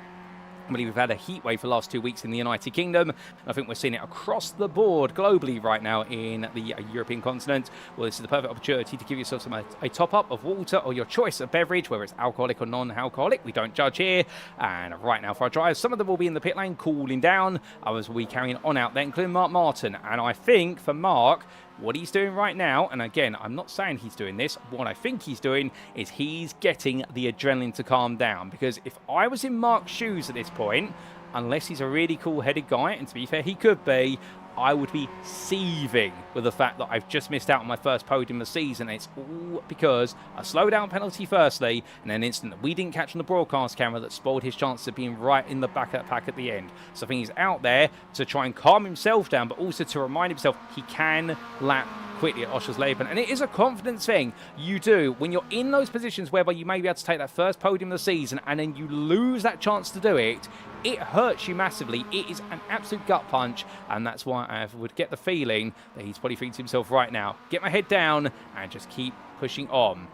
I believe we've had a heat wave for the last 2 weeks in the United Kingdom. I think we're seeing it across the board globally right now in the European continent. Well, this is the perfect opportunity to give yourself a top-up of water or your choice of beverage, whether it's alcoholic or non-alcoholic. We don't judge here. And right now for our drivers, some of them will be in the pit lane cooling down. Others will be carrying on out there, including Mark Martin. And I think for Mark, what he's doing right now, and again, I'm not saying he's doing this, what I think he's doing is he's getting the adrenaline to calm down. Because if I was in Mark's shoes at this point, unless he's a really cool-headed guy, and to be fair, he could be, I would be seething with the fact that I've just missed out on my first podium of the season. It's all because a slowdown penalty firstly, and an incident that we didn't catch on the broadcast camera that spoiled his chances of being right in the back of that pack at the end. So I think he's out there to try and calm himself down, but also to remind himself he can lap quickly at Oschersleben. And it is a confidence thing you do when you're in those positions whereby you may be able to take that first podium of the season and then you lose that chance to do it. It hurts you massively. It is an absolute gut punch, and that's why I would get the feeling that he's probably thinking to himself right now, get my head down and just keep pushing on.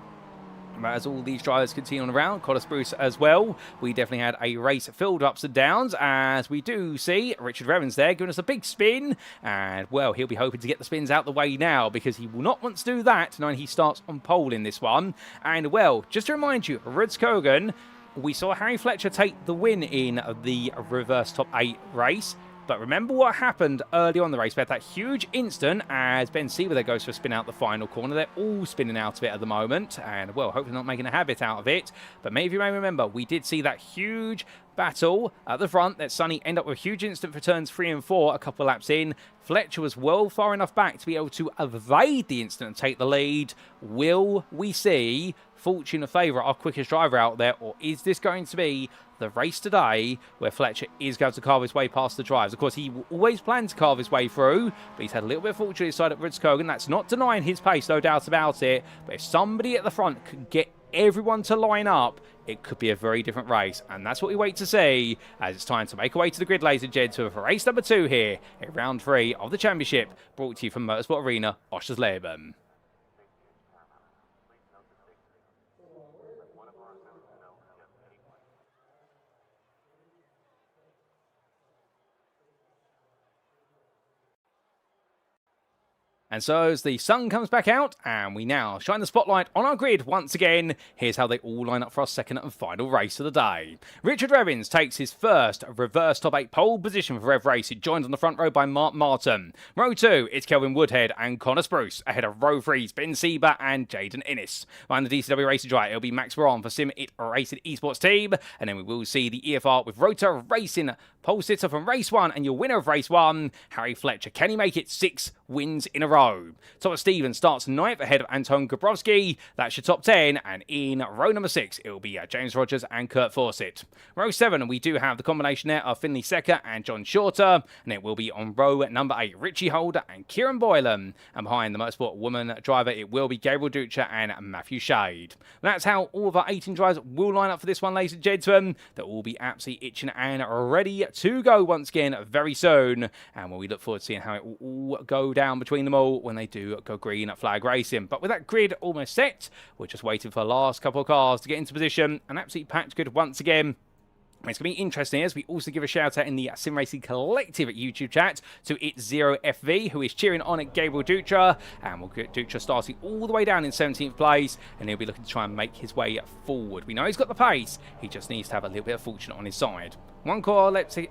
as all these drivers continue on around, Connor Spruce as well. We definitely had a race filled with ups and downs, as we do see Richard Revens there giving us a big spin. And, well, he'll be hoping to get the spins out the way now, because he will not want to do that knowing he starts on pole in this one. And, well, just to remind you, Rudskogen, we saw Harry Fletcher take the win in the reverse top 8 race. But remember what happened early on in the race. We had that huge instant as Ben Sieber there goes for a spin out the final corner. They're all spinning out of it at the moment. And, well, hopefully not making a habit out of it. But maybe you may remember, we did see that huge battle at the front that Sonny ended up with a huge instant for turns 3 and 4 a couple of laps in. Fletcher was well far enough back to be able to evade the instant and take the lead. Will we see fortune favour our quickest driver out there, or is this going to be the race today where Fletcher is going to carve his way past the drives? Of course, he always planned to carve his way through, but he's had a little bit of fortune his side at Rudskogen. That's not denying his pace, no doubt about it. But if somebody at the front could get everyone to line up, it could be a very different race. And that's what we wait to see, as it's time to make our way to the grid, ladies and gentlemen, for race number 2 here in round 3 of the championship, brought to you from Motorsport Arena, Oschersleben. And so as the sun comes back out, and we now shine the spotlight on our grid once again, here's how they all line up for our second and final race of the day. Richard Revens takes his first reverse top 8 pole position for Rev Racing, joined on the front row by Mark Martin. Row 2, it's Kelvin Woodhead and Connor Spruce, ahead of row 3's Ben Sieber and Jaden Innes. Behind the DCW Racing drive, it'll be Max Braun for Sim It Racing Esports team, and then we will see the EFR with Rotor Racing pole sitter from race 1, and your winner of race 1, Harry Fletcher. Can he make it 6 wins in a row? Thomas Stevens starts 9th ahead of Anton Gabrowski. That's your top 10. And in row number 6, it will be James Rogers and Kurt Fawcett. Row 7, we do have the combination there of Finley Secker and John Shorter. And it will be on row number 8, Richie Holder and Kieran Boylan. And behind the Motorsport woman driver, it will be Gabriel Ducha and Matthew Shade. That's how all of our 18 drivers will line up for this one, ladies and gentlemen. They'll all be absolutely itching and ready to go once again very soon. And we look forward to seeing how it will all go down between them all when they do go green at Flag Racing. But with that grid almost set, we're just waiting for the last couple of cars to get into position. An absolutely packed grid once again. It's going to be interesting as we also give a shout out in the Sim Racing Collective at YouTube chat to It's0FV, who is cheering on at Gabriel Dutra. And we'll get Dutra starting all the way down in 17th place, and he'll be looking to try and make his way forward. We know he's got the pace, he just needs to have a little bit of fortune on his side. One car left to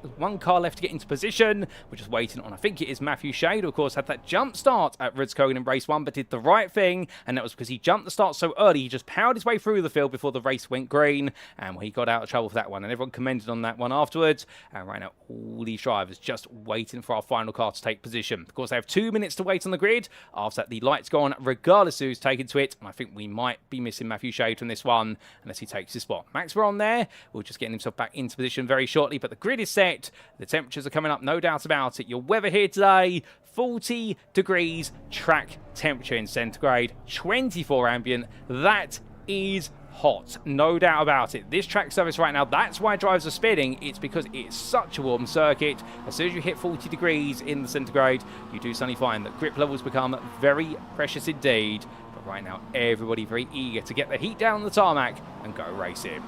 get into position. We're just waiting on, I think it is Matthew Shade, who of course had that jump start at Rudskogen in race 1, but did the right thing, and that was because he jumped the start so early. He just powered his way through the field before the race went green, and he got out of trouble for that one, and everyone commented on that one afterwards. And right now, all these drivers just waiting for our final car to take position. Of course, they have 2 minutes to wait on the grid. After that, the lights go on regardless of who's taken to it, and I think we might be missing Matthew Shade from this one unless he takes his spot. Max Braun there, we're just getting himself back into position very shortly, but the grid is set. The temperatures are coming up, no doubt about it. Your weather here today, 40 degrees track temperature in centigrade, 24 ambient. That is hot, no doubt about it. This track surface right now, that's why drivers are spinning. It's because it's such a warm circuit. As soon as you hit 40 degrees in the centigrade, you do suddenly find that grip levels become very precious indeed. But right now, everybody very eager to get the heat down on the tarmac and go racing.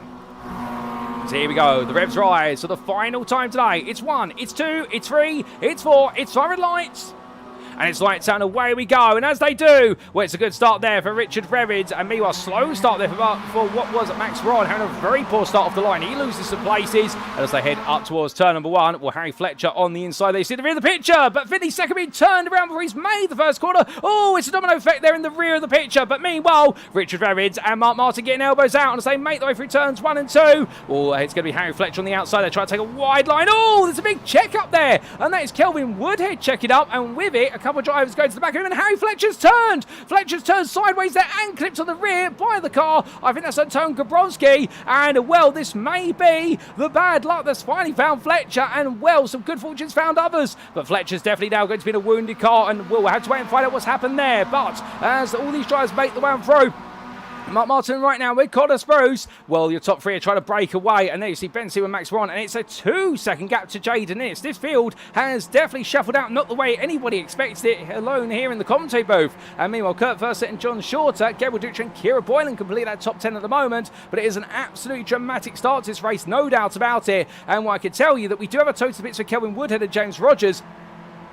So here we go, the revs rise. So the final time today, it's 1, it's 2, it's 3, it's 4, it's siren lights. And it's lights out and away we go. And as they do, well, it's a good start there for Richard Revens. And meanwhile, slow start there for what was Max Braun, having a very poor start off the line. He loses some places. And as they head up towards turn number 1, well, Harry Fletcher on the inside. They see the rear of the picture. But Vinny's second being turned around before he's made the first corner. Oh, it's a domino effect there in the rear of the picture. But meanwhile, Richard Revens and Mark Martin getting elbows out. And as they make their way through turns 1 and 2, oh, it's going to be Harry Fletcher on the outside. They try to take a wide line. Oh, there's a big check up there. And that is Kelvin Woodhead checking up. And with it, a couple of drivers go to the back of him, and Harry Fletcher's turned. Fletcher's turned sideways there and clipped on the rear by the car. I think that's Anton Gabrowski. And, well, this may be the bad luck that's finally found Fletcher. And, well, some good fortunes found others. But Fletcher's definitely now going to be in a wounded car, and we'll have to wait and find out what's happened there. But as all these drivers make the way through, Mark Martin right now with Connor Spruce. Well, your top three are trying to break away, and there you see Ben Seaman, Max Ron, and it's a 2-second gap to Jaden Innes. This field has definitely shuffled out, not the way anybody expected it, alone here in the commentary booth. And meanwhile, Kurt Verset and John Shorter, Gabriel Dutra and Kira Boylan complete that top 10 at the moment, but it is an absolutely dramatic start to this race, no doubt about it. And what I can tell you that we do have a total bits for Kelvin Woodhead and James Rogers,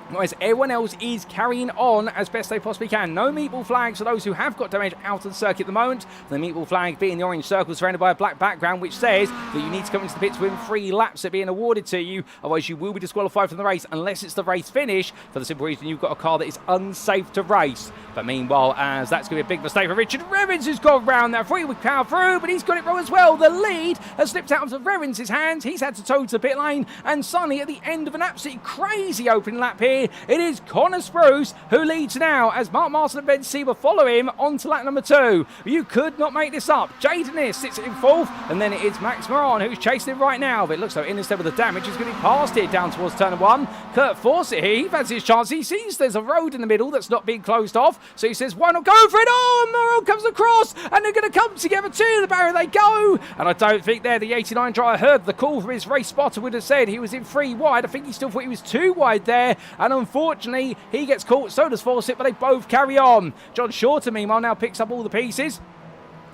whereas everyone else is carrying on as best they possibly can. No meatball flags for those who have got damage out of the circuit at the moment. The meatball flag being the orange circle surrounded by a black background, which says that you need to come into the pits within 3 laps of being awarded to you. Otherwise, you will be disqualified from the race unless it's the race finish, for the simple reason you've got a car that is unsafe to race. But meanwhile, as that's going to be a big mistake for Richard Revens, who's gone round that 3-week power through, but he's got it wrong as well. The lead has slipped out of Revens' hands. He's had to tow to the pit lane, and Sonny at the end of an absolutely crazy opening lap here. It is Connor Spruce who leads now as Mark Martin and Ben Sieber follow him on to lap number 2. You could not make this up. Jaden Innes sits in 4th, and then it is Max Moran who's chasing him right now. But it looks like instead of the damage, he's going to be past it down towards turn 1. Kurt Fawcett here, he fancies his chance. He sees there's a road in the middle that's not being closed off, so he says, why not go for it? Oh, and Moran comes across, and they're going to come together to the barrier they go. And I don't think there the 89 driver heard the call from his race spotter, would have said he was in 3 wide. I think he still thought he was 2 wide there, and unfortunately he gets caught, so does Fawcett, but they both carry on. John Shorter meanwhile now picks up all the pieces,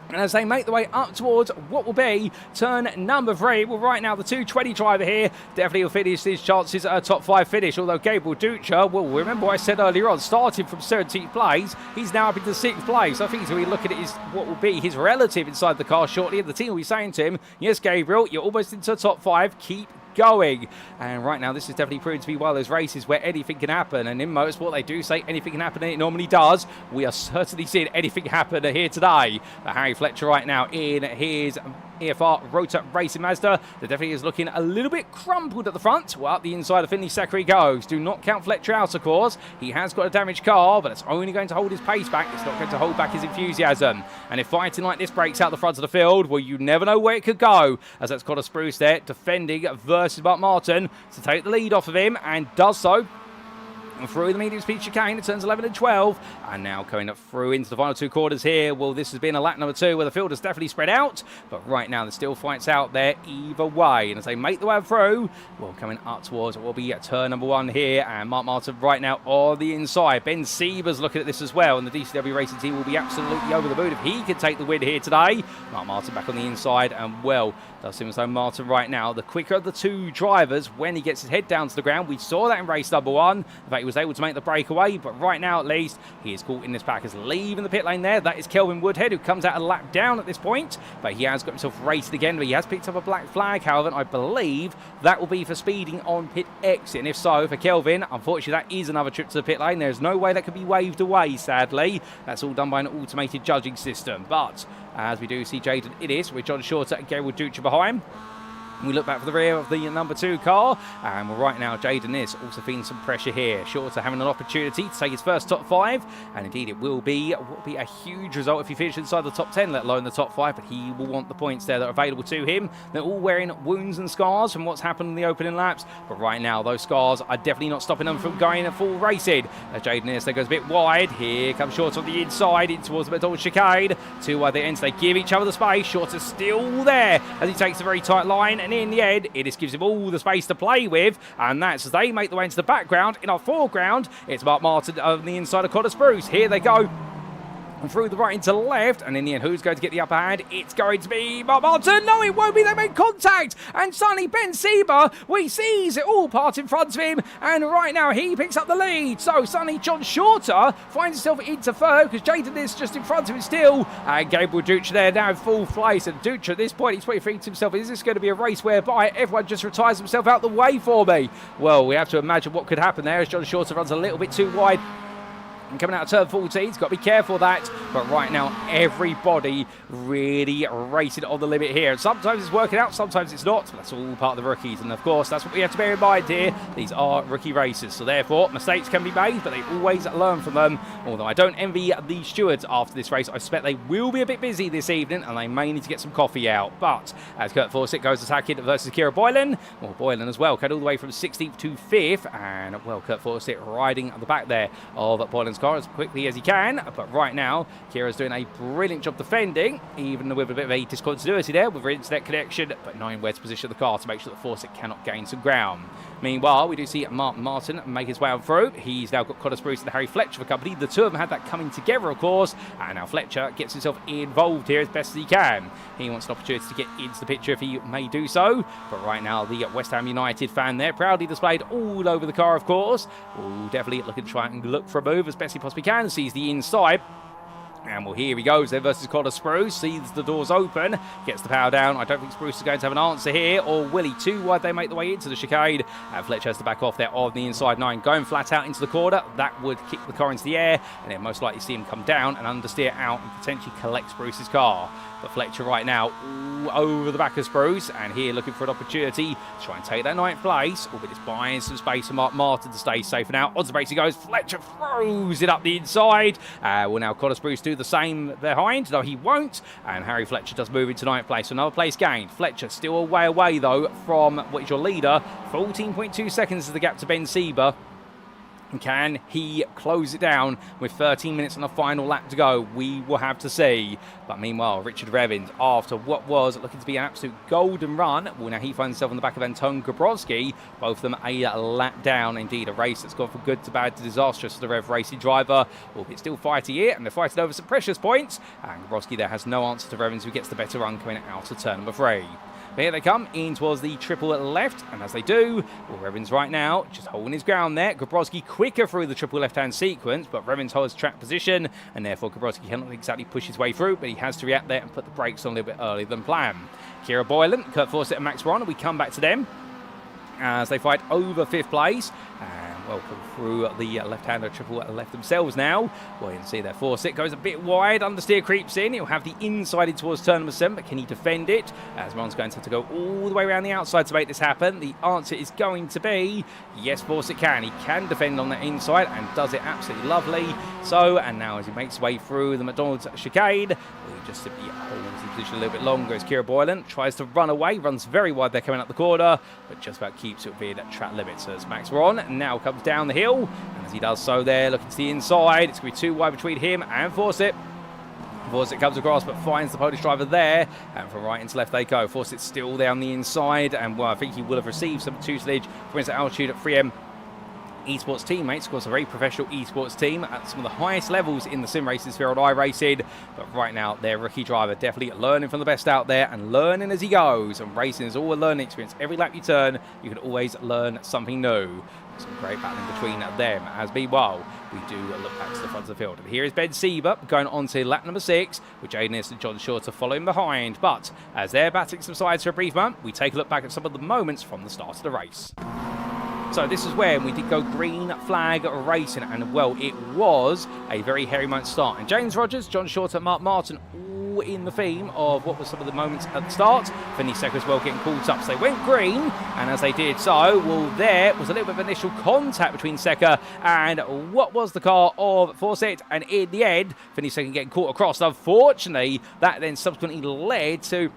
and as they make the way up towards what will be turn number 3, well, right now the 220 driver here definitely will finish his chances at a top 5 finish, although Gabriel Dutra, well, remember what I said earlier on, starting from 17th place, he's now up into 6th place. I think he's going to be looking at his, what will be his relative inside the car shortly, and the team will be saying to him, yes, Gabriel, you're almost into the top 5, keep going. And right now this is definitely proven to be one of those races where anything can happen, and in motorsport they do say anything can happen, and it normally does. We are certainly seeing anything happen here today. But Harry Fletcher right now in his EFR Rotor Racing Mazda, that definitely is looking a little bit crumpled at the front. Well, up the inside of Finley Zachary goes. Do not count Fletcher out, of course. He has got a damaged car, but it's only going to hold his pace back. It's not going to hold back his enthusiasm. And if fighting like this breaks out the front of the field, well, you never know where it could go, as that's Connor Spruce there defending versus Mark Martin to take the lead off of him, and does so through the medium speed chicane. It turns 11 and 12, and now coming up through into the final 2 quarters here. Well, this has been a lap number 2 where the field has definitely spread out, but right now there's still fights out there either way. And as they make the way through, well, coming up towards what will be turn number 1 here, and Mark Martin right now on the inside. Ben Sieber's looking at this as well, and the DCW Racing team will be absolutely over the moon if he can take the win here today. Mark Martin back on the inside, and well, does seem as though Martin right now, the quicker of the 2 drivers when he gets his head down to the ground. We saw that in race number 1. In fact, he was able to make the breakaway, but right now at least he is caught in this pack as leaving the pit lane there. That is Kelvin Woodhead, who comes out a lap down at this point, but he has got himself raced again, but he has picked up a black flag. However, I believe that will be for speeding on pit exit, and if so, for Kelvin, unfortunately that is another trip to the pit lane. There's no way that could be waved away, sadly. That's all done by an automated judging system. But as we do see Jaden Innes with John Shorter and Gabriel Dutra behind, we look back for the rear of the number 2 car, and right now Jaden Innes also feeling some pressure here. Shorter having an opportunity to take his first top 5, and indeed it will be a huge result if he finishes inside the top 10, let alone the top 5, but he will want the points there that are available to him. They're all wearing wounds and scars from what's happened in the opening laps, but right now those scars are definitely not stopping them from going at full racing. As Jaden Innes there goes a bit wide, here comes Shorter on the inside in towards the middle chicane. 2 wide they enter, they give each other the space. Shorter's still there as he takes a very tight line, and in the end it just gives him all the space to play with, and that's as they make the way into the background. In our foreground, it's Mark Martin on the inside of Connor Spruce. Here they go through the right into left, and in the end, who's going to get the upper hand? It's going to be Mark Martin. No, it won't be. They make contact, and suddenly Ben Sieber, we sees it all part in front of him, and right now he picks up the lead. So suddenly John Shorter finds himself into 3rd because Jaden is just in front of him still, and Gabriel Dutra there now in full place. And Dutra at this point, he's probably thinking to himself, is this going to be a race whereby everyone just retires himself out the way for me? Well, we have to imagine what could happen there as John Shorter runs a little bit too wide. And coming out of turn 14, he's got to be careful of that. But right now, everybody really racing on the limit here. And sometimes it's working out, sometimes it's not. But that's all part of the rookies. And of course, that's what we have to bear in mind here. These are rookie races. So therefore, mistakes can be made, but they always learn from them. Although I don't envy the stewards after this race. I suspect they will be a bit busy this evening, and they may need to get some coffee out. But as Kurt Fawcett goes attacking versus Kira Boylan, well, Boylan as well, cut all the way from 16th to 5th. And, well, Kurt Fawcett riding at the back there of Boylan's car as quickly as he can. But right now, Kira's doing a brilliant job defending, even with a bit of a discontinuity there with her internet connection, but knowing where to position the car to make sure that Fawcett cannot gain some ground. Meanwhile, we do see Mark Martin make his way on through. He's now got Connor Spruce and Harry Fletcher for company. The two of them had that coming together, of course, and now Fletcher gets himself involved here as best as he can. He wants an opportunity to get into the picture if he may do so, but right now the West Ham United fan there, proudly displayed all over the car, of course. Ooh, definitely looking to try and look for a move as best he possibly can. Sees the inside. And well, here he goes there versus Connor Spruce. Sees the doors open, gets the power down. I don't think Spruce is going to have an answer here, or will he? Too wide they make the way into the chicane. And Fletcher has to back off there on the inside 9, going flat out into the corner. That would kick the car into the air, and then most likely see him come down and understeer out and potentially collect Spruce's car. But Fletcher right now over the back of Spruce, and here looking for an opportunity to try and take that 9th place. Albeit it's buying some space for Mark Martin to stay safe now. Odds the race he goes. Fletcher throws it up the inside. Will now Connor Spruce do the same behind? No, he won't. And Harry Fletcher does move into 9th place. So another place gained. Fletcher still a way away though from what is your leader. 14.2 seconds is the gap to Ben Sieber. Can he close it down with 13 minutes on the final lap to go? We will have to see. But meanwhile, Richard Revins, after what was looking to be an absolute golden run, well, now he finds himself on the back of Anton Gabrowski. Both of them a lap down. Indeed, a race that's gone from good to bad to disastrous for the Rev Racing driver. Albeit still fighting here, and they're fighting over some precious points. And Gabrowski there has no answer to Revins, who gets the better run coming out of turn number 3. But here they come in towards the triple left, and as they do, well, Revins right now just holding his ground there. Gabrowski quicker through the triple left-hand sequence, but Revins holds track position, and therefore Gabrowski cannot exactly push his way through, but he has to react there and put the brakes on a little bit earlier than planned. Kira Boylan, Kurt Fawcett and Max Ron, we come back to them as they fight over 5th place. And well, come through the left-hander triple left themselves now. Well, you can see there, Fawcett goes a bit wide, understeer creeps in. He'll have the inside in towards turn number 7, but can he defend it? As Ron's going to have to go all the way around the outside to make this happen. The answer is going to be yes, Fawcett can. He can defend on that inside and does it absolutely lovely. So, and now as he makes his way through the McDonald's chicane, he just simply holds the position a little bit longer as Kira Boylan tries to run away, runs very wide there coming up the corner, but just about keeps it within track limits. As Max Ron now comes down the hill, and as he does so there, looking to the inside, it's going to be too wide between him and Fawcett. Fawcett comes across but finds the Polish driver there, and from right into left they go. Fawcett's still down the inside, and well, I think he will have received some tutelage from his altitude at 3M esports teammates. Of course, a very professional esports team at some of the highest levels in the sim racing sphere on iRacing, but right now their rookie driver definitely learning from the best out there and learning as he goes, and racing is all a learning experience. Every lap you turn you can always learn something new. Some great battling between them, as meanwhile we do look back to the front of the field, and here is Ben Sieber going on to lap number 6 with Jaden and John Shorter following behind. But as they're battling some sides for a brief moment, we take a look back at some of the moments from the start of the race. So this is where we did go green flag racing, and well, it was a very hairy moment start. And James Rogers, John Shorter, Mark Martin, all in the theme of what were some of the moments at the start. Finley Secker as well getting caught up. So they went green, and as they did so, well, there was a little bit of initial contact between Secker and what was the car of Fawcett, and in the end, Finley Secker getting caught across. Unfortunately, that then subsequently led to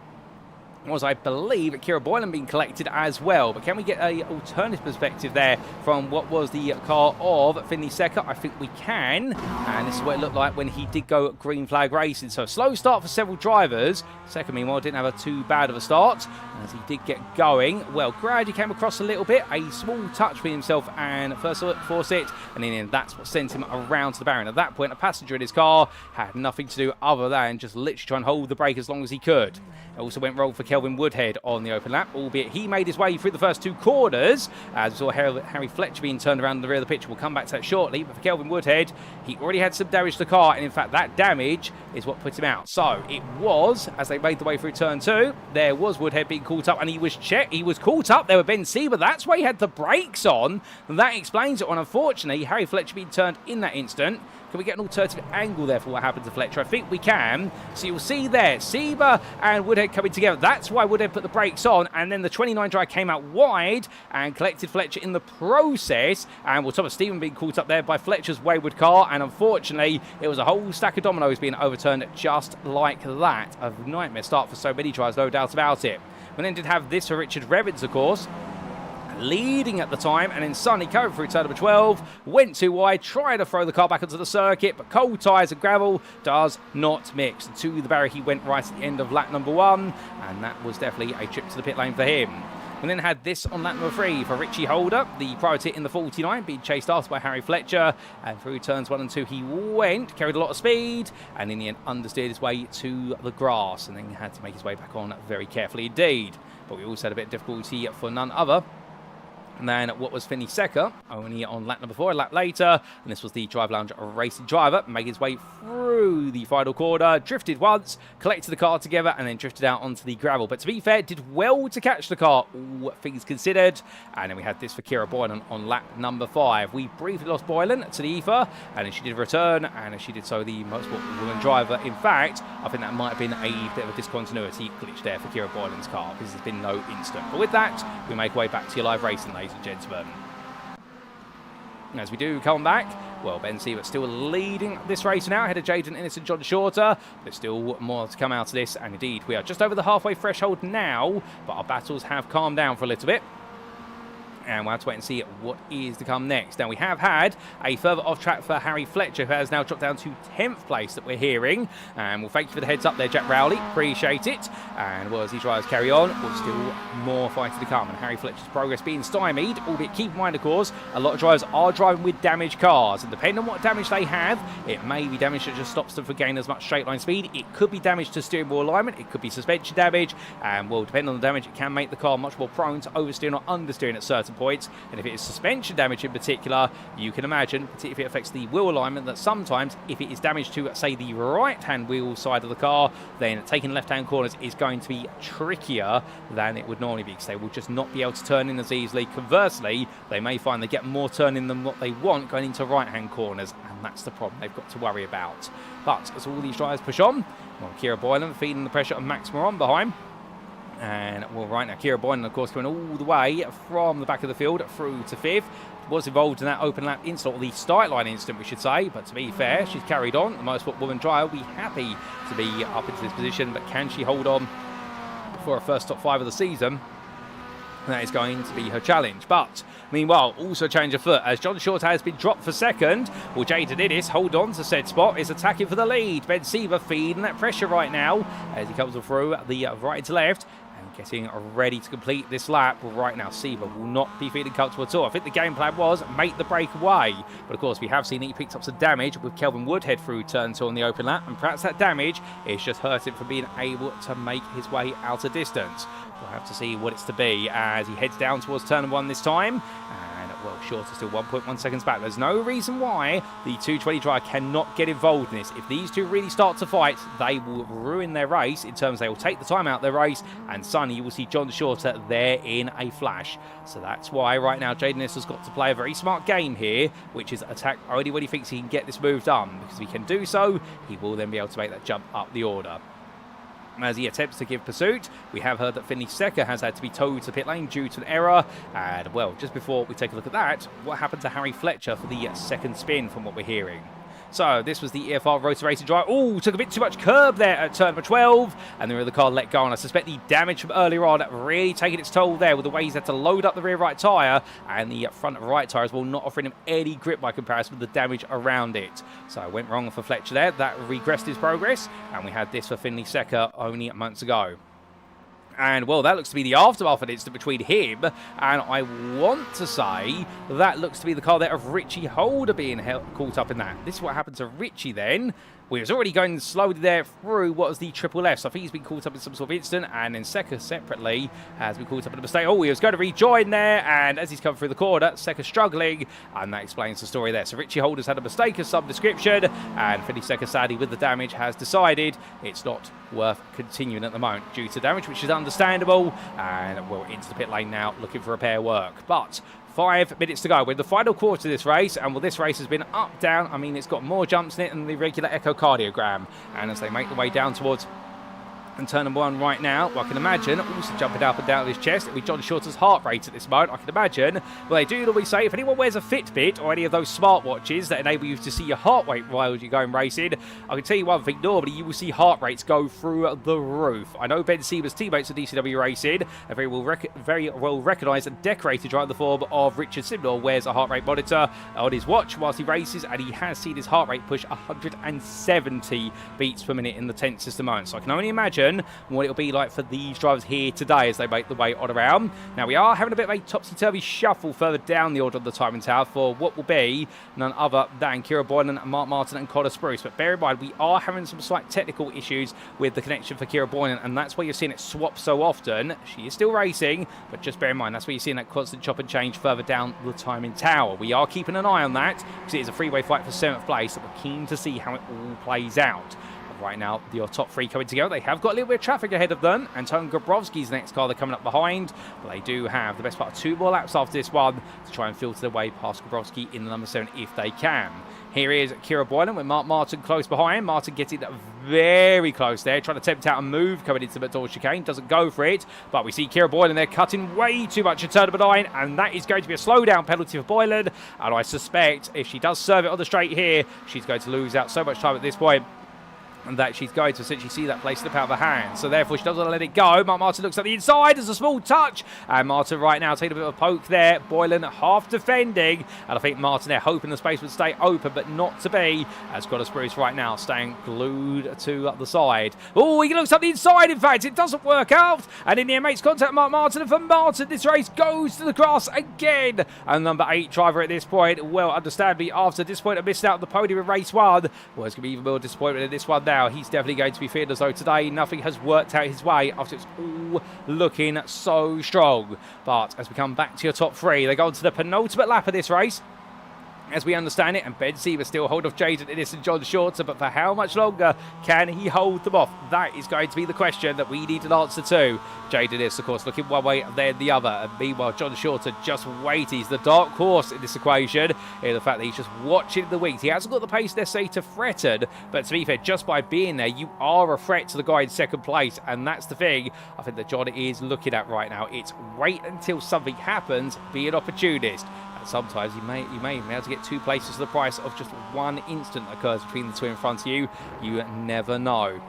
was, I believe, Kira Boylan being collected as well. But can we get an alternative perspective there from what was the car of Finley Secker? I think we can. And this is what it looked like when he did go green flag racing. So a slow start for several drivers. Secker, meanwhile, didn't have too bad of a start. As he did get going, well, gradually came across a little bit. A small touch between himself and first Fawcett. And then that's what sent him around to the barrier. At that point, a passenger in his car had nothing to do other than just literally try and hold the brake as long as he could. It also went wrong for Kelvin Woodhead on the open lap, albeit he made his way through the first 2 corners. As we saw Harry Fletcher being turned around in the rear of the picture. We'll come back to that shortly. But for Kelvin Woodhead, he already had some damage to the car, and in fact that damage is what put him out. So it was, as they made the way through turn 2, there was Woodhead being caught up, and he was caught up there with Ben Sieber. That's why he had the brakes on. That explains it. And unfortunately, Harry Fletcher being turned in that instant. Can we get an alternative angle there for what happened to Fletcher? I think we can. So you'll see there, Sieber and Woodhead coming together. That's why Woodhead put the brakes on, and then the 29 drive came out wide and collected Fletcher in the process. And well, Thomas Stephen being caught up there by Fletcher's wayward car, and unfortunately, it was a whole stack of dominoes being overturned just like that. A nightmare start for so many drives, no doubt about it. We then did have this for Richard Revins, of course. leading at the time, and then Sonny covered through turn number 12, went too wide, tried to throw the car back onto the circuit, but cold tyres and gravel does not mix. To the barrier he went right at the end of lap number 1, and that was definitely a trip to the pit lane for him. We then had this on lap number 3 for Richie Holder, the priority in the 49, being chased after by Harry Fletcher, and through turns 1 and 2 he went, carried a lot of speed, and in the end understeered his way to the grass, and then had to make his way back on very carefully indeed. But we also had a bit of difficulty for none other than what was Finley Secker, only on lap number 4, a lap later, and this was the Drive Lounge racing driver, made his way through the final corner, drifted once, collected the car together, and then drifted out onto the gravel. But to be fair, did well to catch the car, all things considered. And then we had this for Kira Boylan on lap number 5. We briefly lost Boylan to the ether, and then she did return, and she did so the Motorsport woman driver. In fact, I think that might have been a bit of a discontinuity glitch there for Kira Boylan's car, because there's been no instant. But with that, we make our way back to your live racing, ladies and gentlemen. As we do come back, well, Ben Siebert still leading this race now, ahead of Jaden Ennis and John Shorter. There's still more to come out of this, and indeed, we are just over the halfway threshold now, but our battles have calmed down for a little bit. And we'll have to wait and see what is to come next. Now, we have had a further off-track for Harry Fletcher, who has now dropped down to 10th place that we're hearing. And we'll thank you for the heads up there, Jack Rowley. Appreciate it. And well, as these drivers carry on, there's still more fighting to come. And Harry Fletcher's progress being stymied, albeit keep in mind, of course, a lot of drivers are driving with damaged cars. And depending on what damage they have, it may be damage that just stops them from gaining as much straight line speed. It could be damage to steering wheel alignment. It could be suspension damage. And well, depending on the damage, it can make the car much more prone to oversteering or understeering at certain points. And if it is suspension damage in particular, you can imagine, particularly if it affects the wheel alignment, that sometimes if it is damage to, say, the right-hand wheel side of the car, then taking left-hand corners is going to be trickier than it would normally be, because they will just not be able to turn in as easily. Conversely, they may find they get more turn in than what they want going into right-hand corners, and that's the problem they've got to worry about. But as all these drivers push on, well, Kira Boylan feeding the pressure of Max Moron behind. And well, right now, Kira Boylan, of course, going all the way from the back of the field through to 5th. Was involved in that open lap incident, or the start line incident, we should say. But to be fair, she's carried on. The Motorsport woman driver will be happy to be up into this position. But can she hold on for a first top 5 of the season? That is going to be her challenge. But meanwhile, also change of foot as John Short has been dropped for second. Well, Jaden Ennis hold on to said spot, is attacking for the lead. Ben Siebert feeding that pressure right now as he comes through the right to left. Getting ready to complete this lap. Well, right now, Siebert will not be feeling comfortable at all. I think the game plan was make the breakaway. But of course, we have seen he picked up some damage with Kelvin Woodhead through turn 2 on the open lap. And perhaps that damage is just hurt him from being able to make his way out of distance. We'll have to see what it's to be as he heads down towards turn 1 this time. Well, Short is still 1.1 seconds back. There's no reason why the 220 driver cannot get involved in this. If these two really start to fight, they will ruin their race in terms they will take the time out of their race. And Sonny, you will see John Shorter there in a flash. So that's why right now Jaden Ennis has got to play a very smart game here, which is attack only when he thinks he can get this move done. Because if he can do so, he will then be able to make that jump up the order. As he attempts to give pursuit, we have heard that Finley Secker has had to be towed to pit lane due to an error. And, well, just before we take a look at that, what happened to Harry Fletcher for the second spin from what we're hearing? So this was the EFR Rotor Racing drive. Oh, took a bit too much curb there at turn number 12. And the rear of the car let go. And I suspect the damage from earlier on really taking its toll there with the way he's had to load up the rear right tyre. And the front right tyre as well, not offering him any grip by comparison with the damage around it. So it went wrong for Fletcher there. That regressed his progress. And we had this for Finley Secker only months ago. And, well, that looks to be the aftermath of an incident between him and I want to say that looks to be the car there of Richie Holder being caught up in that. This is what happened to Richie then. We was already going slowly there through what was the triple F. So I think he's been caught up in some sort of incident. And then Secker separately has been caught up in a mistake. Oh, he was going to rejoin there. And as he's come through the corner, Secker struggling. And that explains the story there. So Richie Holder's had a mistake of some description. And Finley Secker, sadly, with the damage, has decided it's not worth continuing at the moment due to damage, which is understandable. And we're into the pit lane now looking for repair work. But 5 minutes to go. We're in the final quarter of this race, and well, this race has been up, down. I mean, it's got more jumps in it than the regular echocardiogram. And as they make the way down towards And turn number 1 right now, well, I can imagine, also jumping up and down of his chest, it'll be John Shorter's heart rate at this moment, I can imagine. Well, they do always say, if anyone wears a Fitbit or any of those smartwatches that enable you to see your heart rate while you're going racing, I can tell you one thing, normally you will see heart rates go through the roof. I know Ben Sieber's teammates at DCW Racing, a very well recognised and decorated driver in the form of Richard Simnor, wears a heart rate monitor on his watch whilst he races, and he has seen his heart rate push 170 beats per minute in the 10th system moment. So I can only imagine what it'll be like for these drivers here today as they make the way on around. Now, we are having a bit of a topsy-turvy shuffle further down the order of the timing tower for what will be none other than Kira Boylan, Mark Martin and Connor Spruce. But bear in mind, we are having some slight technical issues with the connection for Kira Boylan, and that's why you're seeing it swap so often. She is still racing, but just bear in mind, that's why you're seeing that constant chop and change further down the timing tower. We are keeping an eye on that because it is a freeway fight for 7th place, so we're keen to see how it all plays out. Right now, your top 3 coming together. They have got a little bit of traffic ahead of them. Anton Grabowski's the next car they're coming up behind. But they do have the best part of 2 more laps after this one to try and filter their way past Grabowski in the number 7 if they can. Here is Kira Boylan with Mark Martin close behind. Martin getting very close there, trying to tempt out a move coming into the McDowell chicane. Doesn't go for it, but we see Kira Boylan there cutting way too much in turn number 9, and that is going to be a slowdown penalty for Boylan. And I suspect if she does serve it on the straight here, she's going to lose out so much time at this point, and that she's going to essentially see that place slip out of her hand. So therefore, she doesn't want to let it go. Mark Martin looks at the inside. There's a small touch. And Martin right now taking a bit of a poke there. Boylan half defending. And I think Martin there hoping the space would stay open, but not to be. As Connor Spruce right now staying glued to the side. Oh, he looks at the inside, in fact. It doesn't work out. And in the end, makes contact Mark Martin. And for Martin, this race goes to the grass again. And number 8 driver at this point, well, understandably, after this point, missed out the podium in race 1. Well, it's going to be even more disappointment in this one now. He's definitely going to be feared as though today nothing has worked out his way after it's all looking so strong. But as we come back to your top 3, they go on to the penultimate lap of this race, as we understand it, and Ben Sieber still hold off Jaden Innes and John Shorter, but for how much longer can he hold them off? That is going to be the question that we need an answer to. Jaden Innes, of course, looking one way and then the other, and meanwhile John Shorter just waiting. He's the dark horse in this equation, in the fact that he's just watching the wings. He hasn't got the pace necessary to threaten, but to be fair, just by being there, you are a threat to the guy in second place, and that's the thing I think that John is looking at right now. It's wait until something happens, be an opportunist. Sometimes you may be able to get 2 places for the price of just 1 instant that occurs between the 2 in front of you. You never know.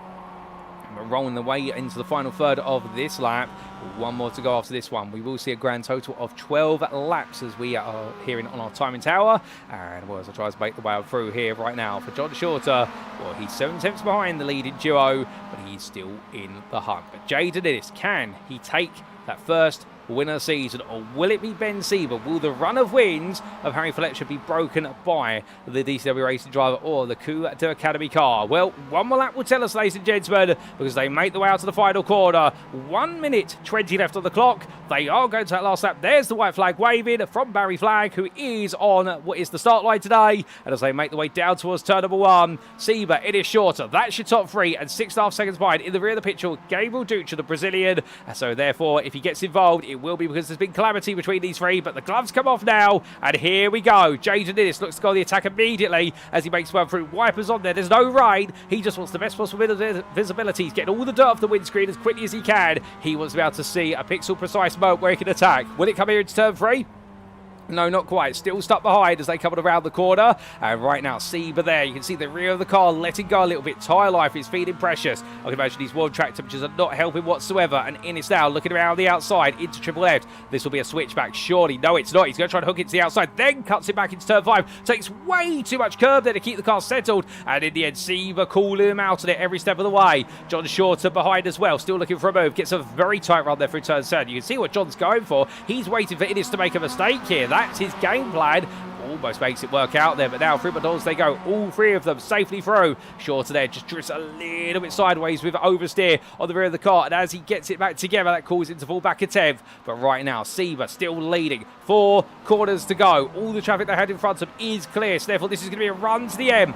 And we're rolling the way into the final third of this lap. 1 more to go after this one. We will see a grand total of 12 laps as we are hearing on our timing tower. And well, as I try to make the way through here right now for John Shorter, well, he's 7 tenths behind the leading duo, but he's still in the hunt. But Jaden Innes, can he take that first win of the season, or will it be Ben Sieber? Will the run of wins of Harry Fletcher be broken by the DCW Racing driver or the Coup de Academy car? Well, 1 more lap will tell us, ladies and gentlemen, because they make the way out to the final corner. 1 minute 20 left on the clock. They are going to that last lap. There's the white flag waving from Barry Flagg, who is on what is the start line today. And as they make the way down towards turn number 1, Sieber, it is Shorter. That's your top 3, and 6.5 seconds behind. In the rear of the picture, Gabriel Ducha, the Brazilian. So therefore, if he gets involved, it will be because there's been calamity between these 3, but the gloves come off now, and here we go. Jaden Innes looks to go the attack immediately as he makes one through. Wipers on there. There's no rain. He just wants the best possible visibility. He's getting all the dirt off the windscreen as quickly as he can. He wants to be able to see a pixel-precise moment where he can attack. Will it come here into turn 3? No, not quite. Still stuck behind as they come around the corner. And right now, Sieber there. You can see the rear of the car letting go a little bit. Tyre life is feeding precious. I can imagine these warm track temperatures are not helping whatsoever. And Innes now looking around the outside into triple left. This will be a switchback. Surely. No, it's not. He's going to try and hook it to the outside. Then cuts it back into turn 5. Takes way too much curb there to keep the car settled. And in the end, Sieber calling him out on it every step of the way. John Shorter behind as well. Still looking for a move. Gets a very tight run there through turn 7. You can see what John's going for. He's waiting for Innes to make a mistake here. That's his game plan. Almost makes it work out there, but now through McDonald's they go, all 3 of them safely through. Shorter there just drifts a little bit sideways with oversteer on the rear of the car, and as he gets it back together, that causes him to fall back a 10th. But right now, Sieber still leading. 4 corners to go. All the traffic they had in front of him is clear, so therefore this is going to be a run to the end.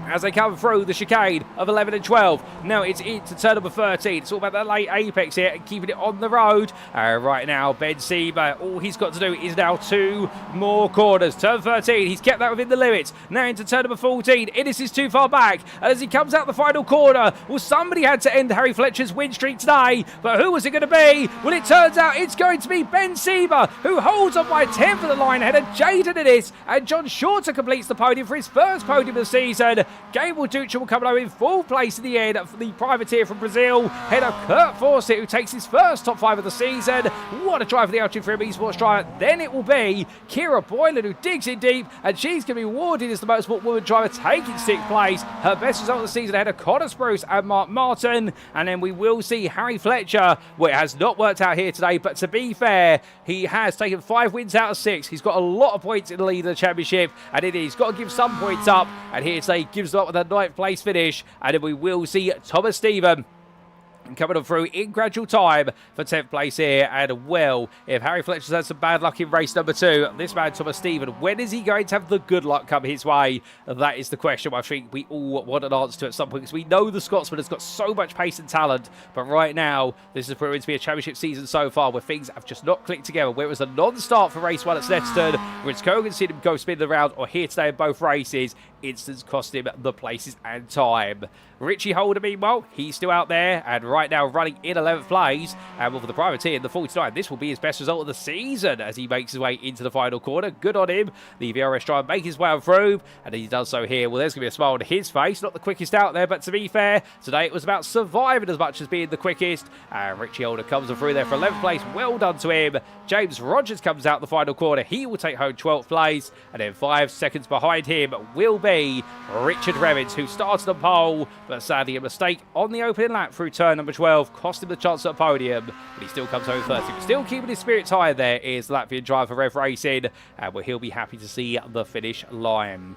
as they come through the chicane of 11 and 12. Now it's into turn number 13. It's all about the late apex here and keeping it on the road. Right now, Ben Sieber, all he's got to do is now 2 more corners. Turn 13, he's kept that within the limits. Now into turn number 14. Innes is too far back. And as he comes out the final corner, well, somebody had to end Harry Fletcher's win streak today. But who was it going to be? Well, it turns out it's going to be Ben Sieber, who holds on by 10 for the line ahead of Jaden Innes. And John Shorter completes the podium for his first podium of the season. Gable Ducha will come home in 4th place in the end for the privateer from Brazil. Ahead of Kurt Fawcett, who takes his first top 5 of the season. What a drive for the L23 Esports driver. Then it will be Kira Boylan, who digs in deep, and she's going to be awarded as the Motorsport woman driver, taking 6th place. Her best result of the season ahead of Connor Spruce and Mark Martin. And then we will see Harry Fletcher. Well, it has not worked out here today, but to be fair, he has taken 5 wins out of 6. He's got a lot of points in the lead of the championship, and he's got to give some points up. And here today gives up with a 9th place finish. And then we will see Thomas Stephen coming on through in gradual time for 10th place here. And well, if Harry Fletcher's had some bad luck in race number 2, this man Thomas Stephen, when is he going to have the good luck come his way? That is the question I think we all want an answer to at some point, because we know the Scotsman has got so much pace and talent, but right now this is proving to be a championship season so far where things have just not clicked together. Where it was a non-start for race 1 at Snetterton, Rich Kogan seen him go spin the round, or here today in both races, instance cost him the places and time. Richie Holder, meanwhile, he's still out there and right now running in 11th place. And for the privateer in the 49, this will be his best result of the season as he makes his way into the final corner. Good on him. The VRS driver making his way through, and he does so here. Well, there's going to be a smile on his face. Not the quickest out there, but to be fair, today it was about surviving as much as being the quickest. And Richie Holder comes through there for 11th place. Well done to him. James Rogers comes out the final corner. He will take home 12th place. And then 5 seconds behind him will be Richard Revens, who started on pole, but sadly a mistake on the opening lap through turn number 12 cost him the chance at a podium, but he still comes home 30. But still keeping his spirits high there is the Latvian driver Rev Racing, and well, he'll be happy to see the finish line.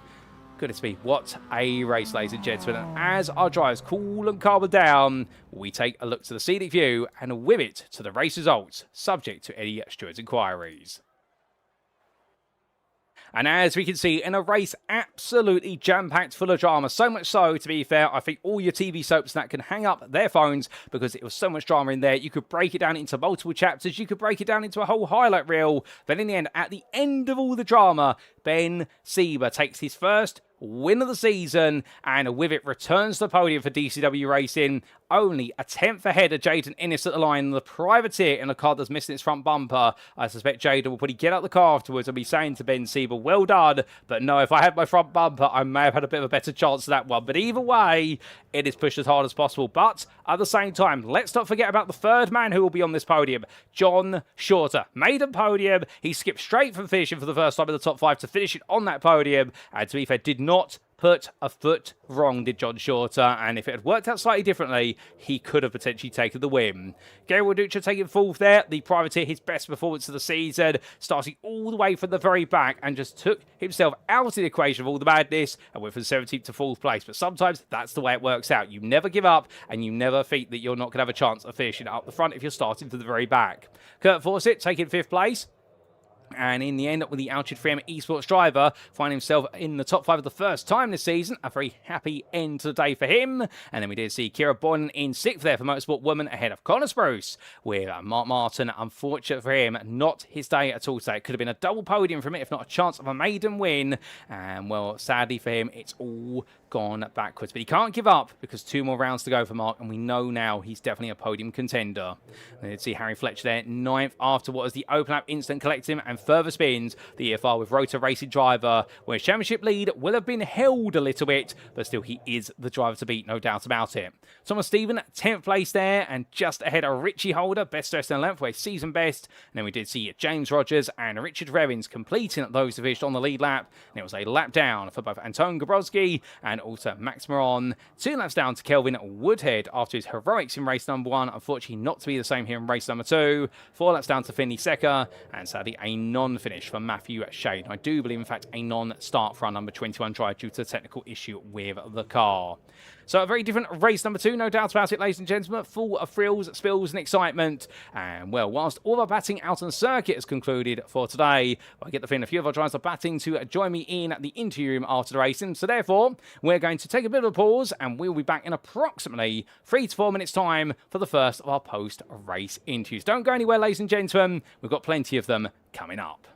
Goodness me, what a race, ladies and gentlemen. And as our drivers cool and calm down, we take a look to the scenic view and with it to the race results, subject to any stewards' inquiries. And as we can see, in a race absolutely jam-packed full of drama, so much so, to be fair, I think all your TV soaps that can hang up their phones because it was so much drama in there. You could break it down into multiple chapters, you could break it down into a whole highlight reel, but in the end, at the end of all the drama, Ben Sieber takes his first win of the season, and with it returns to the podium for DCW Racing, only a 10th ahead of Jaden Innes at the line, the privateer in a car that's missing its front bumper. I suspect Jaden will probably get out the car afterwards and be saying to Ben Sieber, well done, but no, if I had my front bumper, I may have had a bit of a better chance of that one. But either way, it is pushed as hard as possible. But at the same time, let's not forget about the third man who will be on this podium, John Shorter. Maiden podium, he skipped straight from finishing for the first time in the top 5 to finish it on that podium, and to be fair, did not put a foot wrong, did John Shorter, and if it had worked out slightly differently, he could have potentially taken the win. Gabriel Ducha taking 4th there, the privateer, his best performance of the season, starting all the way from the very back and just took himself out of the equation of all the madness and went from 17th to 4th place. But sometimes that's the way it works out. You never give up and you never think that you're not going to have a chance of finishing up the front if you're starting from the very back. Kurt Fawcett taking 5th place. And in the end, with the L23 Esports driver, find himself in the top 5 for the first time this season. A very happy end to the day for him. And then we did see Kira Boylan in 6th there for Motorsport Woman ahead of Connor Spruce. With Mark Martin, unfortunate for him, not his day at all today. It could have been a double podium from it, if not a chance of a maiden win. And well, sadly for him, it's all gone backwards. But he can't give up because 2 more rounds to go for Mark, and we know now he's definitely a podium contender. And let's see Harry Fletcher there, 9th after what was the open lap incident, collecting him and further spins the EFR with Rotor Racing driver, where his championship lead will have been held a little bit, but still he is the driver to beat, no doubt about it. Thomas Stephen, 10th place there, and just ahead of Richie Holder, best dressed in length, where season best. And then we did see James Rogers and Richard Revens completing those who finished on the lead lap. And it was a lap down for both Anton Gabrowski and also Max Moron. 2 laps down to Kelvin Woodhead after his heroics in race number 1. Unfortunately, not to be the same here in race number 2. 4 laps down to Finley Secker, and sadly a non-finish for Matthew Shane. I do believe, in fact, a non-start for our number 21 driver due to a technical issue with the car. So a very different race number 2, no doubt about it, ladies and gentlemen, full of thrills, spills and excitement. And well, whilst all our batting out on the circuit has concluded for today, I get the feeling a few of our drivers are batting to join me in the interview room after the racing. So therefore, we're going to take a bit of a pause and we'll be back in approximately 3 to 4 minutes time for the first of our post-race interviews. Don't go anywhere, ladies and gentlemen. We've got plenty of them coming up.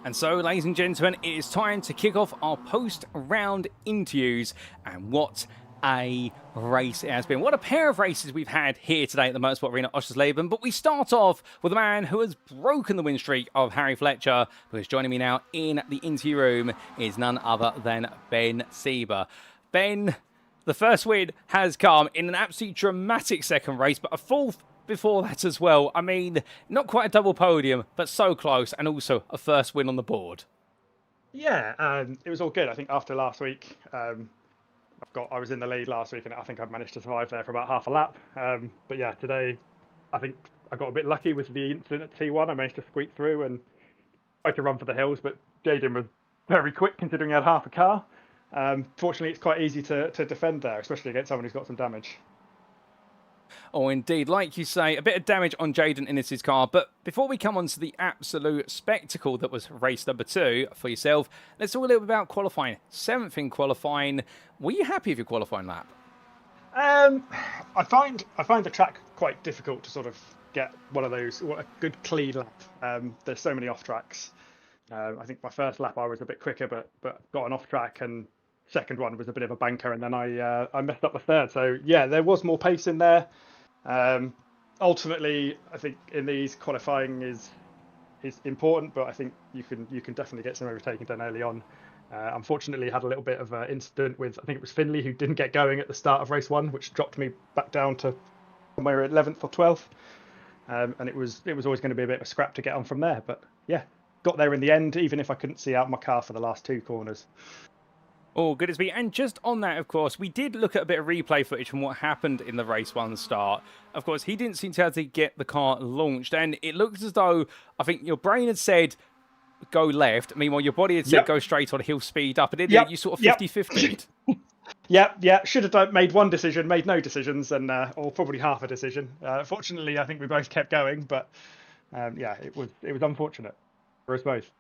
And so, ladies and gentlemen, it is time to kick off our post-round interviews. And what a race it has been. What a pair of races we've had here today at the Motorsport Arena, Oschersleben. But we start off with a man who has broken the win streak of Harry Fletcher, who is joining me now in the interview room, is none other than Ben Sieber. Ben, the first win has come in an absolutely dramatic second race, but a fourth before that as well. I mean, not quite a double podium, but so close, and also a first win on the board. Yeah, it was all good. I think after last week, I was in the lead last week, and I think I've managed to survive there for about half a lap. But yeah, today, I think I got a bit lucky with the incident at T1. I managed to squeak through and tried to run for the hills, but Jaden was very quick considering he had half a car. Fortunately, it's quite easy to defend there, especially against someone who's got some damage. Oh, indeed. Like you say, a bit of damage on Jaden Innes' car. But before we come on to the absolute spectacle that was race number 2 for yourself, let's talk a little bit about qualifying. 7th in qualifying. Were you happy with your qualifying lap? I find the track quite difficult to sort of get a good clean lap. There's so many off tracks. I think my first lap I was a bit quicker, but got an off track, and second one was a bit of a banker, and then I messed up the third. So yeah, there was more pace in there. Ultimately, I think in these qualifying is important, but I think you can definitely get some overtaking done early on. Unfortunately, had a little bit of an incident with, I think it was Finley, who didn't get going at the start of race 1, which dropped me back down to somewhere 11th or 12th. And it was always going to be a bit of a scrap to get on from there. But yeah, got there in the end, even if I couldn't see out my car for the last 2 corners. Oh, good as me. And just on that, of course, we did look at a bit of replay footage from what happened in the race one start. Of course, he didn't seem to have to get the car launched. And it looked as though, I think your brain had said, go left. Meanwhile, your body had said, go straight on, he'll speed up. And in the end, you sort of 50-50'd. Yeah. Should have made one decision, made no decisions, and or probably half a decision. Fortunately, I think we both kept going, but it was unfortunate for us both.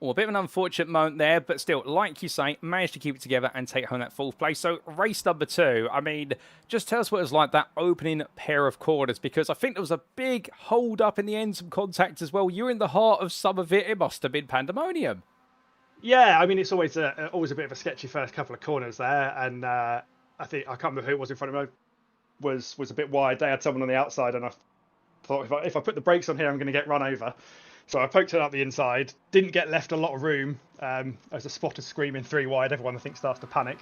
Well, a bit of an unfortunate moment there, but still, like you say, managed to keep it together and take home that 4th place. So, race number 2, I mean, just tell us what it was like, that opening pair of corners, because I think there was a big hold up in the end, some contact as well. You're in the heart of some of it. It must have been pandemonium. Yeah, I mean, it's always a bit of a sketchy first couple of corners there, and I can't remember who it was in front of me. Was a bit wide. They had someone on the outside, and I thought if I put the brakes on here, I'm going to get run over. So I poked it up the inside. Didn't get left a lot of room. As a spotter screaming 3 wide, everyone I think starts to panic.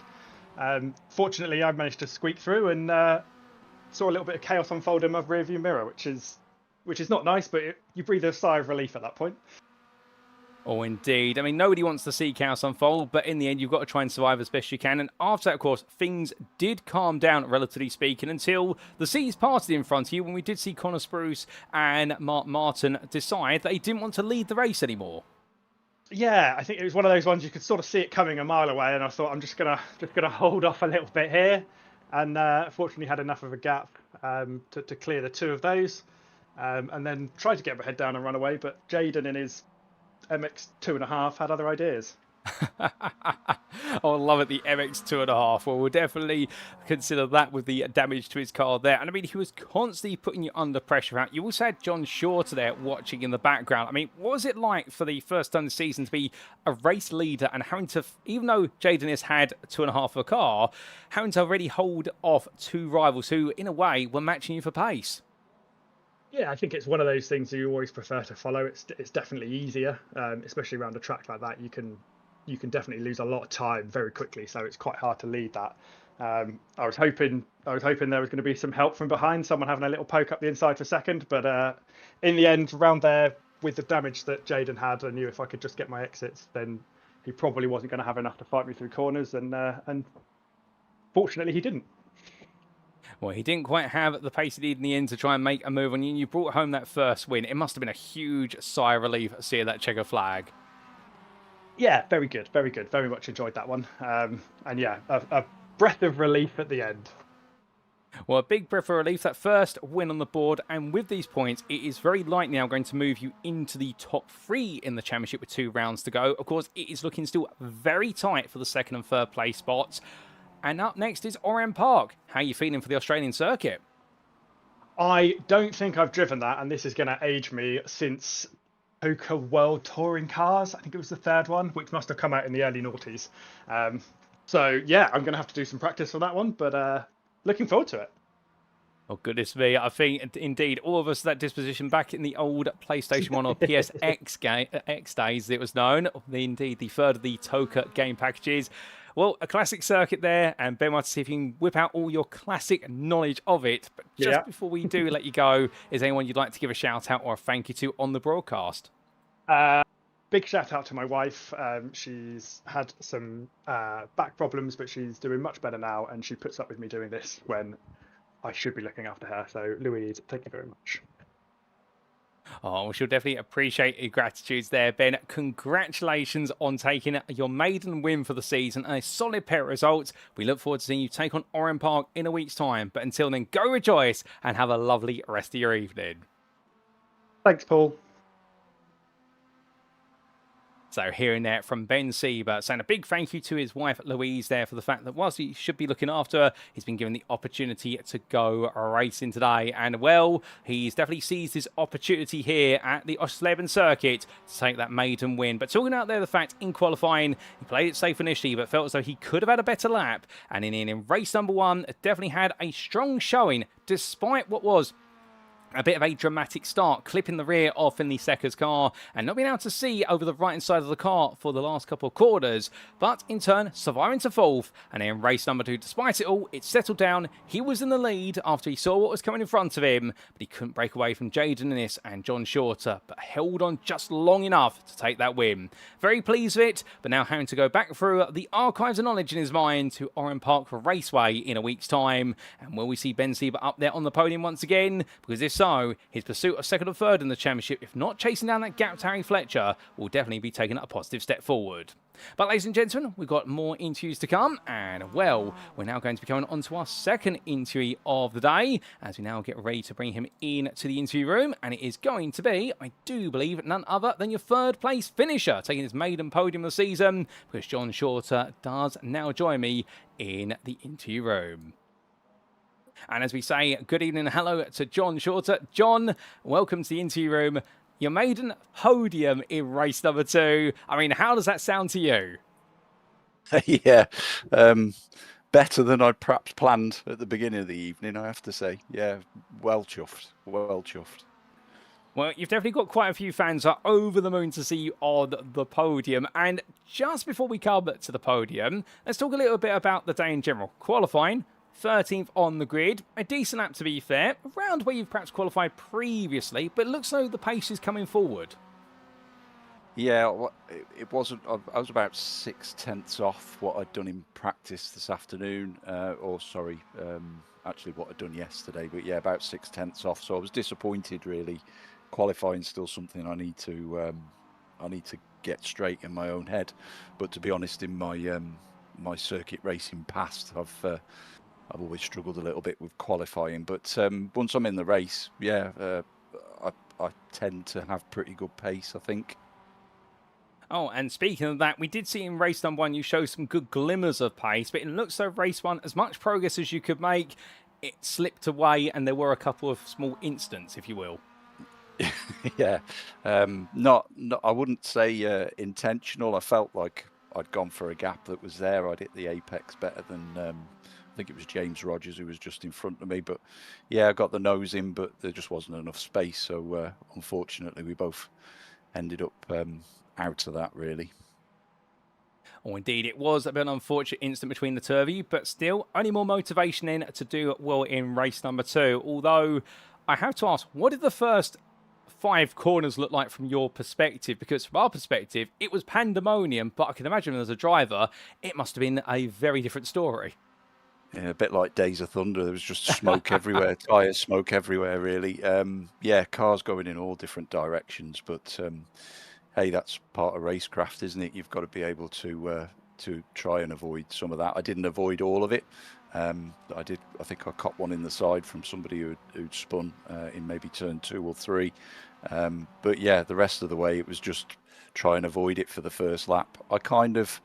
Fortunately, I managed to squeak through and saw a little bit of chaos unfold in my rearview mirror, which is not nice, but you breathe a sigh of relief at that point. Oh, indeed. I mean, nobody wants to see chaos unfold, but in the end, you've got to try and survive as best you can. And after that, of course, things did calm down, relatively speaking, until the seas parted in front of you when we did see Connor Spruce and Mark Martin decide they didn't want to lead the race anymore. Yeah, I think it was one of those ones you could sort of see it coming a mile away, and I thought I'm just gonna hold off a little bit here, and fortunately had enough of a gap to clear the 2 of those, and then tried to get my head down and run away, but Jaden in his MX 2.5 had other ideas. Oh, I love it, the MX 2.5. Well, we'll definitely consider that with the damage to his car there. And I mean, he was constantly putting you under pressure out. You also had John Shorter there watching in the background. I mean, what was it like for the first time this season to be a race leader and having to, even though Jaden has had 2.5 of a car, having to already hold off 2 rivals who, in a way, were matching you for pace? Yeah, I think it's one of those things you always prefer to follow. It's definitely easier, especially around a track like that. You can definitely lose a lot of time very quickly, so it's quite hard to lead that. I was hoping there was going to be some help from behind, someone having a little poke up the inside for second, but in the end, around there with the damage that Jaden had, I knew if I could just get my exits, then he probably wasn't going to have enough to fight me through corners, and fortunately he didn't. Well, he didn't quite have the pace he needed in the end to try and make a move on you. You brought home that first win. It must have been a huge sigh of relief seeing that checker flag. Yeah, very good, very good. Very much enjoyed that one. And yeah, a breath of relief at the end. Well, a big breath of relief, that first win on the board. And with these points, it is very likely now going to move you into the top 3 in the championship with 2 rounds to go. Of course, it is looking still very tight for the 2nd and 3rd place spots. And up next is Oran Park. How are you feeling for the Australian circuit? I don't think I've driven that, and this is going to age me, since Poker World Touring Cars. I think it was the 3rd one, which must have come out in the early noughties. So yeah, I'm going to have to do some practice for that one, but looking forward to it. Oh, goodness me. I think, indeed, all of us that disposition back in the old PlayStation 1 or PSX X days, it was known. Indeed, the 3rd of the Toka game packages. Well, a classic circuit there, and Ben wants to see if you can whip out all your classic knowledge of it. But just before we do let you go, is anyone you'd like to give a shout-out or a thank you to on the broadcast? Big shout-out to my wife. She's had some back problems, but she's doing much better now, and she puts up with me doing this when I should be looking after her. So, Louise, thank you very much. Oh, we should definitely appreciate your gratitudes there, Ben. Congratulations on taking your maiden win for the season and a solid pair of results. We look forward to seeing you take on Oran Park in a week's time. But until then, go rejoice and have a lovely rest of your evening. Thanks, Paul. So hearing that from Ben Sieber, saying a big thank you to his wife Louise there for the fact that whilst he should be looking after her, he's been given the opportunity to go racing today. And well, he's definitely seized his opportunity here at the Oschersleben circuit to take that maiden win. But talking out there the fact in qualifying, he played it safe initially, but felt as though he could have had a better lap. And in race number 1, definitely had a strong showing despite what was A bit of a dramatic start, clipping the rear of Finley Secker's car and not being able to see over the right-hand side of the car for the last couple of quarters, but in turn surviving to fourth. And in race number 2, despite it all, it settled down. He was in the lead after he saw what was coming in front of him, but he couldn't break away from Jaden Innes and John Shorter, but held on just long enough to take that win. Very pleased with it, but now having to go back through the archives of knowledge in his mind to Oran Park Raceway in a week's time. And will we see Ben Sieber up there on the podium once again? Because if so, his pursuit of second or third in the championship, if not chasing down that gap to Harry Fletcher, will definitely be taking a positive step forward. But ladies and gentlemen, we've got more interviews to come, and well, we're now going to be going on to our second interview of the day, as we now get ready to bring him in to the interview room, and it is going to be, I do believe, none other than your third place finisher, taking his maiden podium of the season, because John Shorter does now join me in the interview room. And as we say, good evening and hello to John Shorter. John, welcome to the interview room. Your maiden podium in race number 2. I mean, how does that sound to you? Yeah, better than I'd perhaps planned at the beginning of the evening, I have to say. Yeah, well chuffed, well chuffed. Well, you've definitely got quite a few fans who are over the moon to see you on the podium. And just before we come to the podium, let's talk a little bit about the day in general. Qualifying, 13th on the grid, a decent lap to be fair, around where you've perhaps qualified previously, but it looks like the pace is coming forward. Yeah, it wasn't. I was about 6/10 off what I'd done in practice this afternoon, actually what I'd done yesterday. But yeah, about 6/10 off. So I was disappointed really. Qualifying still something I need to get straight in my own head. But to be honest, in my circuit racing past, I've always struggled a little bit with qualifying, but once I'm in the race, yeah, I tend to have pretty good pace, I think. Oh, and speaking of that, we did see in race number 1 you show some good glimmers of pace, but it looks like race 1, as much progress as you could make, it slipped away, and there were a couple of small incidents, if you will. Yeah, not I wouldn't say intentional. I felt like I'd gone for a gap that was there. I'd hit the apex better than. I think it was James Rogers who was just in front of me, but yeah, I got the nose in, but there just wasn't enough space. So unfortunately, we both ended up out of that, really. Oh, indeed, it was a bit of an unfortunate incident between the two of you, but still, only more motivation in to do well in race number 2. Although, I have to ask, what did the first 5 corners look like from your perspective? Because from our perspective, it was pandemonium, but I can imagine as a driver, it must have been a very different story. Yeah, a bit like Days of Thunder. There was just smoke everywhere, tyres, smoke everywhere, really. Yeah, cars going in all different directions. But hey, that's part of racecraft, isn't it? You've got to be able to try and avoid some of that. I didn't avoid all of it. I think I caught one in the side from somebody who'd spun in maybe turn 2 or 3. But yeah, the rest of the way, it was just try and avoid it for the first lap. I kind of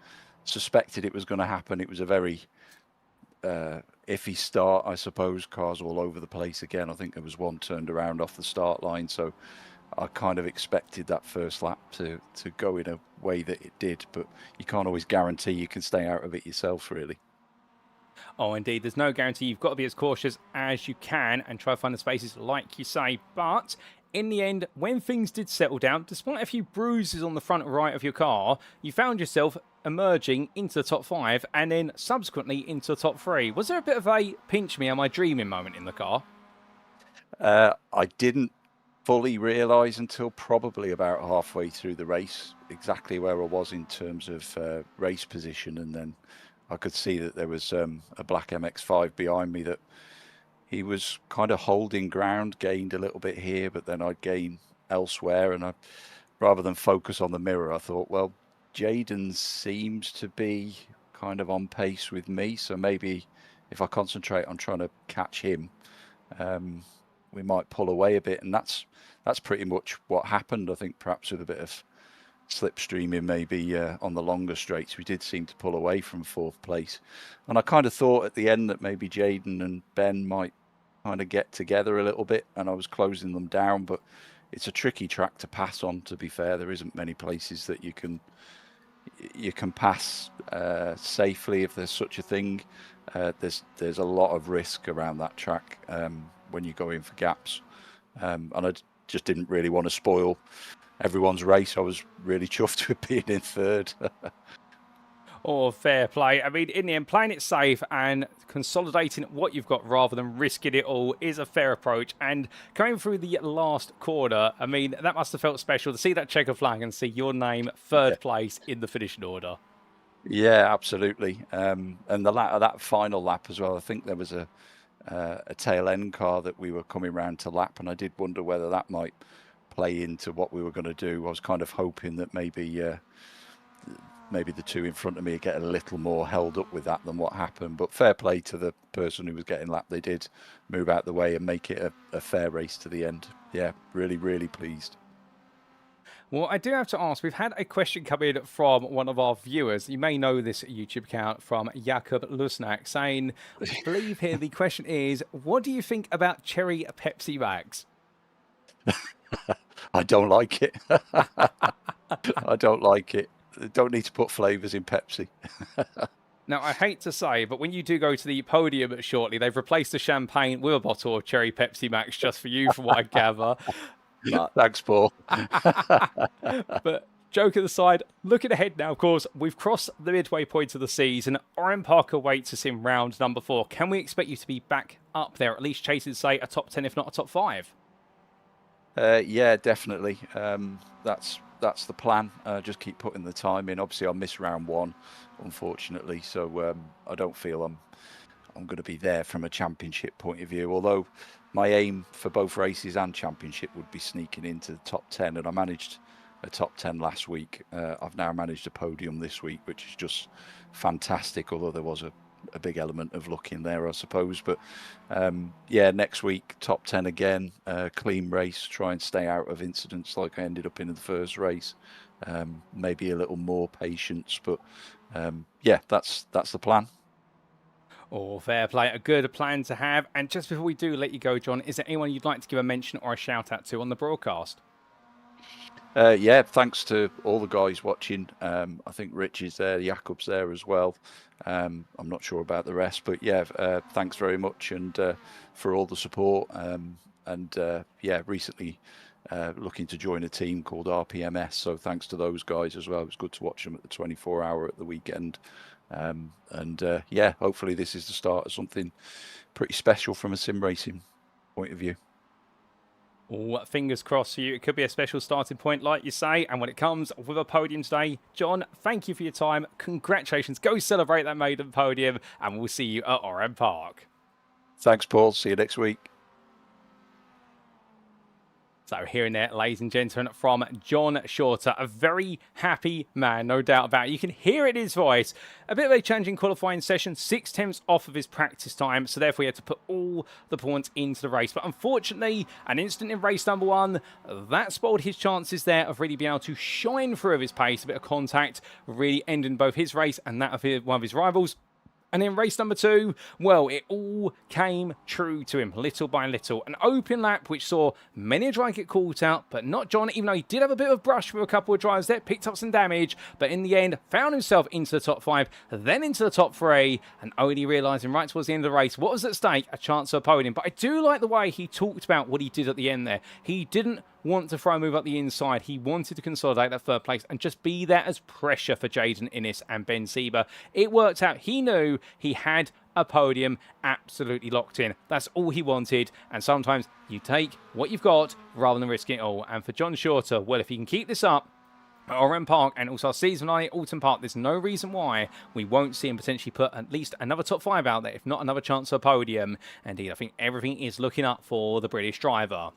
suspected it was going to happen. It was a very iffy start, I suppose. Cars all over the place again. I think there was one turned around off the start line, so I kind of expected that first lap to go in a way that it did, but you can't always guarantee you can stay out of it yourself, really. Oh, indeed, there's no guarantee. You've got to be as cautious as you can and try to find the spaces like you say, but in the end, when things did settle down, despite a few bruises on the front right of your car, you found yourself emerging into the top 5 and then subsequently into the top 3. Was there a bit of a pinch me, am I dreaming moment in the car? I didn't fully realise until probably about halfway through the race exactly where I was in terms of race position, and then I could see that there was a black MX-5 behind me that he was kind of holding ground, gained a little bit here, but then I'd gain elsewhere, and rather than focus on the mirror, I thought, well, Jaden seems to be kind of on pace with me, so maybe if I concentrate on trying to catch him, we might pull away a bit, and that's pretty much what happened. I think perhaps with a bit of slipstreaming maybe on the longer straights, we did seem to pull away from 4th place, and I kind of thought at the end that maybe Jaden and Ben might kind of get together a little bit, and I was closing them down, but it's a tricky track to pass on, to be fair. There isn't many places that you can pass safely, if there's such a thing. There's a lot of risk around that track when you go in for gaps. and I just didn't really want to spoil everyone's race. I was really chuffed with being in third. Or fair play. I mean, in the end, playing it safe and consolidating what you've got rather than risking it all is a fair approach. And going through the last quarter, I mean, that must have felt special to see that checker flag and see your name third place in the finishing order. Yeah, absolutely. And that final lap as well, I think there was a tail end car that we were coming round to lap, and I did wonder whether that might play into what we were going to do. I was kind of hoping that maybe the two in front of me would get a little more held up with that than what happened. But fair play to the person who was getting lapped. They did move out the way and make it a fair race to the end. Yeah, really, really pleased. Well, I do have to ask, we've had a question come in from one of our viewers. You may know this YouTube account from Jakub Lusnak, saying, I believe here the question is, what do you think about cherry Pepsi Max? I don't like it. I don't like it. Don't need to put flavours in Pepsi. Now, I hate to say, but when you do go to the podium shortly, they've replaced the champagne with a bottle of cherry Pepsi Max just for you, from what I gather. But, thanks, Paul. But joking aside, looking ahead now, of course, we've crossed the midway point of the season. Oren Parker waits us in round number 4. Can we expect you to be back up there, at least chasing, say, a top 10, if not a top 5? Yeah, definitely. That's the plan. Just keep putting the time in. Obviously, I missed round 1, unfortunately, so I don't feel I'm going to be there from a championship point of view. Although my aim for both races and championship would be sneaking into the top 10, and I managed a top 10 last week. I've now managed a podium this week, which is just fantastic. Although there was a big element of luck in there, I suppose. But yeah, next week, top 10 again, clean race, try and stay out of incidents like I ended up in the first race. Maybe a little more patience, but yeah, that's the plan. Oh, fair play. A good plan to have. And just before we do let you go, John, is there anyone you'd like to give a mention or a shout out to on the broadcast? Yeah, thanks to all the guys watching. I think Rich is there, Jakub's there as well. I'm not sure about the rest, but yeah, thanks very much and for all the support. Yeah, recently looking to join a team called RPMS, so thanks to those guys as well. It was good to watch them at the 24-hour at the weekend. Yeah, hopefully this is the start of something pretty special from a sim racing point of view. Oh, fingers crossed for you. It could be a special starting point, like you say. And when it comes with a podium today, John, thank you for your time. Congratulations. Go celebrate that maiden podium, and we'll see you at Oran Park. Thanks, Paul. See you next week. So hearing there, ladies and gentlemen, from John Shorter, a very happy man, no doubt about it. You can hear it in his voice. A bit of a challenging qualifying session, 6/10 off of his practice time, so therefore he had to put all the points into the race. But unfortunately, an incident in race number 1, that spoiled his chances there of really being able to shine through of his pace. A bit of contact really ending both his race and that of one of his rivals. And in race number 2, well, it all came true to him, little by little. An open lap, which saw many a driver get caught out, but not John, even though he did have a bit of brush with a couple of drivers there, picked up some damage, but in the end, found himself into the top 5, then into the top 3, and only realising right towards the end of the race what was at stake, a chance of a podium. But I do like the way he talked about what he did at the end there. He didn't want to throw a move up the inside. He wanted to consolidate that third place and just be there as pressure for Jaden Innes and Ben Sieber. It worked out. He knew he had a podium absolutely locked in. That's all he wanted. And sometimes you take what you've got rather than risking it all. And for John Shorter, well, if he can keep this up at Oran Park and also our season 9 at Alton Park, there's no reason why we won't see him potentially put at least another top 5 out there, if not another chance for a podium. Indeed, I think everything is looking up for the British driver.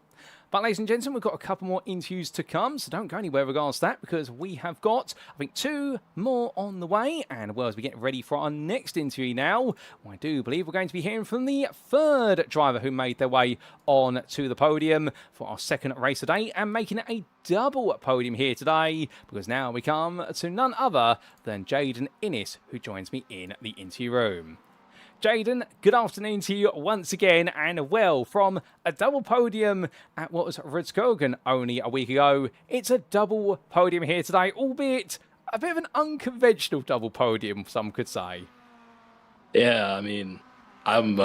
But ladies and gentlemen, we've got a couple more interviews to come, so don't go anywhere regards to that, because we have got, I think, 2 more on the way. And well, as we get ready for our next interview now, I do believe we're going to be hearing from the 3rd driver who made their way on to the podium for our 2nd race today, and making it a double podium here today, because now we come to none other than Jaden Innes, who joins me in the interview room. Jaden, good afternoon to you once again, and well, from a double podium at what was Rudskogen only a week ago, it's a double podium here today, albeit a bit of an unconventional double podium, some could say. Yeah, I mean, I'm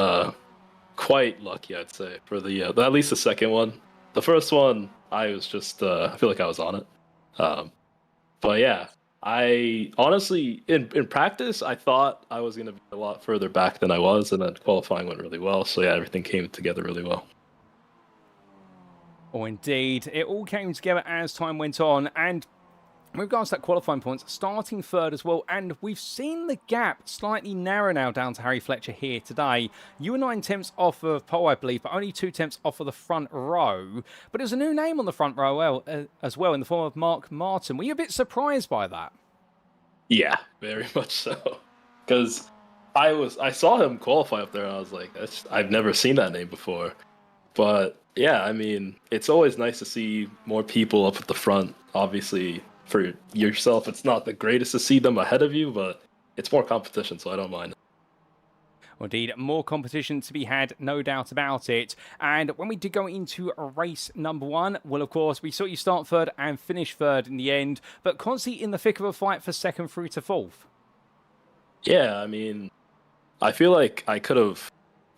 quite lucky, I'd say, for the at least the second one. the first one, I was just, I feel like I was on it. But yeah, I honestly, in practice, I thought I was going to be a lot further back than I was, and then qualifying went really well. So yeah, everything came together really well. Oh, indeed. It all came together as time went on, and with regards to that qualifying points, starting third as well, and we've seen the gap slightly narrow now down to Harry Fletcher here today. You were 9 tenths off of pole, I believe, but only 2 tenths off of the front row. But there's a new name on the front row as well, in the form of Mark Martin. Were you a bit surprised by that? Yeah, very much so. Because I saw him qualify up there, and I was like, I've never seen that name before. But yeah, I mean, it's always nice to see more people up at the front. Obviously, for yourself, it's not the greatest to see them ahead of you, but it's more competition, so I don't mind. Well, indeed, more competition to be had, no doubt about it. And when we did go into race number 1, well, of course, we saw you start third and finish third in the end, but constantly in the thick of a fight for second through to fourth. Yeah, I mean, I feel like I could have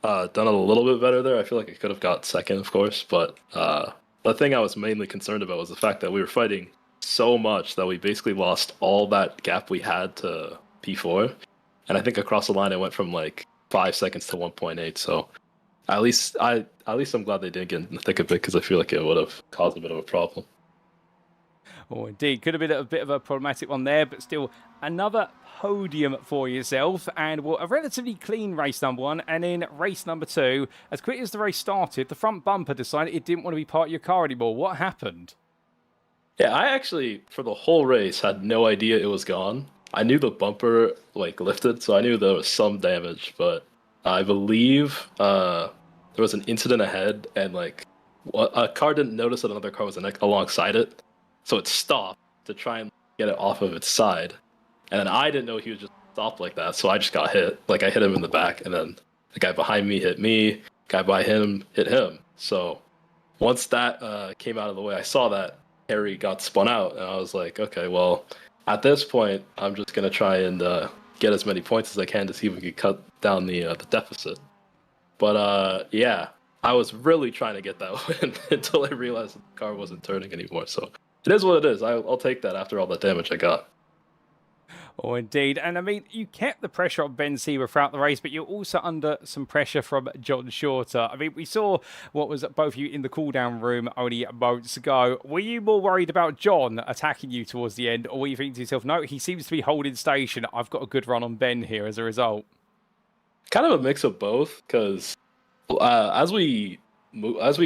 done it a little bit better there. I feel like I could have got second, of course, but the thing I was mainly concerned about was the fact that we were fighting so much that we basically lost all that gap we had to P4. And I think across the line, it went from like 5 seconds to 1.8. So at least I'm glad they didn't get in the thick of it, because I feel like it would have caused a bit of a problem. Oh, indeed. Could have been a bit of a problematic one there, but still another podium for yourself. And well, a relatively clean race number 1. And in race number 2, as quick as the race started, the front bumper decided it didn't want to be part of your car anymore. What happened? Yeah, I actually, for the whole race, had no idea it was gone. I knew the bumper like lifted, so I knew there was some damage, but I believe there was an incident ahead, and like a car didn't notice that another car was alongside it, so it stopped to try and get it off of its side. And then I didn't know he would just stop like that, so I just got hit. Like, I hit him in the back, and then the guy behind me hit me, guy by him hit him. So once that came out of the way, I saw that Harry got spun out, and I was like, okay, well, at this point, I'm just going to try and get as many points as I can to see if we could cut down the deficit. But yeah, I was really trying to get that win until I realized that the car wasn't turning anymore. So it is what it is. I'll take that after all the damage I got. Oh, indeed. And I mean, you kept the pressure on Ben Sieber throughout the race, but you're also under some pressure from John Shorter. I mean, we saw what was both of you in the cool-down room only moments ago. Were you more worried about John attacking you towards the end, or were you thinking to yourself, no, he seems to be holding station, I've got a good run on Ben here as a result? Kind of a mix of both, because as we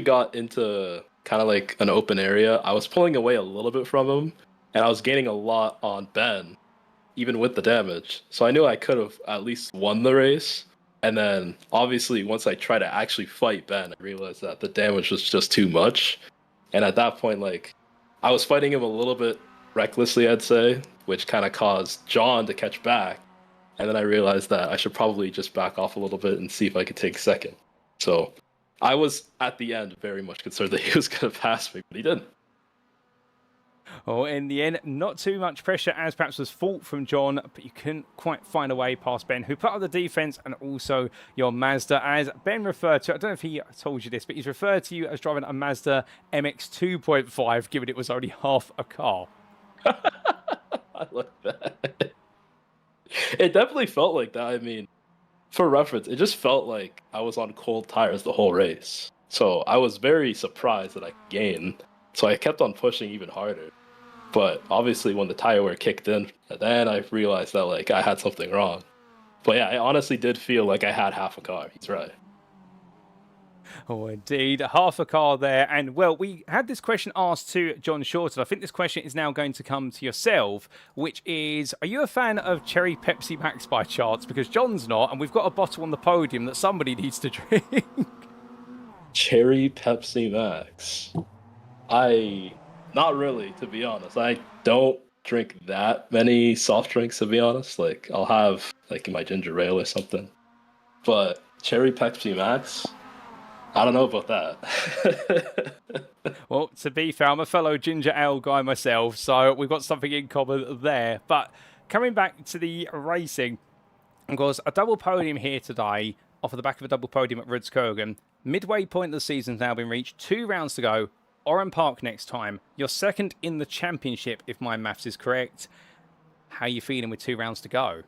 got into kind of like an open area, I was pulling away a little bit from him, and I was gaining a lot on Ben, even with the damage. So I knew I could have at least won the race. And then obviously once I tried to actually fight Ben, I realized that the damage was just too much. And at that point, like, I was fighting him a little bit recklessly, I'd say, which kind of caused John to catch back. And then I realized that I should probably just back off a little bit and see if I could take second. So I was at the end very much concerned that he was going to pass me, but he didn't. Well, in the end, not too much pressure, as perhaps was fault from John, but you couldn't quite find a way past Ben, who put up the defense, and also your Mazda, as Ben referred to, I don't know if he told you this, but he's referred to you as driving a Mazda MX 2.5, given it was only half a car. I like that. It definitely felt like that. I mean, for reference, it just felt like I was on cold tires the whole race. So I was very surprised that I gained. So I kept on pushing even harder. But obviously when the tire wear kicked in, then I realized that like I had something wrong. But yeah, I honestly did feel like I had half a car. He's right. Oh, indeed. Half a car there. And, well, we had this question asked to John Shorter. I think this question is now going to come to yourself, which is, are you a fan of Cherry Pepsi Max by chance? Because John's not, and we've got a bottle on the podium that somebody needs to drink. Cherry Pepsi Max. Not really, to be honest. I don't drink that many soft drinks, to be honest. Like, I'll have, like, my ginger ale or something. But Cherry Pepsi Max, I don't know about that. Well, to be fair, I'm a fellow ginger ale guy myself, so we've got something in common there. But coming back to the racing, of course, a double podium here today, off of the back of a double podium at Rudskogen. midway point of the season's now been reached. 2 rounds to go. Oran Park next time. You're second in the championship, if my maths is correct. How are you feeling with 2 rounds to go?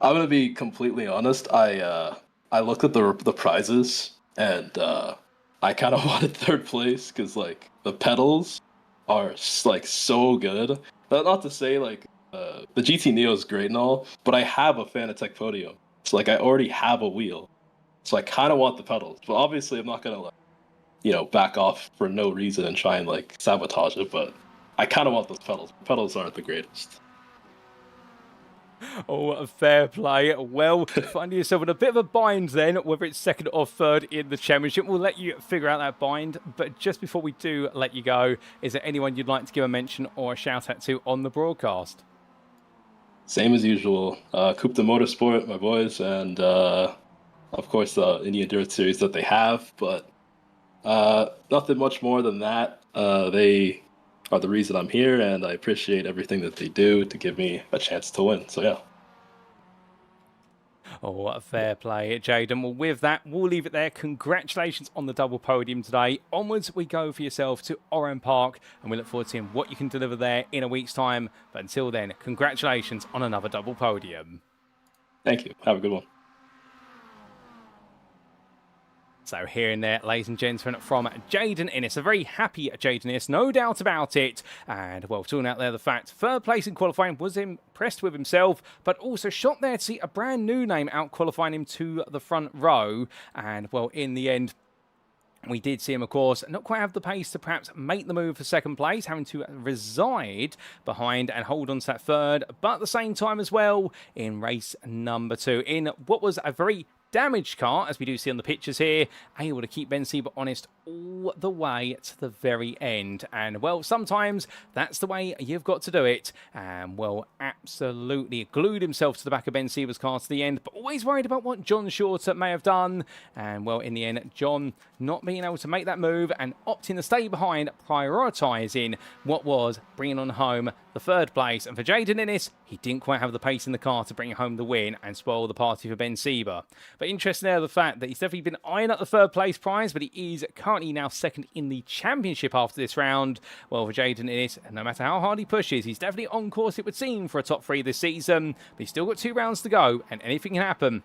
I'm gonna be completely honest. I looked at the prizes and I kind of wanted 3rd place because like the pedals are like so good. Not to say like the GT Neo is great and all, but I have a Fanatec podium, so like I already have a wheel, so I kind of want the pedals. But obviously, I'm not gonna like back off for no reason and try and like sabotage it. But I kind of want those pedals. Pedals aren't the greatest. Oh, fair play. Well, finding yourself in a bit of a bind then, whether it's 2nd or 3rd in the championship. We'll let you figure out that bind. But just before we do let you go, is there anyone you'd like to give a mention or a shout out to on the broadcast? Same as usual. Coupe de Motorsport, my boys, and of course the Indian Dirt Series that they have. But nothing much more than that. They are the reason I'm here, and I appreciate everything that they do to give me a chance to win. So yeah. Oh, what a fair play, Jaden. Well, with that, we'll leave it there. Congratulations on the double podium today. Onwards we go for yourself to Oran Park, and we look forward to seeing what you can deliver there in a week's time. But until then, congratulations on another double podium. Thank you. Have a good one. So here and there, ladies and gentlemen, from Jaden Innes. A very happy Jaden Innes, no doubt about it. And, well, talking out there the fact, 3rd place in qualifying, was impressed with himself, but also shot there to see a brand new name out qualifying him to the front row. And, well, in the end, we did see him, of course, not quite have the pace to perhaps make the move for 2nd place, having to reside behind and hold on to that 3rd, but at the same time as well, in race number 2, in what was a very damaged car, as we do see on the pictures here, able to keep Ben Sieber honest all the way to the very end. And, well, sometimes that's the way you've got to do it. And, well, absolutely glued himself to the back of Ben Sieber's car to the end, but always worried about what John Shorter may have done. And, well, in the end, John not being able to make that move and opting to stay behind, prioritising what was bringing on home the 3rd place. And for Jaden Innes, he didn't quite have the pace in the car to bring home the win and spoil the party for Ben Sieber. But interesting there, the fact that he's definitely been eyeing up the 3rd place prize, but he is currently now 2nd in the championship after this round. Well, for Jaden Innes, no matter how hard he pushes, he's definitely on course, it would seem, for a top 3 this season. But he's still got 2 rounds to go, and anything can happen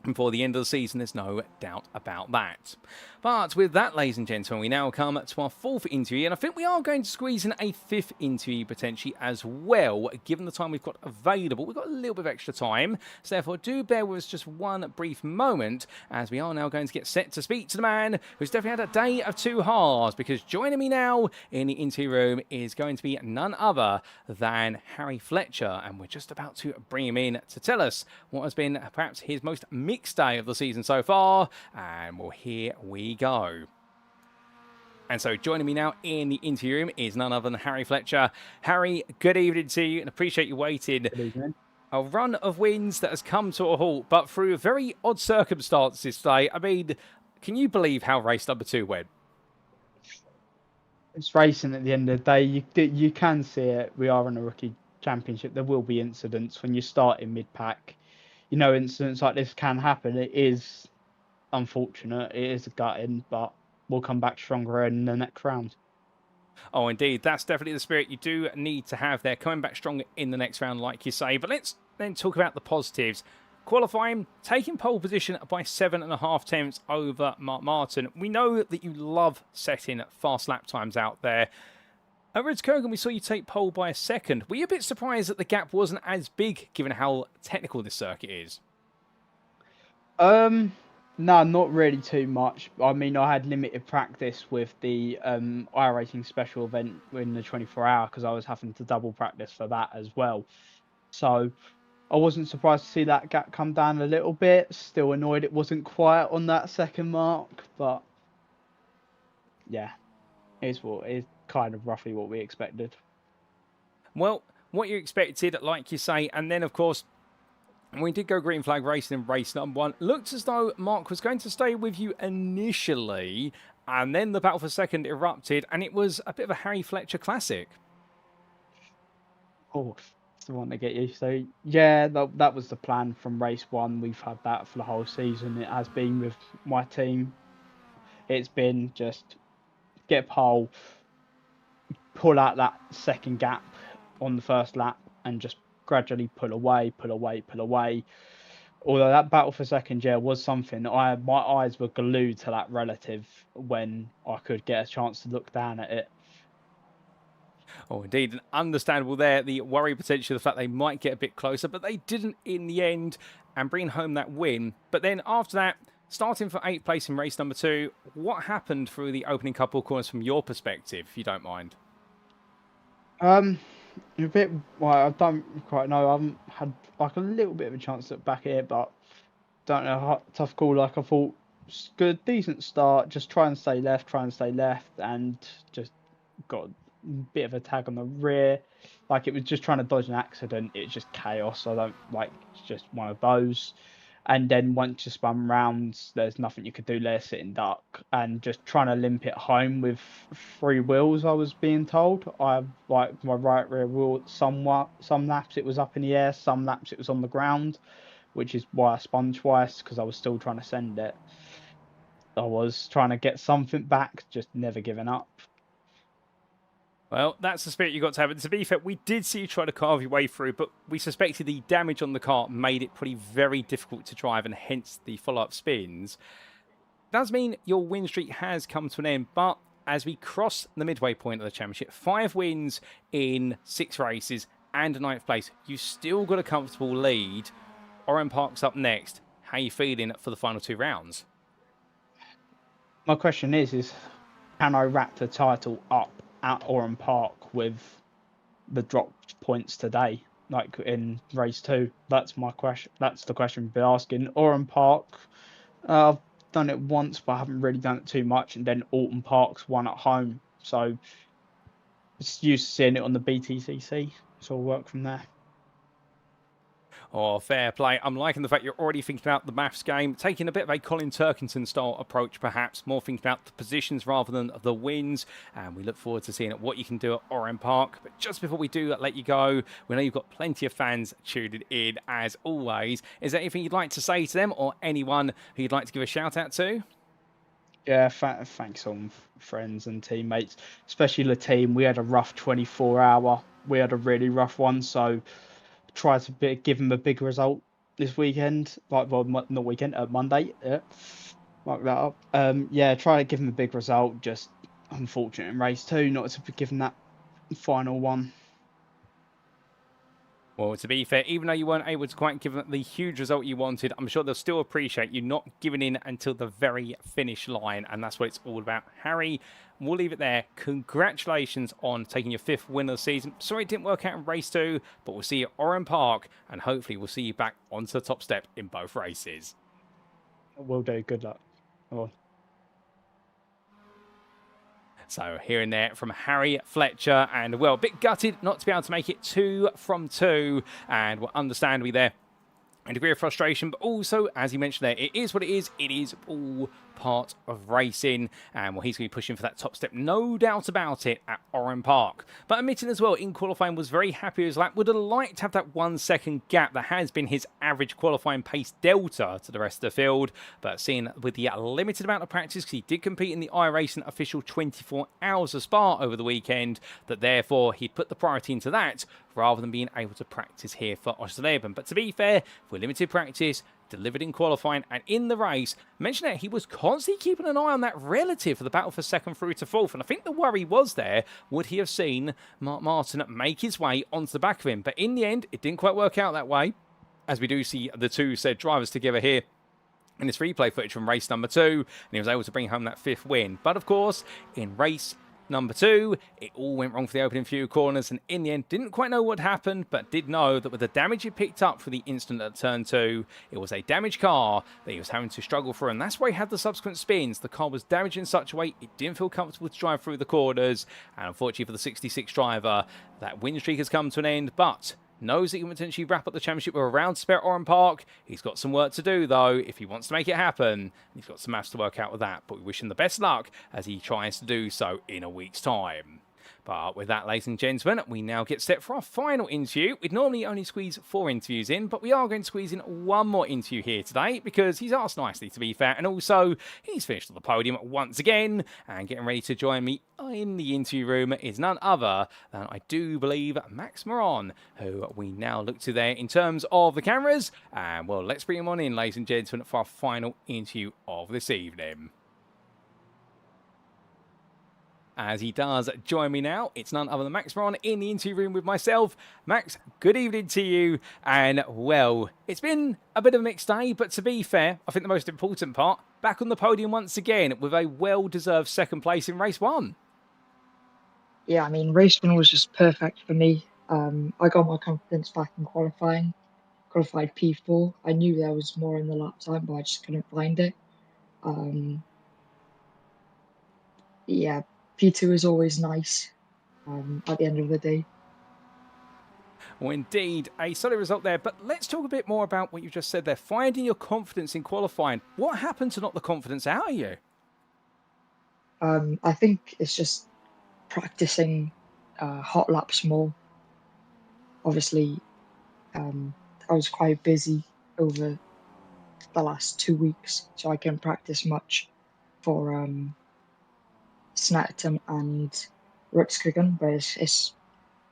before the end of the season, there's no doubt about that. But with that, ladies and gentlemen, we now come to our 4th interview, and I think we are going to squeeze in a 5th interview potentially as well, given the time we've got available. We've got a little bit of extra time, so therefore do bear with us just one brief moment, as we are now going to get set to speak to the man who's definitely had a day of 2 halves, because joining me now in the interview room is going to be none other than Harry Fletcher, and we're just about to bring him in to tell us what has been perhaps his most mixed day of the season so far, and well, here we go. And so joining me now in the interview room is none other than Harry Fletcher. Harry, good evening to you, and appreciate you waiting. Good evening. A run of wins that has come to a halt, but through very odd circumstances today. I mean, can you believe how race number 2 went? It's racing at the end of the day. You can see it. We are in a rookie championship. There will be incidents when you start in mid-pack. You know, incidents like this can happen. It is unfortunate. It is gutting, but we'll come back stronger in the next round. Oh, indeed. That's definitely the spirit you do need to have there, coming back stronger in the next round, like you say. But let's then talk about the positives. Qualifying, taking pole position by 7.5 tenths over Mark Martin. We know that you love setting fast lap times out there. At Ritz Kogan, we saw you take pole by a second. Were you a bit surprised that the gap wasn't as big, given how technical this circuit is? No, not really too much. I mean, I had limited practice with the iRacing special event in the 24-hour because I was having to double practice for that as well. So I wasn't surprised to see that gap come down a little bit. Still annoyed it wasn't quite on that second mark, but yeah, it's kind of roughly what we expected. Well, what you expected, like you say, and then of course, we did go green flag racing in race number 1. Looked as though Mark was going to stay with you initially, and then the battle for second erupted, and it was a bit of a Harry Fletcher classic. Oh, the one to get you. So yeah, that was the plan from race 1. We've had that for the whole season. It has been with my team. It's been just get pole, pull out that second gap on the first lap, and just gradually pull away. Although that battle for second, yeah, was something. My eyes were glued to that relative when I could get a chance to look down at it. Oh, indeed, and understandable there. The worry potentially, the fact they might get a bit closer, but they didn't in the end and bring home that win. But then after that, starting for 8th place in race number 2, what happened through the opening couple of corners from your perspective, if you don't mind? A bit. Well, I don't quite know. I haven't had like a little bit of a chance to look back at it, but don't know. Tough call. Like I thought, good, decent start. Just try and stay left, and just got a bit of a tag on the rear. Like it was just trying to dodge an accident. It's just chaos. I don't like. It's just one of those. And then once you spun rounds, there's nothing you could do there, sitting duck, and just trying to limp it home with 3 wheels. I was being told. I like my right rear wheel. Some laps it was up in the air, some laps it was on the ground, which is why I spun twice, because I was still trying to send it. I was trying to get something back, just never giving up. Well, that's the spirit you got to have. And to be fair, we did see you try to carve your way through, but we suspected the damage on the car made it pretty very difficult to drive, and hence the follow-up spins. Does mean your win streak has come to an end, but as we cross the midway point of the championship, 5 wins in 6 races and a 9th place, you've still got a comfortable lead. Oran Park's up next. How are you feeling for the final 2 rounds? My question is can I wrap the title up at Oran Park with the dropped points today, like in race 2? That's my question. That's the question we'll be asking. Oran Park, I've done it once, but I haven't really done it too much. And then Alton Park's one at home, so it's used to seeing it on the BTCC. So I'll work from there. Oh, fair play. I'm liking the fact you're already thinking about the maths game, taking a bit of a Colin Turkington style approach, perhaps, more thinking about the positions rather than the wins. And we look forward to seeing what you can do at Oran Park. But just before we do let you go, we know you've got plenty of fans tuned in, as always. Is there anything you'd like to say to them, or anyone who you'd like to give a shout out to? Yeah, thanks on friends and teammates, especially the team. We had a rough 24-hour. We had a really rough one, so try to give them a big result this weekend. Like, well, not weekend, Monday. Yeah, mark that up. Yeah, try to give them a big result. Just unfortunate in race 2 not to be given that final one. Well, to be fair, even though you weren't able to quite give them the huge result you wanted, I'm sure they'll still appreciate you not giving in until the very finish line, and that's what it's all about. Harry, we'll leave it there. Congratulations on taking your 5th win of the season. Sorry it didn't work out in race 2, but we'll see you at Oran Park, and hopefully we'll see you back onto the top step in both races. Will do. Good luck. Come on. So hearing there from Harry Fletcher, and well, a bit gutted not to be able to make it 2 from 2, and well, understandably there a degree of frustration, but also, as he mentioned there, it is what it is. It is all part of racing, and well, he's going to be pushing for that top step, no doubt about it, at Oran Park. But admitting as well, in qualifying, was very happy with his lap. Would have liked to have that 1 second gap that has been his average qualifying pace delta to the rest of the field. But seeing with the limited amount of practice, because he did compete in the iRacing official 24 hours of Spa over the weekend, that therefore he'd put the priority into that rather than being able to practice here for Oschersleben. But to be fair, with limited practice, delivered in qualifying and in the race, mentioned that he was constantly keeping an eye on that relative for the battle for 2nd through to 4th. And I think the worry was there, would he have seen Mark Martin make his way onto the back of him? But in the end, it didn't quite work out that way, as we do see the two said drivers together here in this replay footage from race number 2, and he was able to bring home that 5th win. But of course, in race number 2, it all went wrong for the opening few corners, and in the end didn't quite know what happened, but did know that with the damage he picked up for the instant at turn 2, it was a damaged car that he was having to struggle through, and that's why he had the subsequent spins. The car was damaged in such a way it didn't feel comfortable to drive through the corners, and unfortunately for the 66 driver, that win streak has come to an end, but knows that he can potentially wrap up the championship with a round to spare at Oran Park. He's got some work to do, though, if he wants to make it happen. He's got some maths to work out with that, but we wish him the best luck as he tries to do so in a week's time. But with that, ladies and gentlemen, we now get set for our final interview. We'd normally only squeeze 4 interviews in, but we are going to squeeze in 1 more interview here today because he's asked nicely, to be fair, and also he's finished on the podium once again, and getting ready to join me in the interview room is none other than, I do believe, Max Moron, who we now look to there in terms of the cameras. And, well, let's bring him on in, ladies and gentlemen, for our final interview of this evening. As he does join me now, it's none other than Max Moron in the interview room with myself. Max, good evening to you. And, well, it's been a bit of a mixed day, but to be fair, I think the most important part, back on the podium once again with a well-deserved second place in race 1. Yeah, I mean, race 1 was just perfect for me. I got my confidence back in qualifying. Qualified P4. I knew there was more in the lap time, but I just couldn't find it. Yeah, P2 is always nice at the end of the day. Well, indeed, a solid result there. But let's talk a bit more about what you just said there. Finding your confidence in qualifying. What happened to knock the confidence out of you? I think it's just practicing hot laps more. Obviously, I was quite busy over the last 2 weeks, so I couldn't practice much for Snetterton and Rutskrigan, but it's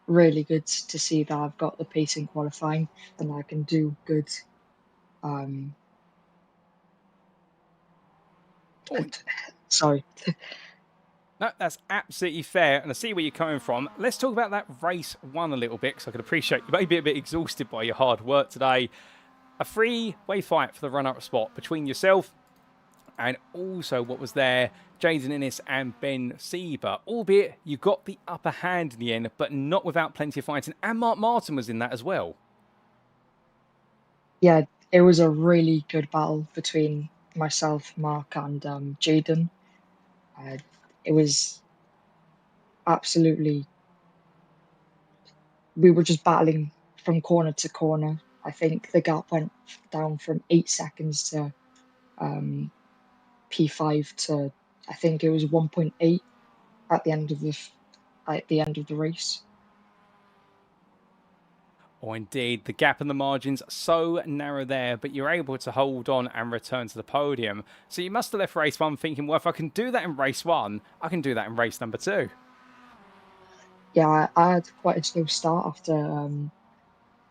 really good to see that I've got the pace in qualifying and I can do good. Sorry. No, that's absolutely fair, and I see where you're coming from. Let's talk about that race 1 a little bit, because I can appreciate you may be a bit exhausted by your hard work today. A 3-way fight for the run-up spot between yourself and also what was there, Jaden Innes and Ben Sieber. Albeit you got the upper hand in the end, but not without plenty of fighting. And Mark Martin was in that as well. Yeah, it was a really good battle between myself, Mark, and Jaden. It was absolutely... We were just battling from corner to corner. I think the gap went down from 8 seconds to P5 to, I think it was 1.8 at the end of the race. Oh, indeed, the gap and the margins so narrow there, but you're able to hold on and return to the podium. So you must have left race 1 thinking, well, if I can do that in race 1, I can do that in race number 2. Yeah, I had quite a slow start after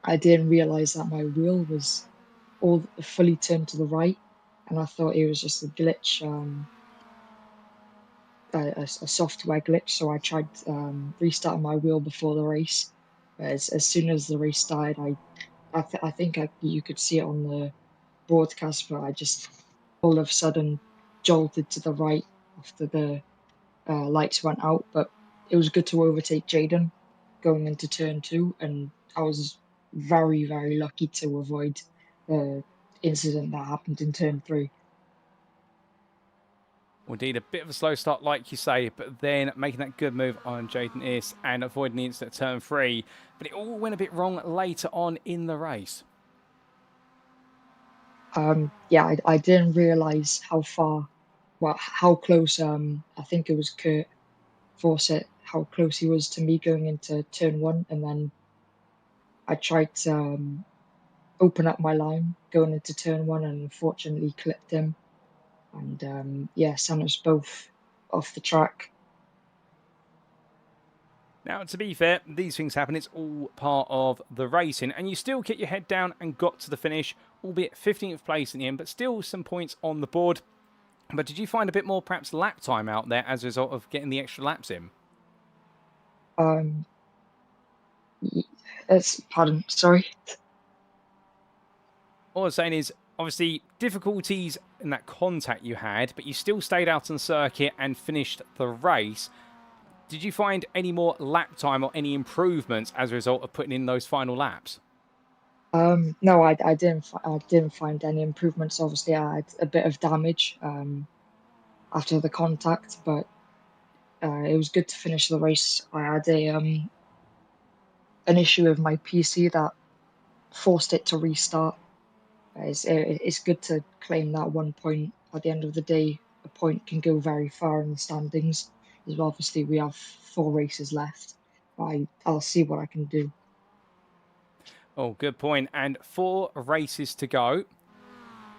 I didn't realise that my wheel was all fully turned to the right, and I thought it was just a glitch, a software glitch. So I tried restarting my wheel before the race. As soon as the race started, I think you could see it on the broadcast, but I just all of a sudden jolted to the right after the lights went out. But it was good to overtake Jaden going into turn 2, and I was very, very lucky to avoid the incident that happened in turn 3. Well, indeed, a bit of a slow start, like you say, but then making that good move on Jaden Innes and avoiding the incident at turn 3. But it all went a bit wrong later on in the race. Yeah, I didn't realise how close, I think it was Kurt Fawcett, how close he was to me going into turn 1, and then I tried to open up my line going into turn 1 and unfortunately clipped him, and yeah, sent us both off the track. Now, to be fair, these things happen. It's all part of the racing, and you still kept your head down and got to the finish, albeit 15th place in the end, but still some points on the board. But did you find a bit more, perhaps, lap time out there as a result of getting the extra laps in? Pardon, sorry. All I'm saying is, obviously, difficulties in that contact you had, but you still stayed out on circuit and finished the race. Did you find any more lap time or any improvements as a result of putting in those final laps? No, I didn't find any improvements. Obviously, I had a bit of damage after the contact, but it was good to finish the race. I had an issue with my PC that forced it to restart. It's good to claim that 1 point. At the end of the day, a point can go very far in the standings. obviously we have 4 races left. I'll see what I can do. Oh, good point. And 4 races to go.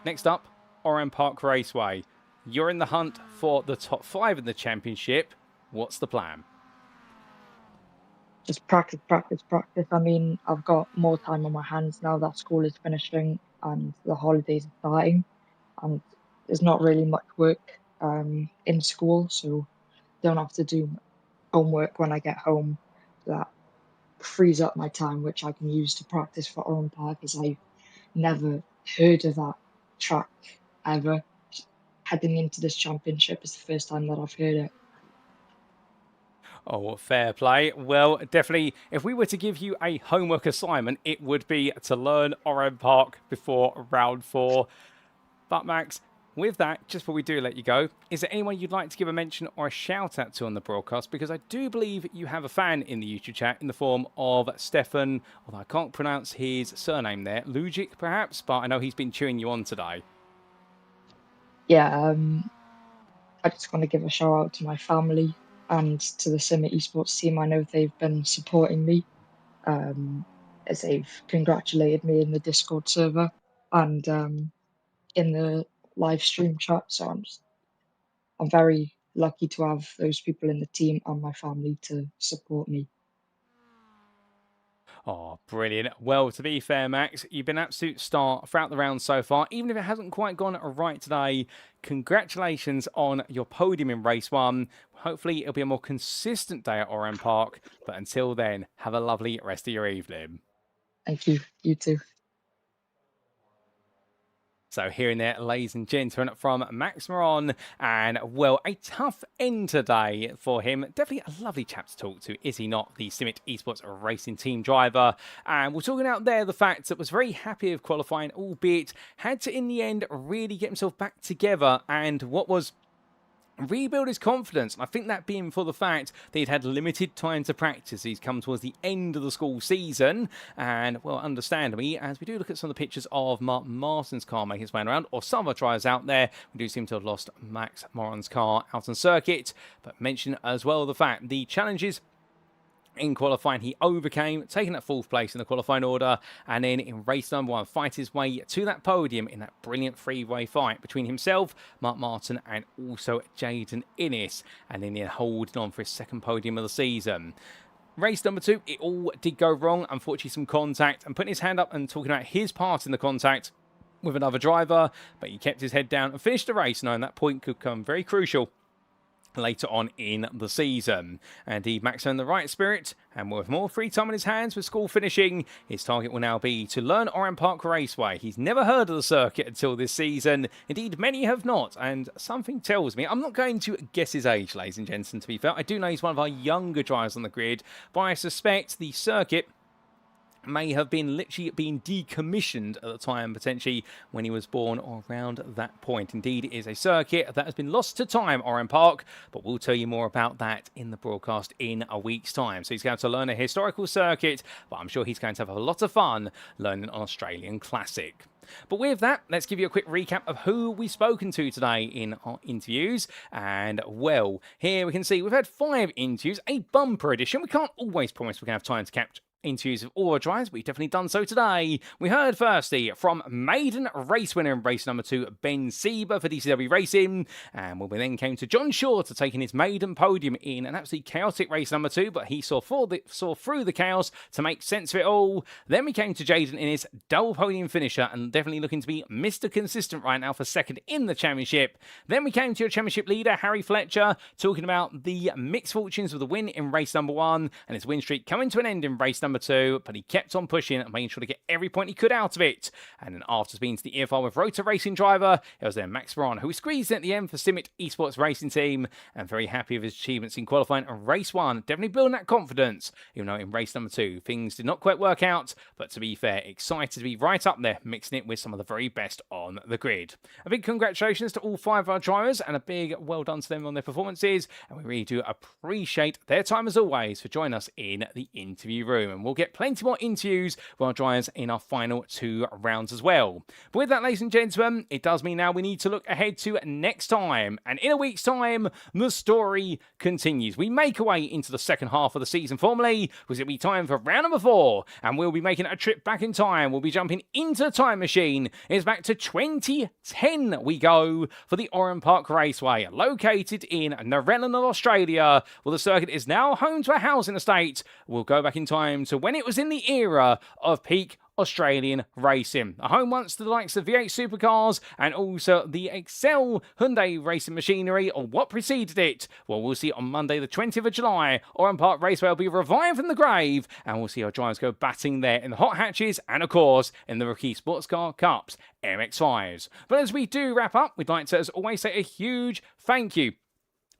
Next up, Oran Park Raceway. You're in the hunt for the top 5 in the championship. What's the plan? Just practice, practice, practice. I mean, I've got more time on my hands now that school is finishing and the holidays are starting. And there's not really much work in school, so don't have to do homework when I get home. That frees up my time, which I can use to practice for Oran Park, as I've never heard of that track ever. Heading into this championship is the first time that I've heard it. Oh, fair play. Well, definitely, if we were to give you a homework assignment, it would be to learn Oran Park before round 4. But Max, with that, just before we do let you go, is there anyone you'd like to give a mention or a shout out to on the broadcast? Because I do believe you have a fan in the YouTube chat in the form of Stefan, although I can't pronounce his surname there, Lujic perhaps, but I know he's been cheering you on today. Yeah, I just want to give a shout out to my family and to the Simit Esports team. I know they've been supporting me, as they've congratulated me in the Discord server and in the live stream chat. So I'm very lucky to have those people in the team and my family to support me. Oh, brilliant. Well, to be fair, Max, you've been an absolute star throughout the round so far. Even if it hasn't quite gone right today, congratulations on your podium in race 1. Hopefully, it'll be a more consistent day at Oran Park. But until then, have a lovely rest of your evening. Thank you. You too. So hearing there, ladies and gentlemen, from Max Moron, and well, a tough end today for him. Definitely a lovely chap to talk to, is he not? The Simit Esports racing team driver. And we're talking out there the fact that was very happy with qualifying, albeit had to in the end really get himself back together, and what was rebuild his confidence. And I think that being for the fact that he'd had limited time to practice. He's come towards the end of the school season. And, well, understandably, as we do look at some of the pictures of Mark Martin's car making his way around, or some other drivers out there, we do seem to have lost Max Moran's car out on circuit. But mention as well the fact the challenges in qualifying he overcame, taking that 4th place in the qualifying order, and then in race number 1 fight his way to that podium in that brilliant 3-way fight between himself, Mark Martin, and also Jaden Innes, and then holding on for his 2nd podium of the season. Race number 2, it all did go wrong, unfortunately some contact, and putting his hand up and talking about his part in the contact with another driver, but he kept his head down and finished the race, knowing that point could come very crucial later on in the season. And he Max in the right spirit, and with more free time on his hands with school finishing, his target will now be to learn Oran Park Raceway. He's never heard of the circuit until this season. Indeed, many have not, and something tells me, I'm not going to guess his age, ladies and gentlemen, to be fair. I do know he's one of our younger drivers on the grid, but I suspect the circuit may have been literally being decommissioned at the time, potentially when he was born or around that point. Indeed, it is a circuit that has been lost to time, Oran Park, but we'll tell you more about that in the broadcast in a week's time. So he's going to learn a historical circuit, but I'm sure he's going to have a lot of fun learning an Australian classic. But with that, let's give you a quick recap of who we've spoken to today in our interviews. And, well, here we can see we've had 5 interviews, a bumper edition. We can't always promise we're going to have time to capture interviews of all our drivers, but we've definitely done so today. We heard firstly from maiden race winner in race number 2, Ben Sieber for DCW Racing, and we then came to John Shorter taking his maiden podium in an absolutely chaotic race number 2, but he saw through the chaos to make sense of it all. Then we came to Jaden in his double podium finisher, and definitely looking to be Mr. Consistent right now for 2nd in the championship. Then we came to your championship leader, Harry Fletcher, talking about the mixed fortunes of the win in race number 1, and his win streak coming to an end in race number 2, but he kept on pushing and making sure to get every point he could out of it. And then after speaking to the EFR with Rotor Racing driver, it was then Max Moran who squeezed in at the end for Simit Esports Racing Team, and very happy with his achievements in qualifying and race 1. Definitely building that confidence, even though in race number 2 things did not quite work out, but to be fair, excited to be right up there, mixing it with some of the very best on the grid. A big congratulations to all 5 of our drivers, and a big well done to them on their performances, and we really do appreciate their time as always for joining us in the interview room. And and we'll get plenty more interviews with our drivers in our final 2 rounds as well. But with that, ladies and gentlemen, it does mean now we need to look ahead to next time, and in a week's time, the story continues. We make our way into the second half of the season formally, because it'll be time for round number 4, and we'll be making a trip back in time. We'll be jumping into the time machine. It's back to 2010 we go for the Oran Park Raceway, located in Narellan of Australia. Well, the circuit is now home to a housing estate. We'll go back in time to when it was in the era of peak Australian racing. A home once to the likes of V8 supercars and also the Excel Hyundai racing machinery, or what preceded it. Well, we'll see on Monday the 20th of July, Oran Park Raceway will be revived from the grave, and we'll see our drivers go batting there in the hot hatches and, of course, in the Rookie Sportscar Cups MX-5s. But as we do wrap up, we'd like to, as always, say a huge thank you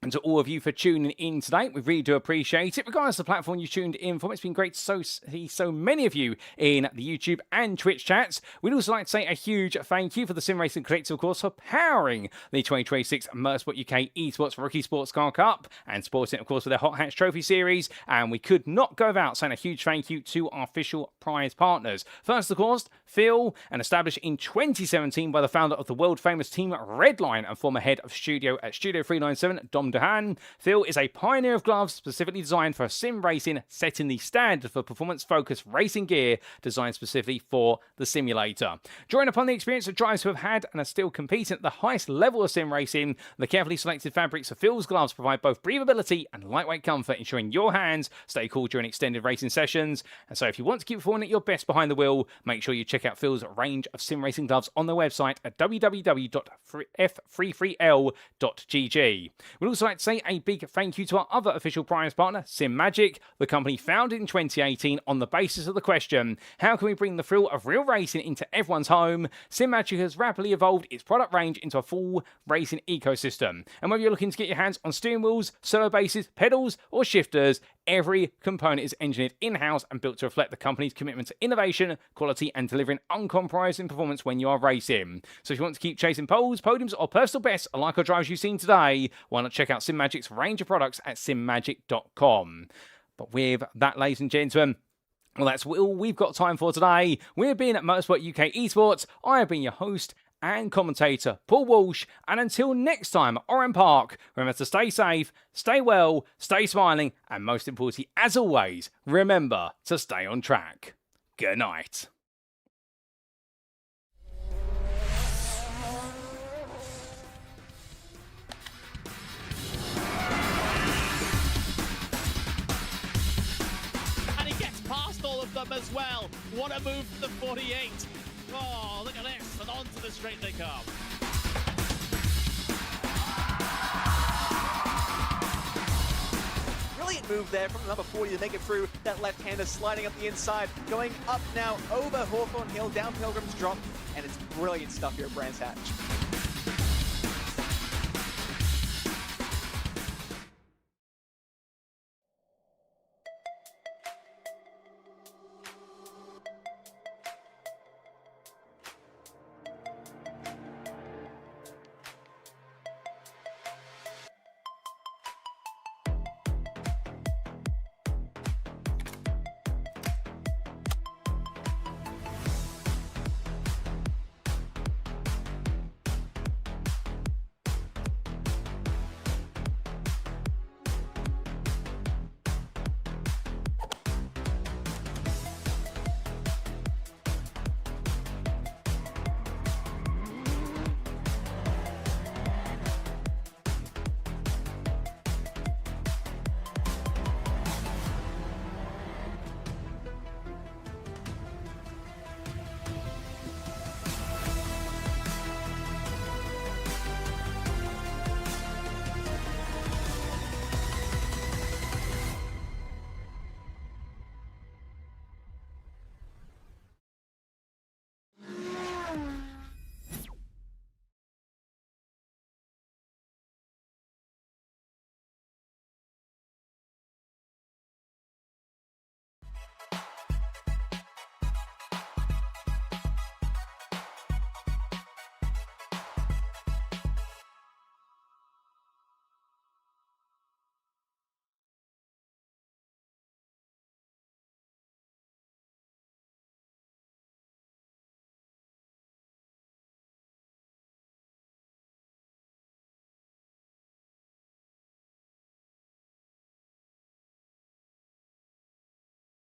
and to all of you for tuning in today. We really do appreciate it. Regardless of the platform you tuned in from, it's been great to see so many of you in the YouTube and Twitch chats. We'd also like to say a huge thank you for the Sim Racing Collective, of course, for powering the 2026 Motorsport UK Esports Rookie Sportscar Cup and supporting it, of course, with their Hot Hatch Trophy Series. And we could not go without saying a huge thank you to our official prize partners. First, of course, Phil, and established in 2017 by the founder of the world-famous Team Redline and former head of studio at Studio 397, Dom Duhan. Phil is a pioneer of gloves specifically designed for sim racing, setting the standard for performance-focused racing gear designed specifically for the simulator. Drawing upon the experience of drivers who have had and are still competing at the highest level of sim racing, the carefully selected fabrics of Phil's gloves provide both breathability and lightweight comfort, ensuring your hands stay cool during extended racing sessions. And so if you want to keep performing at your best behind the wheel, make sure you check out Phil's range of sim racing gloves on their website at www.f33L.gg. We'd also like to say a big thank you to our other official prize partner, Simagic, the company founded in 2018 on the basis of the question, how can we bring the thrill of real racing into everyone's home? Simagic has rapidly evolved its product range into a full racing ecosystem. And whether you're looking to get your hands on steering wheels, servo bases, pedals, or shifters, every component is engineered in-house and built to reflect the company's commitment to innovation, quality, and delivering uncompromising performance when you are racing. So if you want to keep chasing poles, podiums, or personal bests like our drivers you've seen today, why not check out Simagic's range of products at simmagic.com. But with that, ladies and gentlemen, well, that's all we've got time for today. We've been at Motorsport UK Esports. I have been your host and commentator, Paul Walsh, and until next time at Oran Park, remember to stay safe, stay well, stay smiling, and most importantly, as always, remember to stay on track. Good night. And he gets past all of them as well. What a move for the 48. Oh, look at this, and onto the straight they come. Brilliant move there from number 40 to make it through. That left-hander sliding up the inside, going up now over Hawthorne Hill, down Pilgrim's Drop, and it's brilliant stuff here at Brands Hatch.